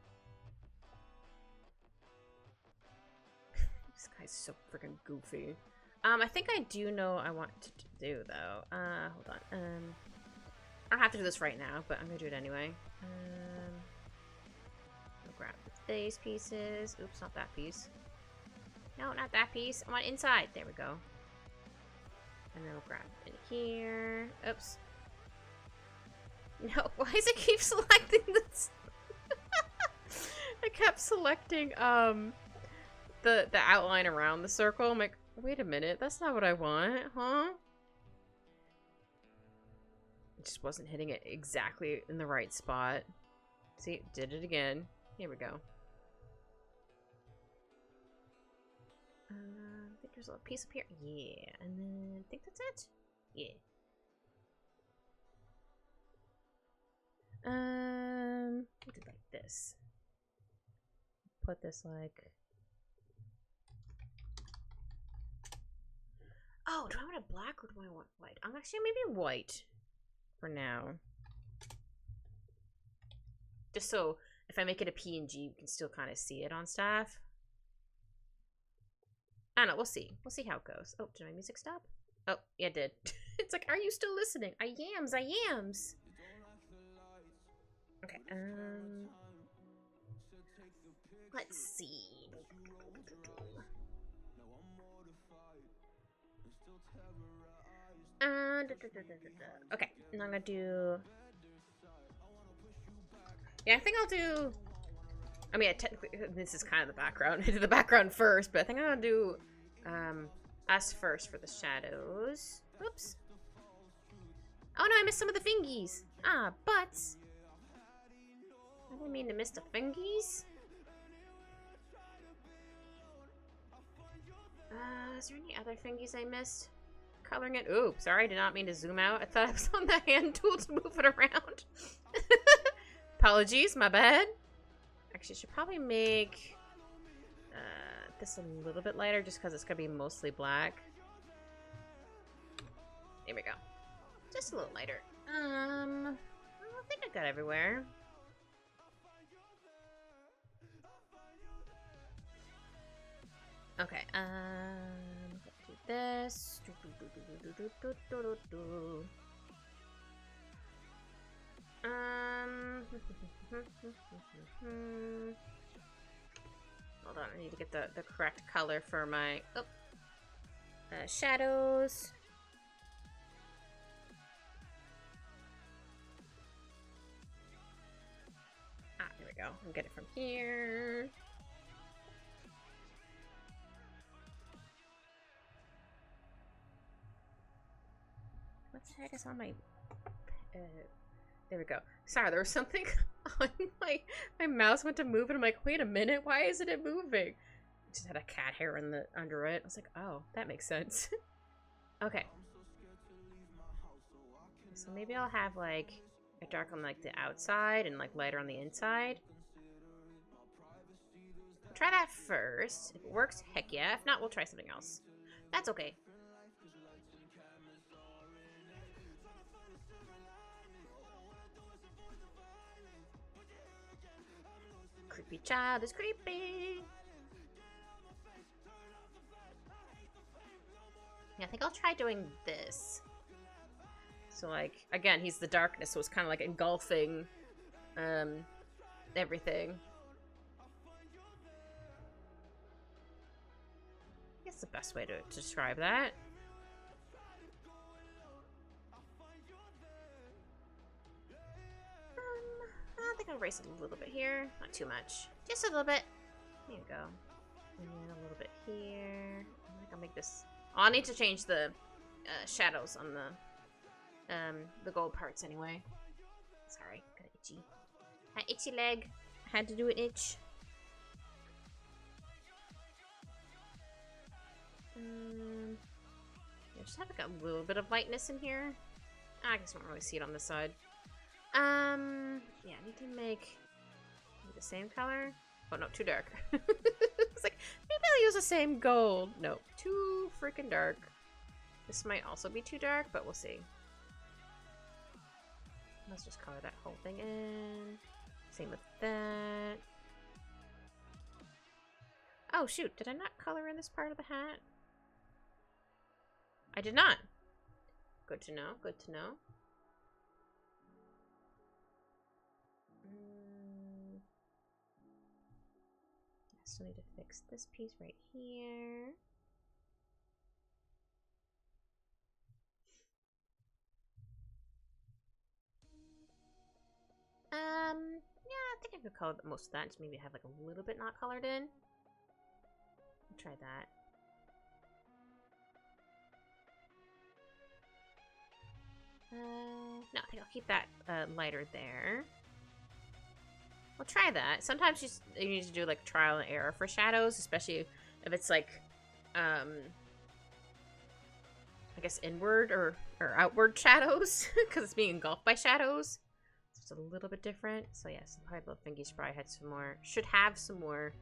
This guy's so freaking goofy. I think I do know what I want to do though. Hold on. I don't have to do this right now, but I'm gonna do it anyway. I'll grab these pieces. Oops, not that piece. No, not that piece. I want inside. There we go. And then we'll grab in here. Oops. No, why does it keep selecting this? I kept selecting the outline around the circle. I'm like, wait a minute, that's not what I want, huh? It just wasn't hitting it exactly in the right spot. See, did it again. Here we go. I think there's a little piece up here. Yeah, and then I think that's it. Yeah. We'll do like this. Put this like. Oh, do I want it black or do I want white? I'm actually maybe white for now. Just so if I make it a PNG, you can still kind of see it on stuff. I don't know, we'll see. We'll see how it goes. Oh, did my music stop? Oh, yeah, it did. It's like, are you still listening? I yams. Okay, let's see. Okay, now I'm gonna do. Yeah, I think I'll do. I mean, technically, this is kind of the background. I did the background first, but I think I'm gonna do us first for the shadows. Oops. Oh no, I missed some of the fingies. Ah, butts. I didn't mean to miss the fingies. Is there any other fingies I missed? Coloring it. Ooh, sorry, I did not mean to zoom out. I thought I was on the hand tool to move it around. Apologies, my bad. Actually, I should probably make this a little bit lighter just because it's going to be mostly black. There we go. Just a little lighter. I think I got everywhere. Okay, do this. Hold on, I need to get the correct color for my shadows. Ah, there we go. I'll get it from here. What the heck is on my... there we go. Sorry, there was something on my mouse went to move and I'm like, wait a minute, why isn't it moving? It just had a cat hair under it. I was like, oh, that makes sense. Okay. So maybe I'll have like a dark on like the outside and like lighter on the inside. We'll try that first. If it works, heck yeah. If not, we'll try something else. That's okay. Creepy child is creepy. Yeah, I think I'll try doing this. So like, again, he's the darkness, so it's kind of like engulfing everything. I guess the best way to describe that. I think I'll erase it a little bit here. Not too much. Just a little bit. There you go. And then a little bit here. I think I'll make this... Oh, I'll need to change the shadows on the gold parts anyway. Sorry, got itchy. An itchy leg. I had to do an itch. Yeah, just have like a little bit of lightness in here. I guess I don't really see it on this side. Yeah, I need to make the same color. Oh no, too dark. It's like, maybe I'll use the same gold. No, too freaking dark. This might also be too dark, but we'll see. Let's just color that whole thing in. Same with that. Oh shoot, did I not color in this part of the hat? I did not. Good to know, good to know. I still need to fix this piece right here. Yeah, I think I could color most of that. Just maybe have like a little bit not colored in. I'll try that. No, I think I'll keep that lighter there. We'll try that. Sometimes you need to do like trial and error for shadows, especially if it's like, I guess inward or outward shadows, because it's being engulfed by shadows. So it's a little bit different. So yes, probably the fingies probably had some more, should have some more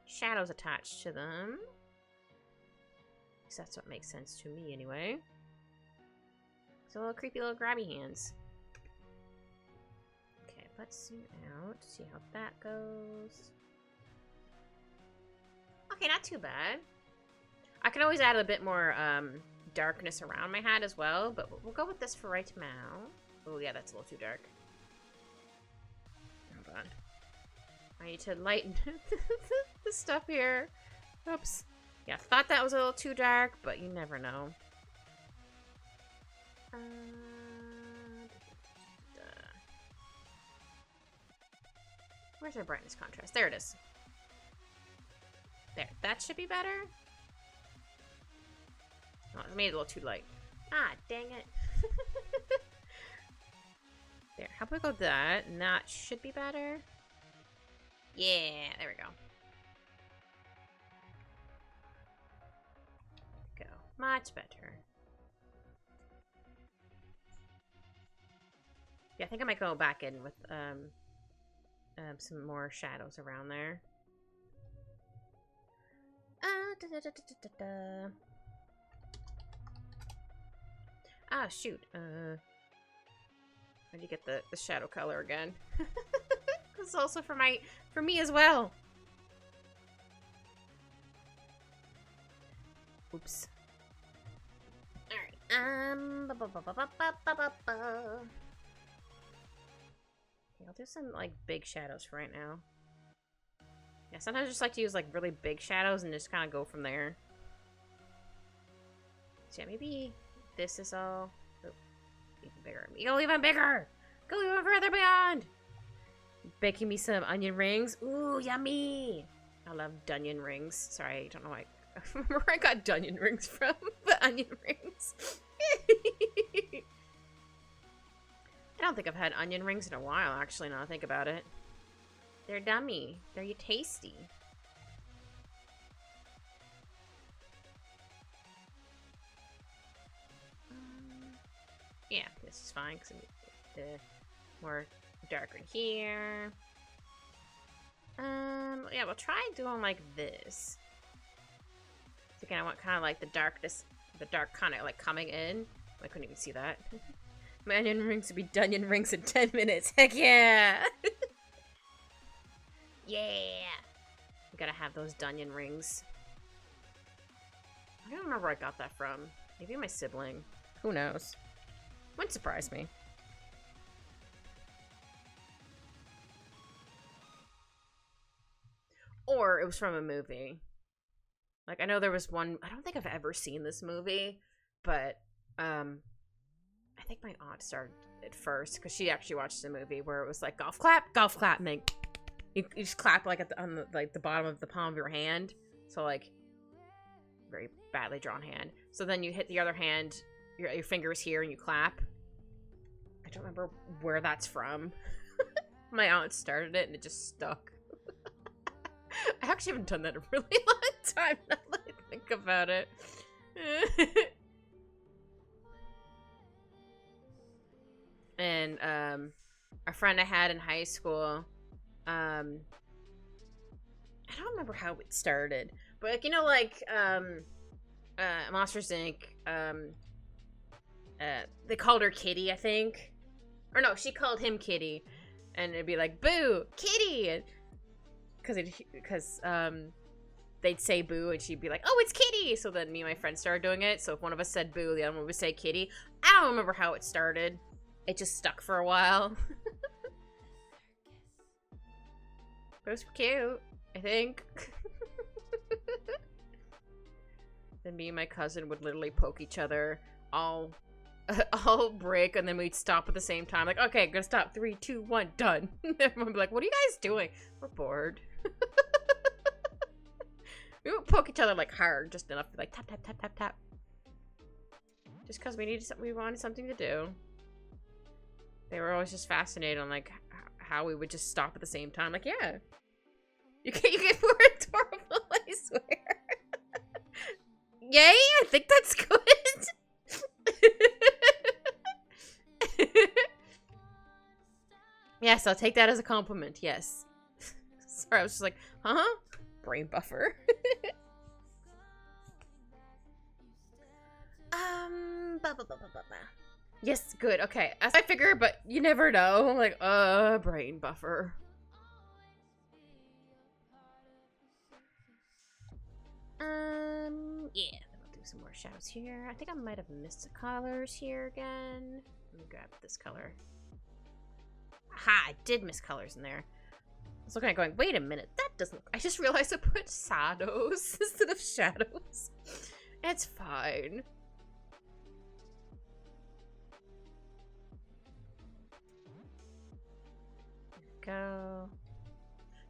shadows attached to them. Because that's what makes sense to me anyway. So little creepy little grabby hands. Okay, let's zoom out, see how that goes. Okay, not too bad. I can always add a bit more darkness around my hat as well, but we'll go with this for right now. Oh yeah, that's a little too dark. Hold on. I need to lighten the stuff here. Oops. Yeah, thought that was a little too dark, but you never know. Where's our brightness contrast? There it is. There. That should be better. Oh, I made it a little too light. Ah, dang it. There. How about we go with that? And that should be better. Yeah, there we go. Go. Much better. Yeah, I think I might go back in with some more shadows around there. Ah, shoot. Where'd you get the shadow color again? It's also for me as well. Oops. Alright. I'll do some, like, big shadows for right now. Yeah, sometimes I just like to use, like, really big shadows and just kind of go from there. So, yeah, maybe this is all... Oh, even bigger. Go even bigger! Go even further beyond! Baking me some onion rings. Ooh, yummy! I love Dunyan rings. Sorry, I don't know why where I got Dunyan rings from. The onion rings. I don't think I've had onion rings in a while, actually, now I think about it. They're dummy. They're tasty. Yeah, this is fine, because the more darker here. Yeah, we'll try doing like this. So again, I want kind of like the darkness, the dark kind of like coming in. I couldn't even see that. My onion rings would be Dunyan rings in 10 minutes. Heck yeah! Yeah! We gotta have those Dunyan rings. I don't remember where I got that from. Maybe my sibling. Who knows? Wouldn't surprise me. or it was from a movie. Like, I know there was one, I don't think I've ever seen this movie, but, I think my aunt started it first, because she actually watched the movie where it was like, golf clap, and then you just clap, like, on the, like, the bottom of the palm of your hand, so, like, very badly drawn hand. So then you hit the other hand, your fingers here, and you clap. I don't remember where that's from. My aunt started it, and it just stuck. I actually haven't done that in a really long time, now that I think about it. And, a friend I had in high school, I don't remember how it started, but, like, you know, like, Monsters, Inc., they called her Kitty, I think. Or no, she called him Kitty. And it'd be like, boo, Kitty! Because they'd say boo, and she'd be like, oh, it's Kitty! So then me and my friend started doing it. So if one of us said boo, the other one would say Kitty. I don't remember how it started. It just stuck for a while. But it was cute, I think. Then me and my cousin would literally poke each other all break, and then we'd stop at the same time. Like, okay, gonna stop. 3, 2, 1, done. Everyone would be like, what are you guys doing? We're bored. We would poke each other, like, hard, just enough to, like, tap, tap, tap, tap, tap. Just because we wanted something to do. They were always just fascinated on, like, how we would just stop at the same time. Like, yeah. You get more adorable, I swear. Yay, I think that's good. Yes, I'll take that as a compliment, yes. Sorry, I was just like, huh? Brain buffer. Yes, good, okay. As I figure, but you never know. I'm like, brain buffer. Yeah, then I'll do some more shadows here. I think I might have missed the colors here again. Let me grab this color. Aha, I did miss colors in there. I was looking at it going, wait a minute, that doesn't... I just realized I put shadows instead of shadows. It's fine. There we go.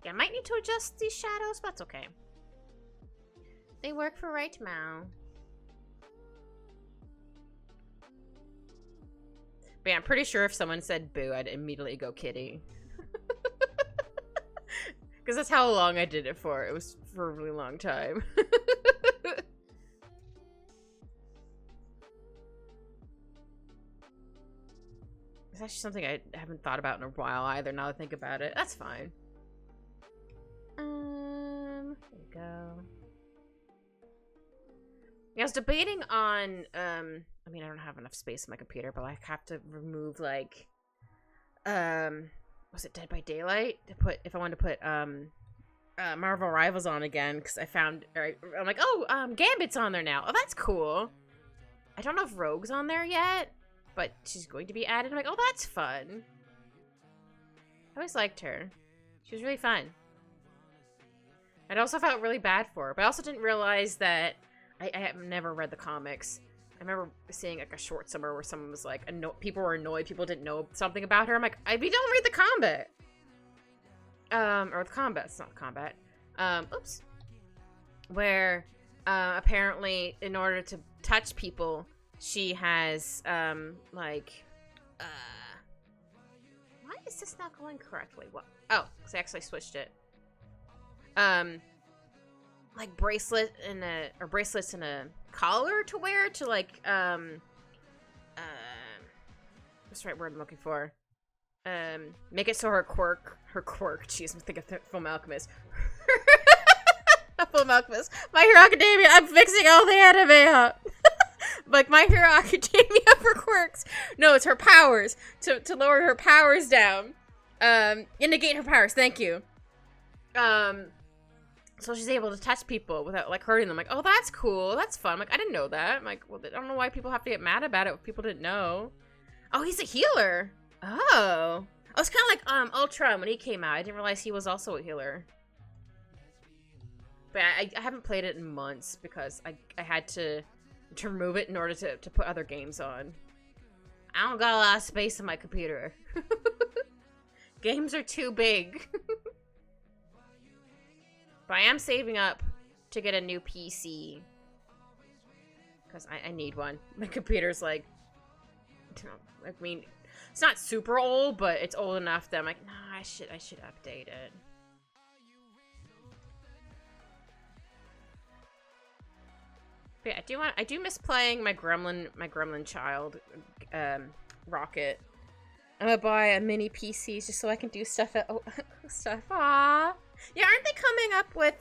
Yeah, I might need to adjust these shadows, but that's okay. They work for right now. But yeah, I'm pretty sure if someone said boo, I'd immediately go Kitty. Because that's how long I did it for. It was for a really long time. It's actually something I haven't thought about in a while either, now that I think about it. That's fine. There we go. Yeah, I was debating on, I mean, I don't have enough space on my computer, but I have to remove, like, was it Dead by Daylight? To put, if I wanted to put, Marvel Rivals on again, because I found, I'm like, oh, Gambit's on there now. Oh, that's cool. I don't know if Rogue's on there yet, but she's going to be added. I'm like, oh, that's fun. I always liked her. She was really fun. I also felt really bad for her, but I also didn't realize that I have never read the comics. I remember seeing, like, a short somewhere where someone was like, people were annoyed, people didn't know something about her. I'm like, we don't read the combat. Or the combat, it's not the combat. Oops. Where, apparently, in order to touch people, she has, like, why is this not going correctly? What? Oh, because I actually switched it. Like bracelets and a collar to wear to, like, what's the right word I'm looking for? Make it so her quirk, jeez, I'm thinking of Fullmetal Alchemist. Not Fullmetal Alchemist. My Hero Academia, I'm fixing all the anime up. Like, My Hero Academia for quirks. No, it's her powers. To lower her powers down. And negate her powers, thank you. So she's able to touch people without, like, hurting them. Like, oh, that's cool. That's fun. I'm like, I didn't know that. I'm like, well, I don't know why people have to get mad about it if people didn't know. Oh, he's a healer. Oh. I was kind of like, Ultron when he came out. I didn't realize he was also a healer. But I haven't played it in months because I had to remove it in order to put other games on. I don't got a lot of space on my computer. Games are too big. But I am saving up to get a new PC. Because I need one. My computer's like... I mean, it's not super old, but it's old enough that I'm like, nah, I should update it. But yeah, I do miss playing my gremlin child, Rocket. I'm gonna buy a mini PC just so I can do stuff at stuff. Aww. Yeah, aren't they coming up with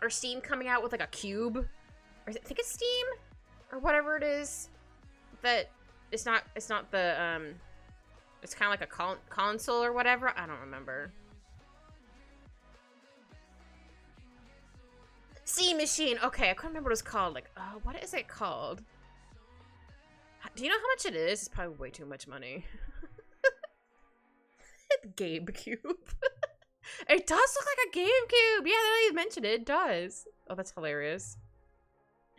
or Steam coming out with like a cube? Or I think it's Steam or whatever it is. That it's not the it's kind of like a console or whatever. I don't remember. Steam Machine. Okay, I couldn't remember what it was called. Like, what is it called? Do you know how much it is? It's probably way too much money. GameCube. It does look like a GameCube. Yeah, now you mentioned it. It does. Oh, that's hilarious.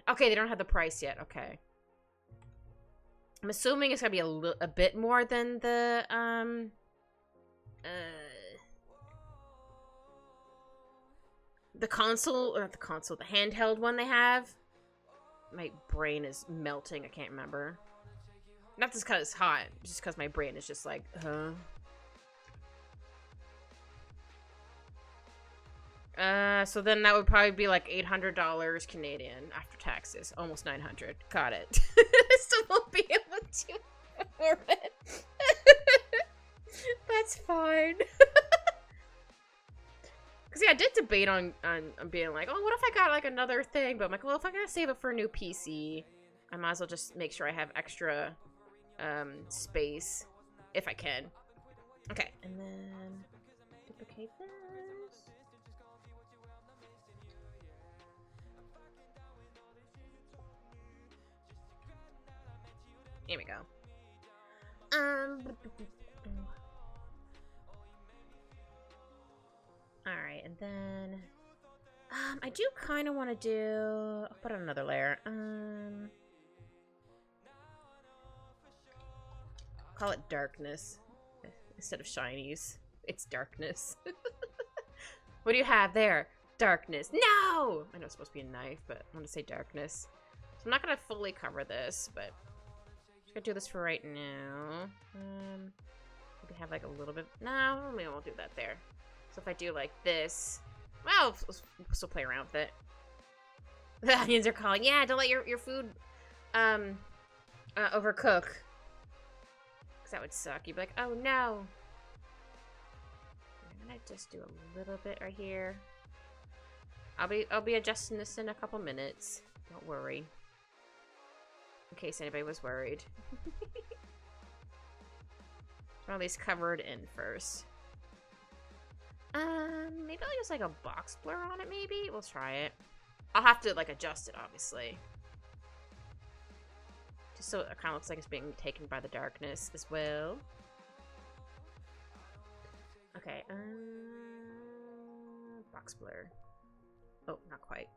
Okay, they don't have the price yet. Okay. I'm assuming it's gonna be a bit more than the console, or not the console, the handheld one they have. My brain is melting. I can't remember. Not just because it's hot, just because my brain is just like, huh? So then that would probably be like $800 Canadian after taxes. Almost 900. Got it. I still won't be able to afford it. That's fine. Because yeah, I did debate on being like, oh, what if I got like another thing? But I'm like, well, if I gotta save it for a new PC, I might as well just make sure I have extra space if I can. Okay, and then duplicate this. Here we go. Alright, and then I do kind of want to do, I'll put on another layer. Call it darkness instead of shinies. It's darkness. What do you have there? Darkness. No! I know it's supposed to be a knife, but I want to say darkness. So I'm not going to fully cover this, but I'm just going to do this for right now. Maybe have like a little bit. No, maybe I won't do that there. So if I do like this, well, we'll still play around with it. The onions are calling. Yeah, don't let your food overcook. Because that would suck. You'd be like, oh no. I'm gonna just do a little bit right here. I'll be adjusting this in a couple minutes. Don't worry. In case anybody was worried. Or at least cover it in first. Maybe I'll use like a box blur on it, maybe? We'll try it. I'll have to like adjust it, obviously. Just so it kind of looks like it's being taken by the darkness as well. Okay, box blur. Oh, not quite.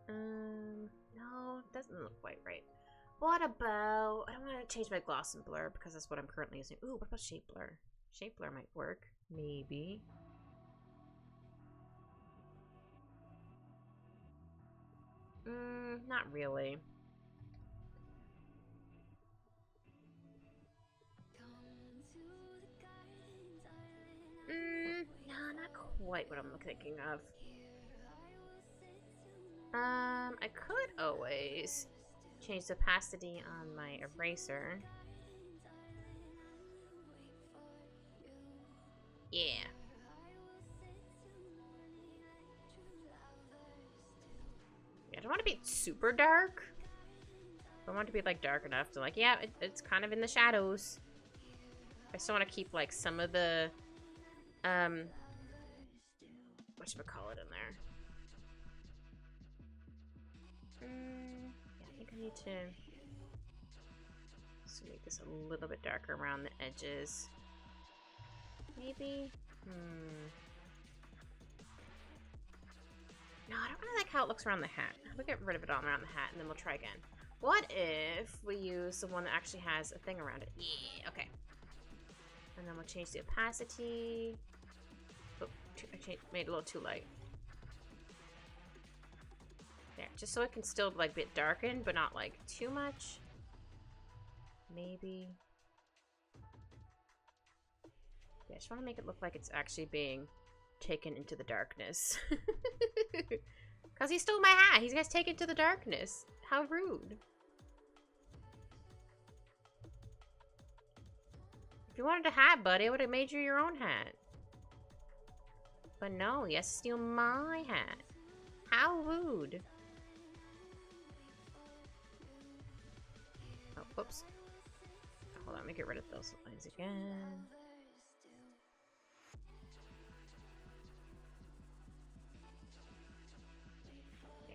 No, it doesn't look quite right. What about... I don't want to change my gloss and blur because that's what I'm currently using. Ooh, what about shape blur? Shape blur might work. Maybe. Not really. No, not quite what I'm thinking of. I could always change the opacity on my eraser. Yeah. I don't want to be super dark. I want it to be like dark enough to like, yeah, it's kind of in the shadows. I still want to keep like some of the whatchamacallit in there. Yeah, I think I need to just make this a little bit darker around the edges. Maybe? how it looks around the hat. We'll get rid of it all around the hat, and then we'll try again. What if we use the one that actually has a thing around it? Yeah, okay. And then we'll change the opacity. Oh, I made it a little too light. There, just so it can still like be darkened, but not like too much. Maybe. Yeah, I just want to make it look like it's actually being taken into the darkness. Because he stole my hat. He's gonna take it to the darkness. How rude. If you wanted a hat, buddy, I would have made you your own hat. But no, he has to steal my hat. How rude. Oh, whoops. Hold on, let me get rid of those lines again.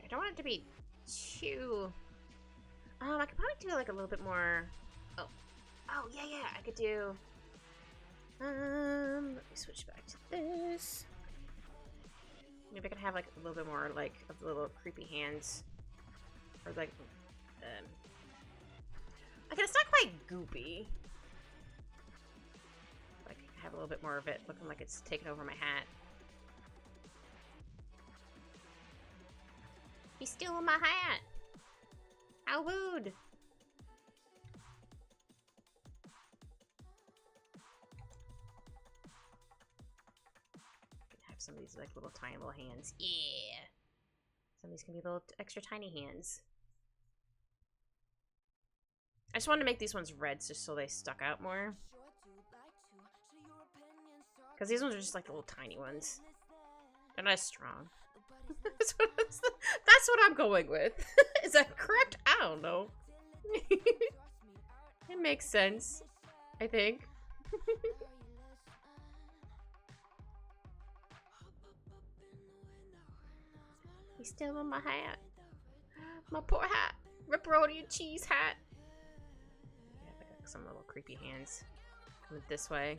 I don't want it to be too... I could probably do like a little bit more... Oh, yeah, I could do... let me switch back to this. Maybe I could have like a little bit more like of the little creepy hands. Or like... Okay, it's not quite goopy. Like, have a little bit more of it looking like it's taken over my hat. He's stealing my hat! How rude! Have some of these like little tiny little hands. Yeah! Some of these can be little extra tiny hands. I just wanted to make these ones red just so they stuck out more. Because these ones are just like the little tiny ones. They're not as strong. That's what I'm going with. Is that correct? I don't know. It makes sense, I think. He's still on my hat. My poor hat. Ripperoni and cheese hat. Yeah, I got some little creepy hands coming this way.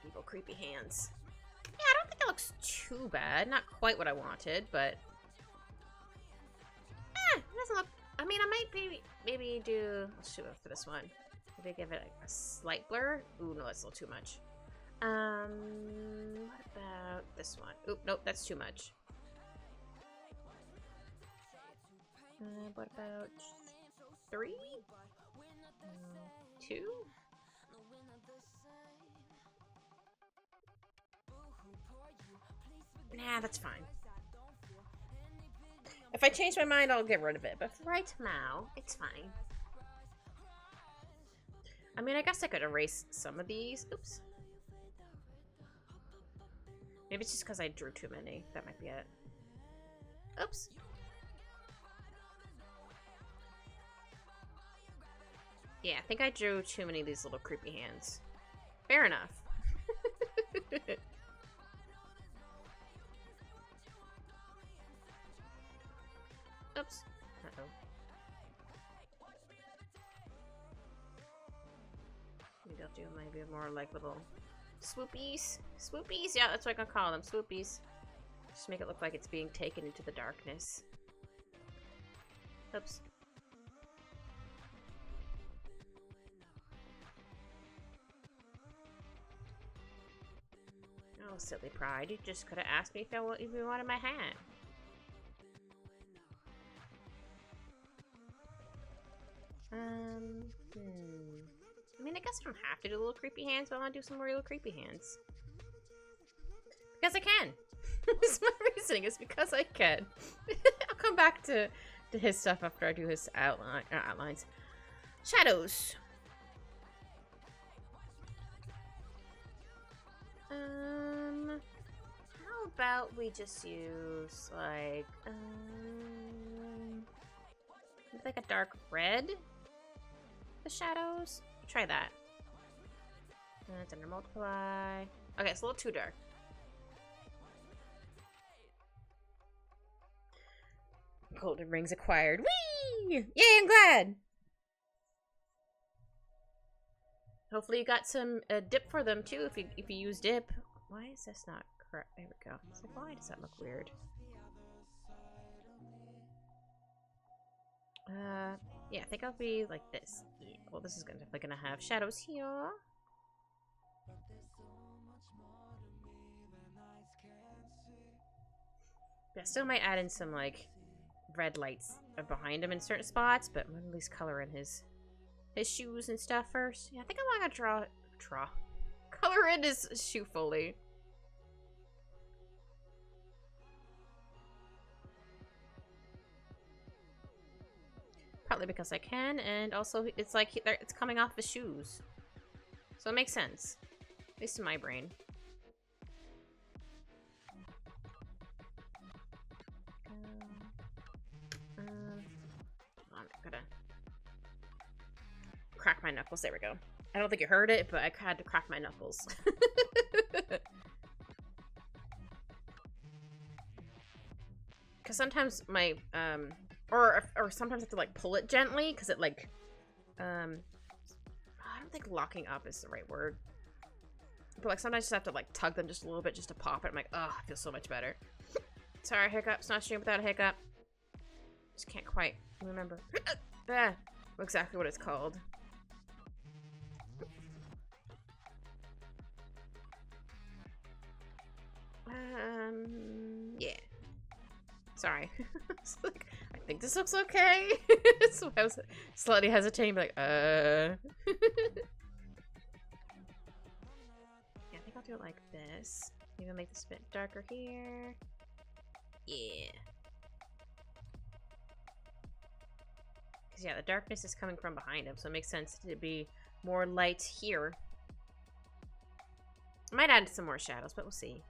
Evil creepy hands. Yeah, I don't think it looks too bad. Not quite what I wanted, but it doesn't look. I mean, I might maybe do. Let's shoot for this one. Maybe give it a slight blur. Ooh, no, that's a little too much. What about this one? Oop, nope, that's too much. What about 3? 2? Nah, that's fine. If I change my mind, I'll get rid of it. But for right now, it's fine. I mean, I guess I could erase some of these. Oops. Maybe it's just because I drew too many. That might be it. Oops. Yeah, I think I drew too many of these little creepy hands. Fair enough. Oops. Uh-oh. Maybe I'll do maybe more like little swoopies. Swoopies? Yeah, that's what I'm gonna call them. Swoopies. Just make it look like it's being taken into the darkness. Oops. Oh, silly pride. You just could have asked me if you wanted my hat. I mean, I guess I don't have to do little creepy hands, but I want to do some more little creepy hands. Because I can. It's my reasoning. It's because I can. I'll come back to his stuff after I do his outlines. Shadows. How about we just use like a dark red? The shadows? Try that. That's under multiply. Okay, it's a little too dark. Golden rings acquired. Whee! Yay, I'm glad! Hopefully you got some dip for them too if you use dip. Why is this not correct? There we go. It's like, why does that look weird? Yeah, I think I'll be like this. Yeah. Well, this is definitely gonna have shadows here. Yeah, still might add in some like red lights behind him in certain spots, but I'm gonna at least color in his shoes and stuff first. Yeah, I think I'm gonna color in his shoe fully. Partly because I can, and also it's like it's coming off his shoes, so it makes sense, at least in my brain. I'm gonna crack my knuckles. There we go. I don't think you heard it, but I had to crack my knuckles. Because sometimes my or sometimes I have to like pull it gently because it like I don't think locking up is the right word, but like sometimes I just have to like tug them just a little bit just to pop it. I'm like, oh, it feels so much better. Sorry, hiccups. Not stream without a hiccup. Just can't quite remember exactly what it's called. Yeah. Sorry. Like, I think this looks okay. So I was slightly hesitating, like, Yeah, I think I'll do it like this. Maybe make this a bit darker here. Yeah. Because, yeah, the darkness is coming from behind him, so it makes sense to be more light here. I might add some more shadows, but we'll see.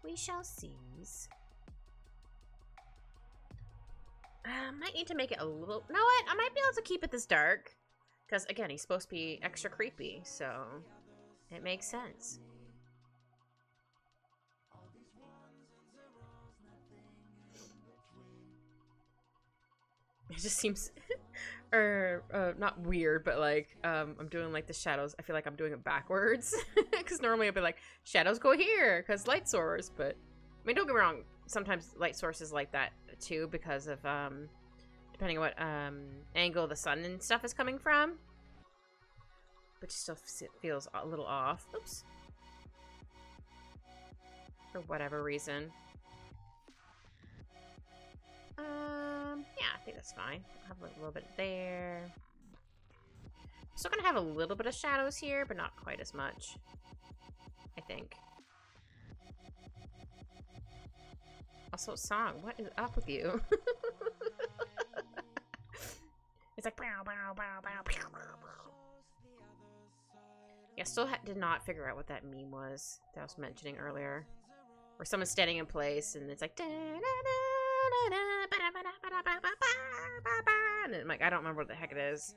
We shall see. Might need to make it a little... You know what? I might be able to keep it this dark. Because, again, he's supposed to be extra creepy, so... It makes sense. It just seems... not weird, but, like, I'm doing, like, the shadows. I feel like I'm doing it backwards. Because normally I'd be like, shadows go here, because light source. But, I mean, don't get me wrong. Sometimes light sources like that, too, because of, depending on what, angle the sun and stuff is coming from. But it still feels a little off. Oops. For whatever reason. Yeah, I think that's fine. I'll have a little bit there. Still gonna have a little bit of shadows here, but not quite as much. I think. Also, song, what is up with you? It's like bow, bow, bow, bow, bow, bow. Yeah, still did not figure out what that meme was that I was mentioning earlier. Where someone's standing in place and it's like and I'm like, I don't remember what the heck it is.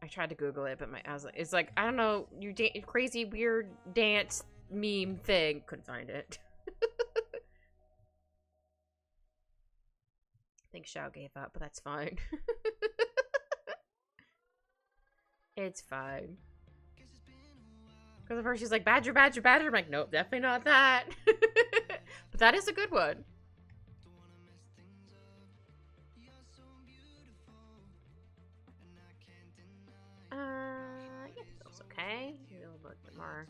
I tried to Google it, but I was like, it's like, I don't know, you crazy weird dance meme thing. Couldn't find it. I think Shao gave up, but that's fine. It's fine. Because at first she's like, badger, badger, badger. I'm like, nope, definitely not that. But that is a good one. Yeah, that's okay. A little bit more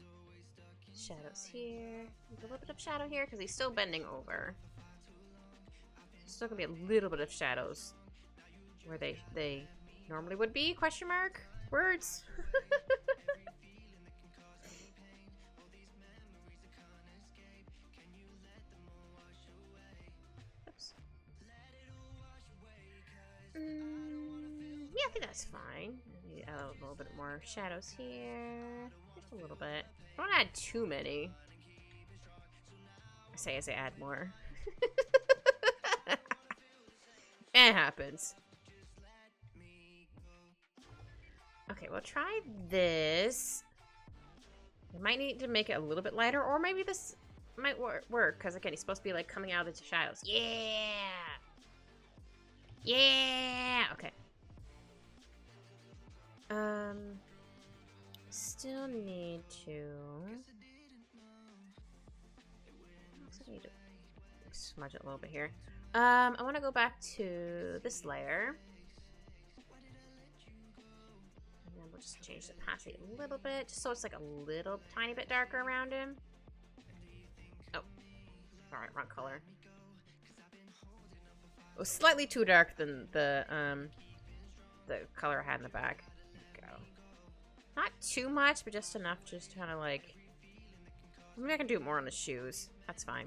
shadows here. There's a little bit of shadow here because he's still bending over. Still gonna be a little bit of shadows where they normally would be. Question mark? Words. Oops. Yeah, I think that's fine. Maybe a little bit more shadows here. Just a little bit. I don't add too many. I say as I add more. It happens. Okay, we'll try this. We might need to make it a little bit lighter, or maybe this might work, because again, he's supposed to be like coming out of the shadows. Yeah! Yeah! Okay. Still need to looks like I need to smudge it a little bit here. I want to go back to this layer. And then we'll just change the opacity a little bit, just so it's like a little tiny bit darker around him. Oh, sorry, wrong color. It was slightly too dark than the color I had in the back. There we go. Not too much, but just enough just to kind of like... Maybe I can do more on the shoes. That's fine.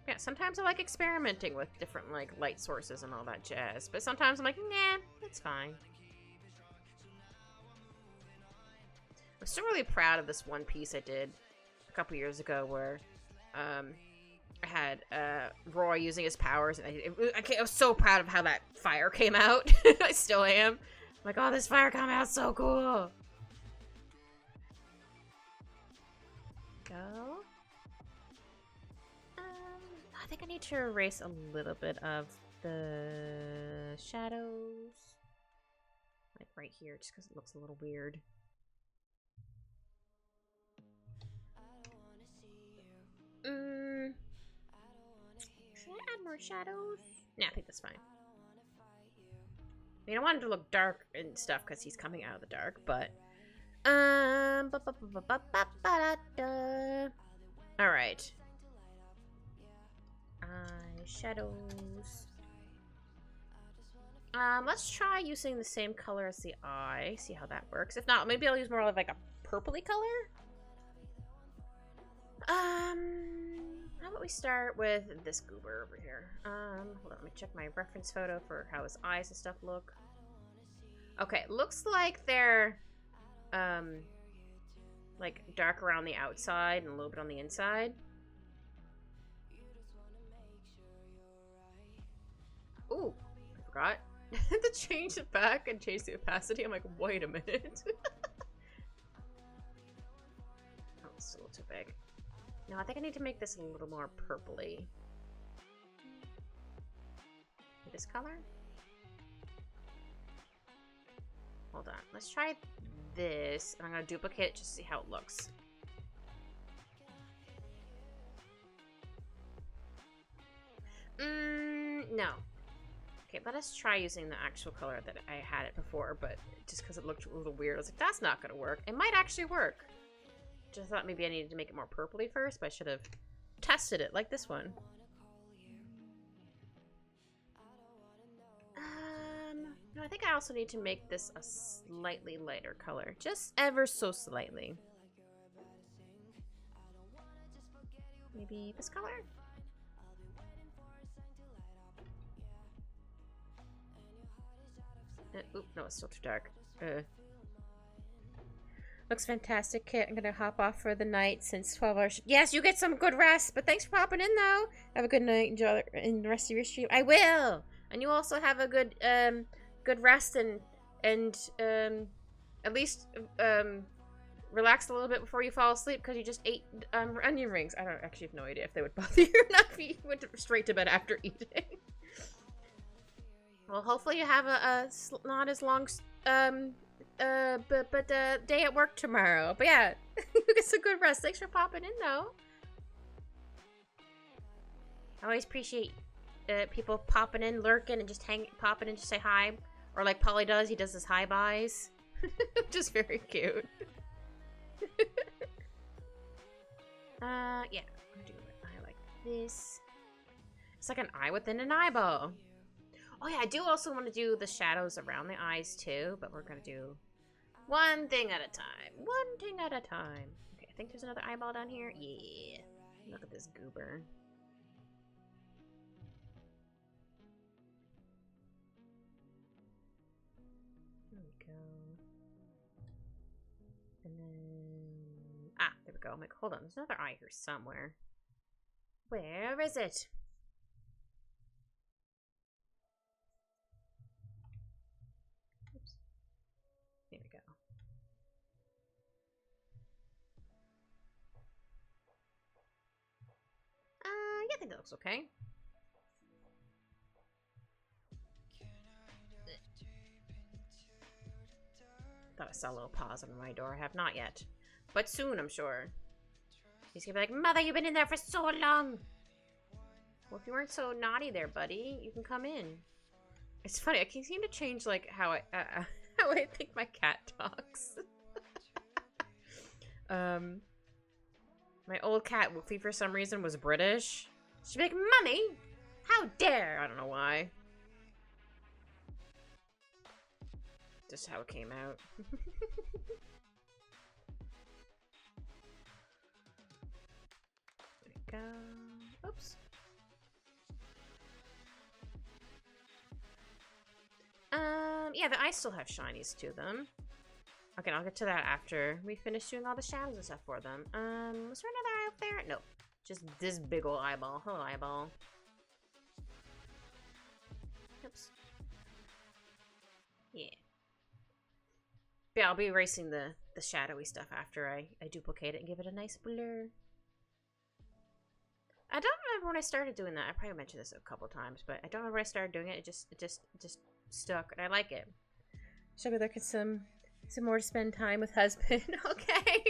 Yeah, sometimes I like experimenting with different like light sources and all that jazz, but sometimes I'm like, nah, that's fine. I'm still really proud of this one piece I did a couple years ago where I had Roy using his powers, and I was so proud of how that fire came out. I still am. I'm like, oh, this fire came out so cool. Go. I think I need to erase a little bit of the shadows. Like right here, just because it looks a little weird. Should I add more shadows? Nah, I think that's fine. I mean, I wanted to look dark and stuff because he's coming out of the dark, but... Alright. Shadows. Let's try using the same color as the eye. See how that works. If not, maybe I'll use more of like a purpley color. How about we start with this goober over here? Hold on, let me check my reference photo for how his eyes and stuff look. Okay, looks like they're like dark around the outside and a little bit on the inside. Ooh, I forgot to change it back and change the opacity. I'm like, wait a minute. Oh, it's a little too big. No, I think I need to make this a little more purpley. This color? Hold on. Let's try this. I'm going to duplicate it just to see how it looks. No. Okay, let us try using the actual color that I had it before, but just because it looked a little weird, I was like, that's not going to work. It might actually work. Just thought maybe I needed to make it more purpley first, but I should have tested it, like this one. No, I think I also need to make this a slightly lighter color. Just ever so slightly. Maybe this color? Oop, no, it's still too dark. Looks fantastic, Kit. I'm gonna hop off for the night since 12 hours. Yes, you get some good rest, but thanks for popping in, though. Have a good night. Enjoy the rest of your stream. I will! And you also have a good, good rest and at least, relax a little bit before you fall asleep because you just ate, onion rings. I don't actually have no idea if they would bother you or not if you went straight to bed after eating. Well, hopefully you have a not as long, day at work tomorrow. But yeah, you get some good rest. Thanks for popping in, though. I always appreciate people popping in, lurking, and just popping in to say hi. Or like Polly does, he does his hi buys. Just very cute. Yeah, I'm gonna do an eye like this. It's like an eye within an eyeball. Oh yeah, I do also want to do the shadows around the eyes too, but we're gonna do one thing at a time. One thing at a time. Okay, I think there's another eyeball down here. Yeah. Look at this goober. There we go. And then... Ah, there we go. I'm like, hold on, there's another eye here somewhere. Where is it? Here we go. Yeah, I think that looks okay. Thought I saw a little pause on my door. I have not yet. But soon, I'm sure. He's gonna be like, Mother, you've been in there for so long! Well, if you weren't so naughty there, buddy, you can come in. It's funny, I can seem to change, like, how I think my cat talks. My old cat, Woofy, for some reason, was British. She'd be like, Mummy! How dare! I don't know why. Just how it came out. There we go. Oops. Yeah, the eyes still have shinies to them. Okay, I'll get to that after we finish doing all the shadows and stuff for them. Was there another eye up there? No. Just this big ol' eyeball. Hello, eyeball. Oops. Yeah. Yeah, I'll be erasing the shadowy stuff after I duplicate it and give it a nice blur. I don't remember when I started doing that. I probably mentioned this a couple times, but I don't remember when I started doing it. It just stuck, and I like it. Should we look at some more to spend time with husband? Okay.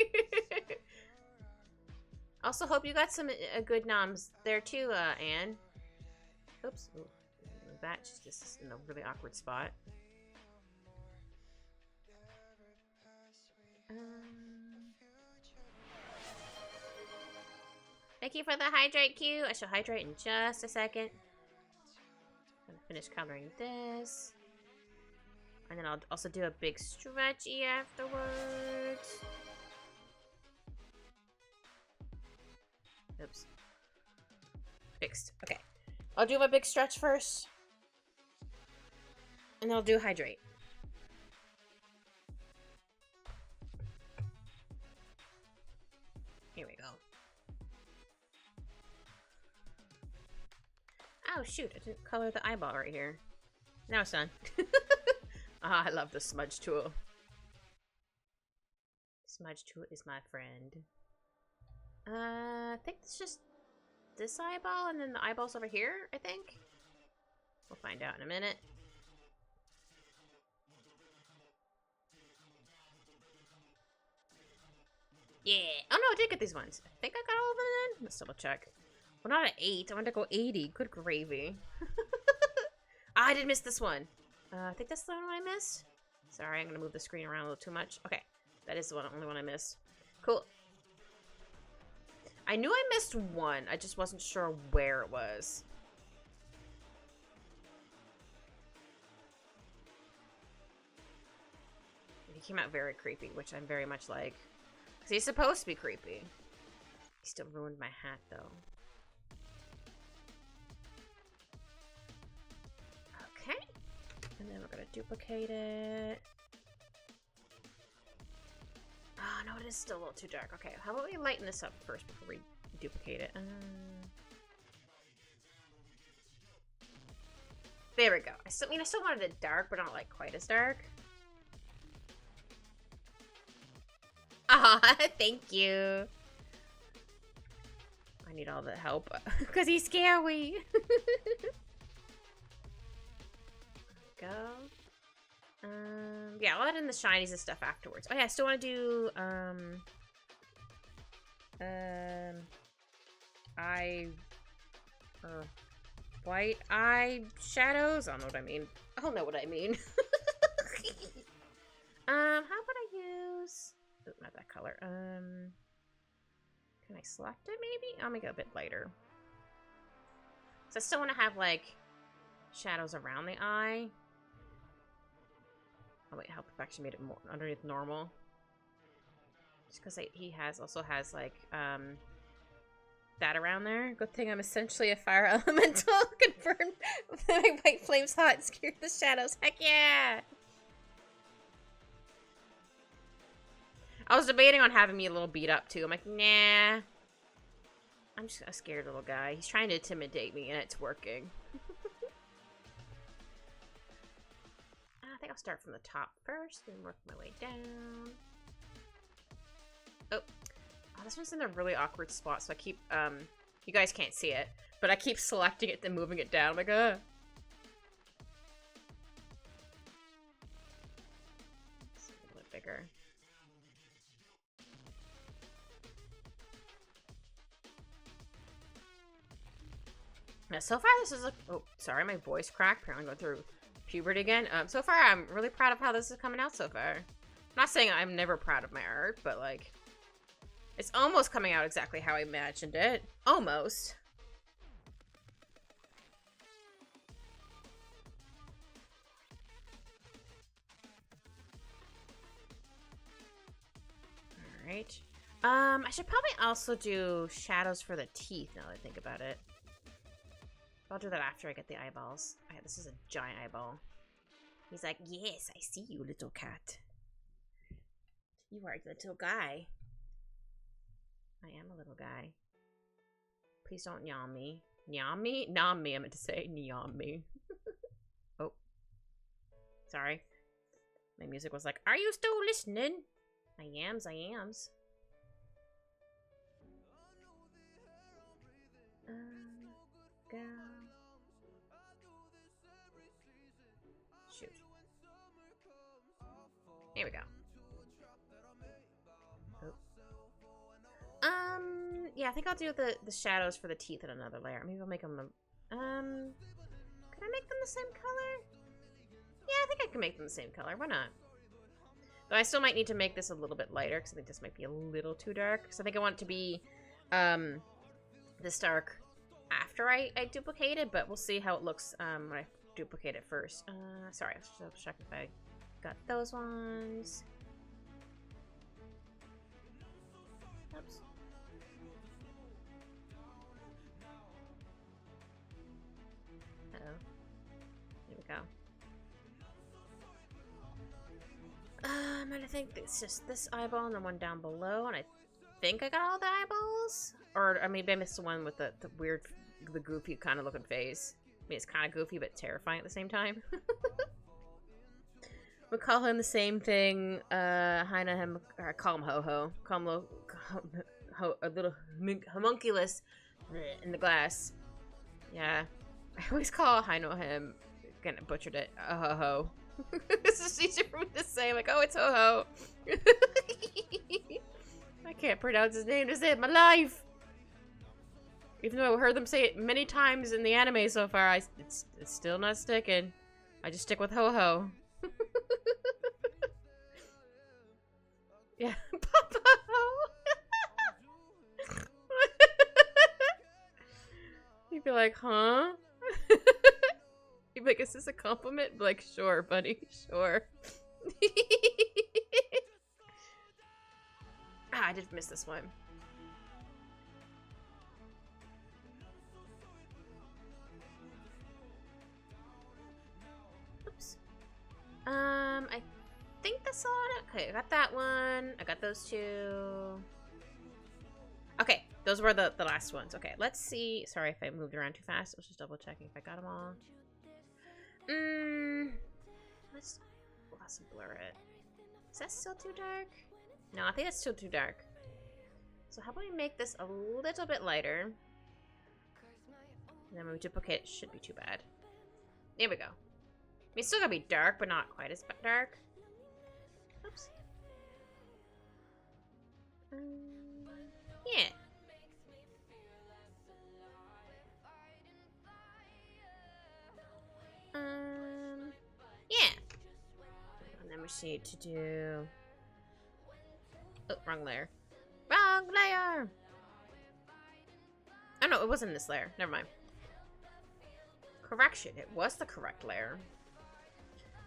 Also, hope you got some good noms there too, Anne. Oops. Ooh, that just in a really awkward spot. Thank you for the hydrate cue. I shall hydrate in just a second. I'm gonna finish coloring this. And then I'll also do a big stretchy afterwards. Oops. Fixed. Okay. I'll do my big stretch first. And I'll do hydrate. Here we go. Oh shoot, I didn't color the eyeball right here. Now it's done. Ah, I love the smudge tool. Smudge tool is my friend. I think it's just this eyeball and then the eyeballs over here, I think. We'll find out in a minute. Yeah. Oh no, I did get these ones. I think I got all of them in. Let's double check. Well, not an 8. I want to go 80. Good gravy. I did miss this one. I think that's the one I missed. Sorry, I'm going to move the screen around a little too much. Okay. That is the only one I missed. Cool. I knew I missed one. I just wasn't sure where it was. He came out very creepy, which I'm very much like. Because he's supposed to be creepy. He still ruined my hat, though. Okay. And then we're going to duplicate it. Oh, no, it is still a little too dark. Okay, how about we lighten this up first before we duplicate it? There we go. I still wanted it dark, but not like quite as dark. Ah, thank you. I need all the help because he's scary. Go. Yeah, I'll add in the shinies and stuff afterwards. Oh yeah, I still want to do white eye shadows. I don't know what I mean. I don't know what I mean. How about I use? Oh, not that color. Can I select it? Maybe I'll make it a bit lighter. So I still want to have like shadows around the eye. Oh wait, help if I actually made it more underneath normal. Just because he also has like that around there. Good thing I'm essentially a fire elemental. Confirmed. My white flame's hot and scared the shadows. Heck yeah! I was debating on having me a little beat up too. I'm like, nah. I'm just a scared little guy. He's trying to intimidate me and it's working. I think I'll start from the top first and work my way down. Oh, this one's in a really awkward spot, so I keep, you guys can't see it, but I keep selecting it then moving it down. I'm like, It's a little bit shaker. Now, so far this is a... Oh, sorry, my voice cracked. Apparently going through puberty again. So far, I'm really proud of how this is coming out so far. I'm not saying I'm never proud of my art, but, like... It's almost coming out exactly how I imagined it. Almost. Alright. I should probably also do shadows for the teeth now that I think about it. I'll do that after I get the eyeballs. Okay, this is a giant eyeball. He's like, yes, I see you, little cat. You are a little guy. I am a little guy. Please don't yawn me. Yawn me? Nom me, I meant to say. Yawn me. Oh. Sorry. My music was like, are you still listening? I yams, I yams. Go. Shoot. Here we go. Yeah, I think I'll do the shadows for the teeth in another layer. Maybe I'll make them, could I make them the same color? Yeah, I think I can make them the same color. Why not? Though I still might need to make this a little bit lighter, because I think this might be a little too dark. Because I think I want it to be, this dark after I duplicate it, but we'll see how it looks, when I duplicate it first. Sorry, I was just checking if I got those ones. Oops. Uh-oh. Here we go. And I think it's just this eyeball and the one down below, and I think I got all the eyeballs? Or maybe I missed the one with the weird, the goofy kind of looking face. I mean, it's kind of goofy, but terrifying at the same time. We'll call him the same thing. Him, or call him Ho-Ho. Call him a little homunculus in the glass. Yeah. I always call him. Kind of butchered it. Ho-Ho. This is easier for me to say. I'm like, oh, it's Ho-Ho. I can't pronounce his name to save my life. Even though I heard them say it many times in the anime so far, it's still not sticking. I just stick with Ho-Ho. Yeah, Papa Ho. You'd be like, huh? You'd be like, is this a compliment? I'd be like, sure, buddy, sure. I did miss this one. Oops. I think that's all I did. Okay, I got that one. I got those two. Okay, those were the last ones. Okay, let's see. Sorry if I moved around too fast. I was just double checking if I got them all. We'll have to blur it. Is that still too dark? No, I think that's still too dark. So how about we make this a little bit lighter? And then when we duplicate, it shouldn't be too bad. There we go. I mean, it's still gonna be dark, but not quite as dark. Oops. Yeah. Yeah. And then we just need to do... Oh, wrong layer. Wrong layer! Oh no, it wasn't in this layer. Never mind. Correction, it was the correct layer.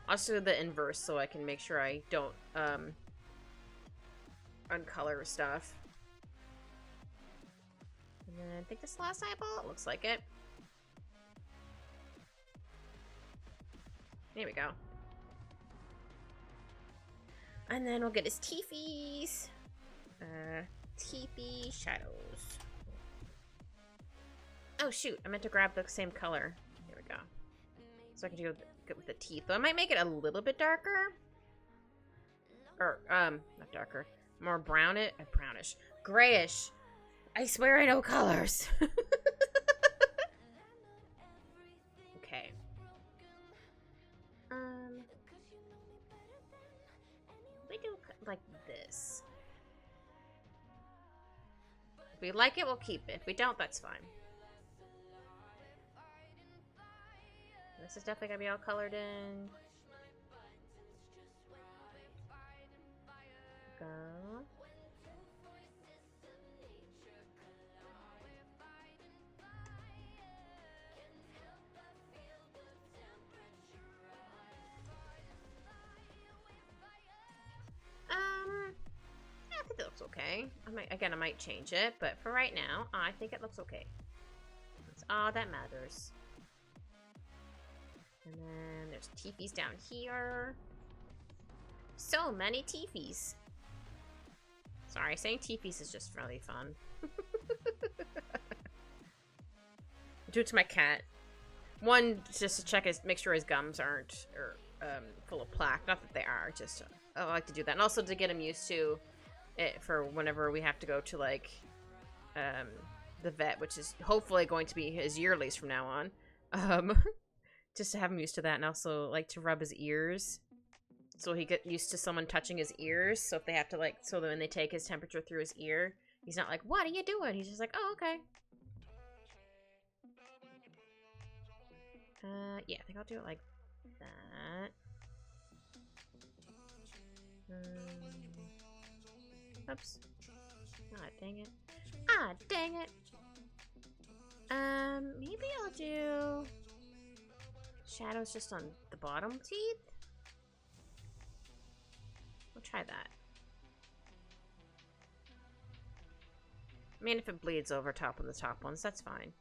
I'll just do the inverse so I can make sure I don't, uncolor stuff. And then I think this last eyeball, it looks like it. There we go. And then we'll get his teethies. Teethy shadows. Oh shoot, I meant to grab the same color. Here we go. So I can do it with the teeth. Though I might make it a little bit darker. Or, not darker. More brownish. Grayish. I swear I know colors. Okay. do like this? If we like it, we'll keep it. If we don't, that's fine. This is definitely gonna be all colored in. Go. I think it looks okay. I might change it, but for right now, I think it looks okay. That's all that matters. And then there's teepees down here. So many teepees. Sorry, saying teepees is just really fun. Do it to my cat. One, just to check make sure his gums aren't full of plaque. Not that they are, just I like to do that. And also to get him used to it for whenever we have to go to like the vet, which is hopefully going to be his yearlies from now on. Just to have him used to that, and also like to rub his ears so he get used to someone touching his ears. So if they have to like, so that when they take his temperature through his ear, he's not like, "What are you doing?" He's just like, "Oh, okay." Yeah, I think I'll do it like that. Oops. Ah, dang it. Ah, dang it. Maybe I'll do shadows just on the bottom teeth. We'll try that. I mean, if it bleeds over top on the top ones, that's fine.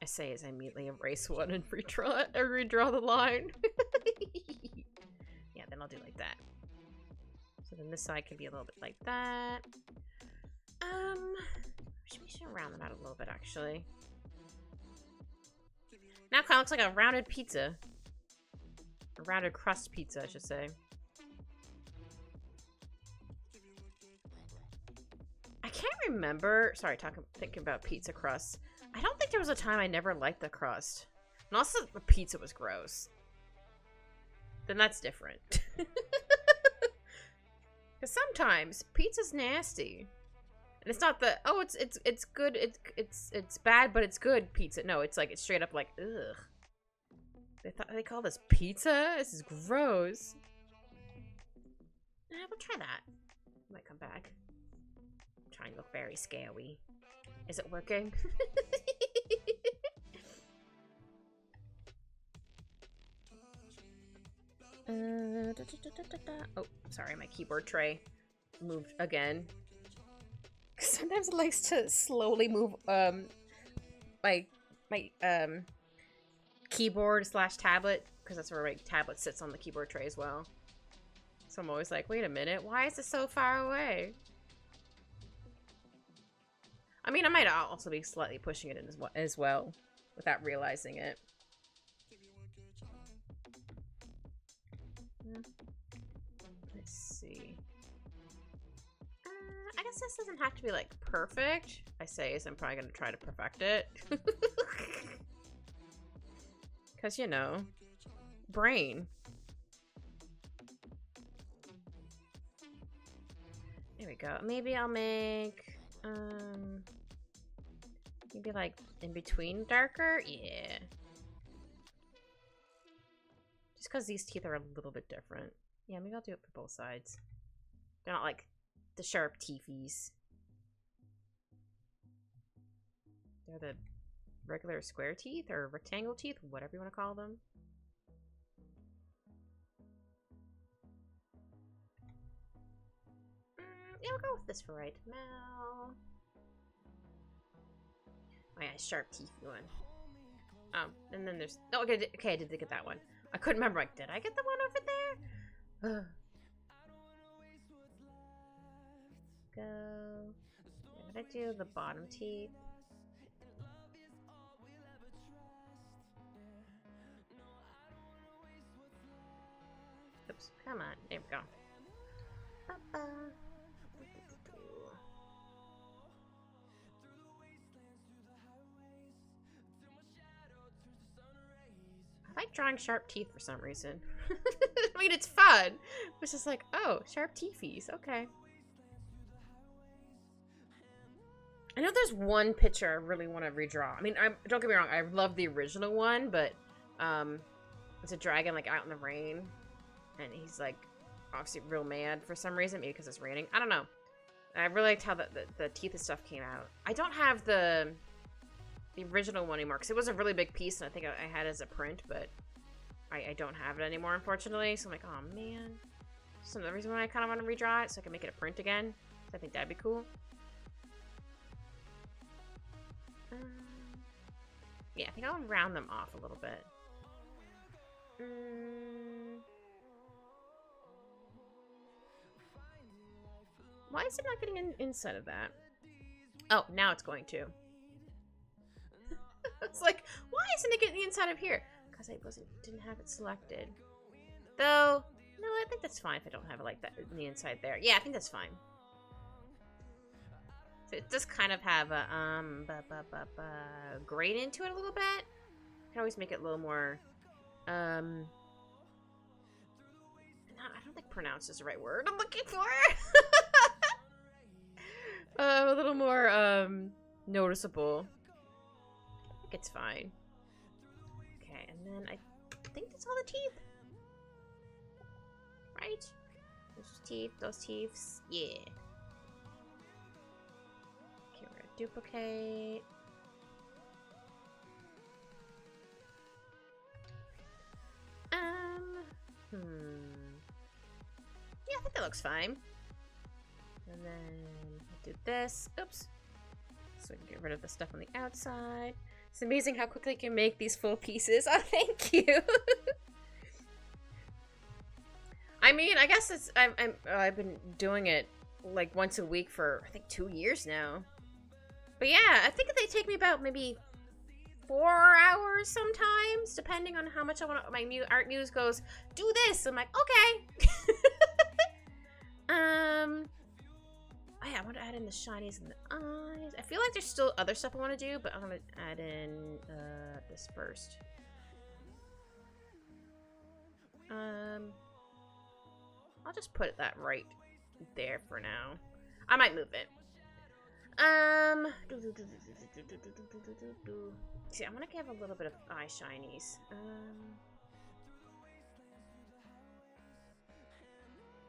I say as I immediately erase one and redraw the line. Yeah, then I'll do like that. So then this side can be a little bit like that. We should round them out a little bit, actually. Now it kind of looks like a rounded pizza. A rounded crust pizza, I should say. I can't remember. Sorry, thinking about pizza crust. I don't think there was a time I never liked the crust. And also, the pizza was gross. Then that's different. Because sometimes pizza's nasty. And it's not the, oh, it's good, it's bad, but it's good pizza. No, it's like, it's straight up like, ugh. They call this pizza? This is gross. We'll try that. Might come back. I'm trying to look very scary. Is it working? Oh, sorry, my keyboard tray moved again. Sometimes it likes to slowly move my keyboard / tablet, because that's where my tablet sits on the keyboard tray as well. So I'm always like, wait a minute, why is it so far away? I mean, I might also be slightly pushing it in as well without realizing it. Let's see. I guess this doesn't have to be like perfect. I say as I'm probably gonna try to perfect it. Because, you know, brain. There we go. Maybe I'll make, maybe like in between darker? Yeah. Just because these teeth are a little bit different. Yeah, maybe I'll do it for both sides. They're not like the sharp teethies. They're the regular square teeth or rectangle teeth, whatever you want to call them. Yeah, we'll go with this for right now. Oh yeah, sharp teeth one. And then there's, oh, okay, I did get that one. I couldn't remember, like, did I get the one over there? Go. Yeah, did I do the bottom teeth? Oops, come on, there we go. Have I like drawing sharp teeth for some reason. I mean, it's fun. It's just like, oh, sharp teethies. Okay. I know there's one picture I really want to redraw. I mean, don't get me wrong, I love the original one, but it's a dragon like out in the rain, and he's like obviously real mad for some reason, maybe because it's raining. I don't know. I really liked how the teeth and stuff came out. I don't have the original one anymore because it was a really big piece, and I think I had it as a print, but I don't have it anymore, unfortunately. So I'm like, oh man. That's another reason why I kind of want to redraw it so I can make it a print again. I think that'd be cool. Yeah, I think I'll round them off a little bit. Why is it not getting inside of that? Oh, now it's going to. It's like, why isn't it getting the inside of here? Because I didn't have it selected. Though, no, I think that's fine if I don't have it like that in the inside there. Yeah, I think that's fine. So it does kind of have a gradient to it a little bit. I can always make it a little more I don't think pronounce is the right word I'm looking for. A little more noticeable. I think it's fine. Okay, and then I think that's all the teeth. Right? Those teeth. Yeah. Okay, we're gonna duplicate. Yeah, I think that looks fine. And then do this. Oops. So we can get rid of the stuff on the outside. It's amazing how quickly you can make these full pieces. Oh, thank you. I mean, I guess it's I've been doing it like once a week for I think 2 years now. But yeah, I think they take me about maybe 4 hours sometimes, depending on how much I want to. My art muse goes, do this. I'm like, okay. Oh yeah, I want to add in the shinies and the eyes. I feel like there's still other stuff I want to do, but I'm gonna add in this first. I'll just put that right there for now. I might move it. See, I want to give a little bit of eye shinies.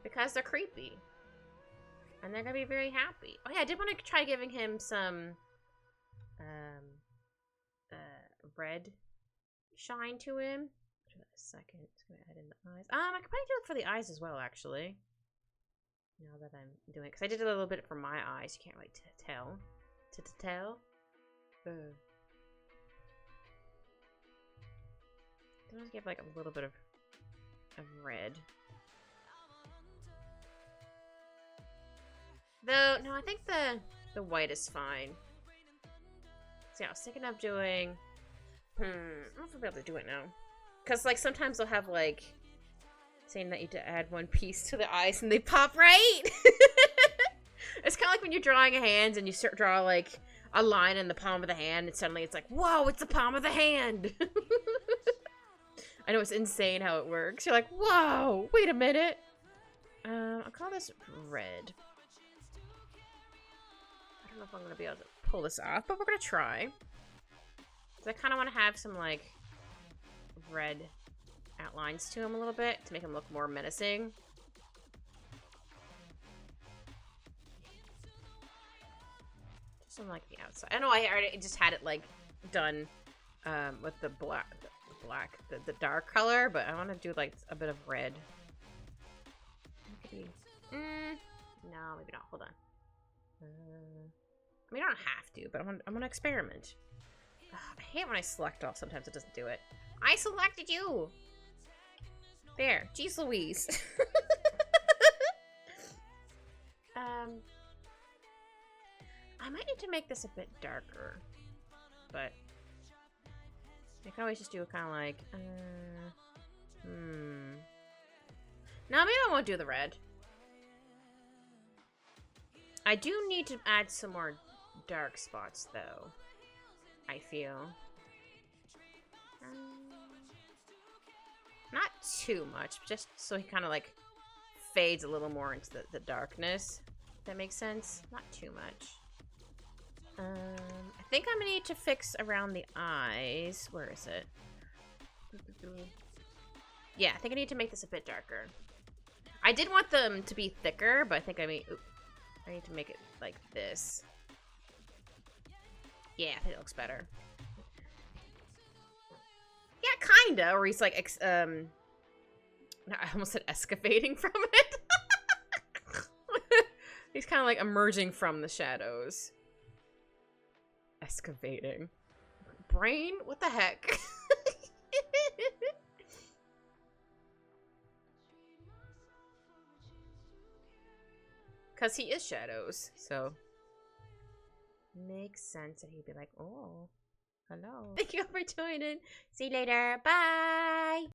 Because they're creepy. And they're gonna be very happy. Oh yeah, I did want to try giving him some red shine to him. Do that a second. Just gonna add in the eyes. I could probably do it for the eyes as well, actually. Now that I'm doing it, because I did a little bit for my eyes. You can't really tell. Tell. I'm gonna give like a little bit of red. Though, no, I think the white is fine. See, I was thinking of doing... I don't know if I'll be able to do it now. Because, like, sometimes they'll have, like, saying that you have to add one piece to the eyes and they pop right! It's kind of like when you're drawing a hand and you start draw, like, a line in the palm of the hand and suddenly it's like, whoa, it's the palm of the hand! I know, it's insane how it works. You're like, whoa, wait a minute! I'll call this red. I don't know if I'm going to be able to pull this off, but we're going to try. Because I kind of want to have some, like, red outlines to him a little bit to make him look more menacing. Just on, like, the outside. I know I already just had it, like, done with the the dark color, but I want to do, like, a bit of red. No, maybe not. Hold on. I mean, I don't have to, but I'm gonna experiment. Ugh, I hate when I select off. Sometimes it doesn't do it. I selected you! There. Jeez Louise. I might need to make this a bit darker. But I can always just do it kind of like... No, maybe I won't do the red. I do need to add some more dark spots, though. I feel. Not too much, just so he kind of like fades a little more into the darkness. If that makes sense. Not too much. I think I'm gonna need to fix around the eyes. Where is it? Yeah, I think I need to make this a bit darker. I did want them to be thicker, but I think I need to make it like this. Yeah, I think it looks better. Yeah, kinda. Or he's like, I almost said excavating from it. He's kind of like emerging from the shadows. Excavating. Brain? What the heck? Because he is shadows, so. Makes sense that he'd be like, oh, hello. Thank you for joining. See you later. Bye.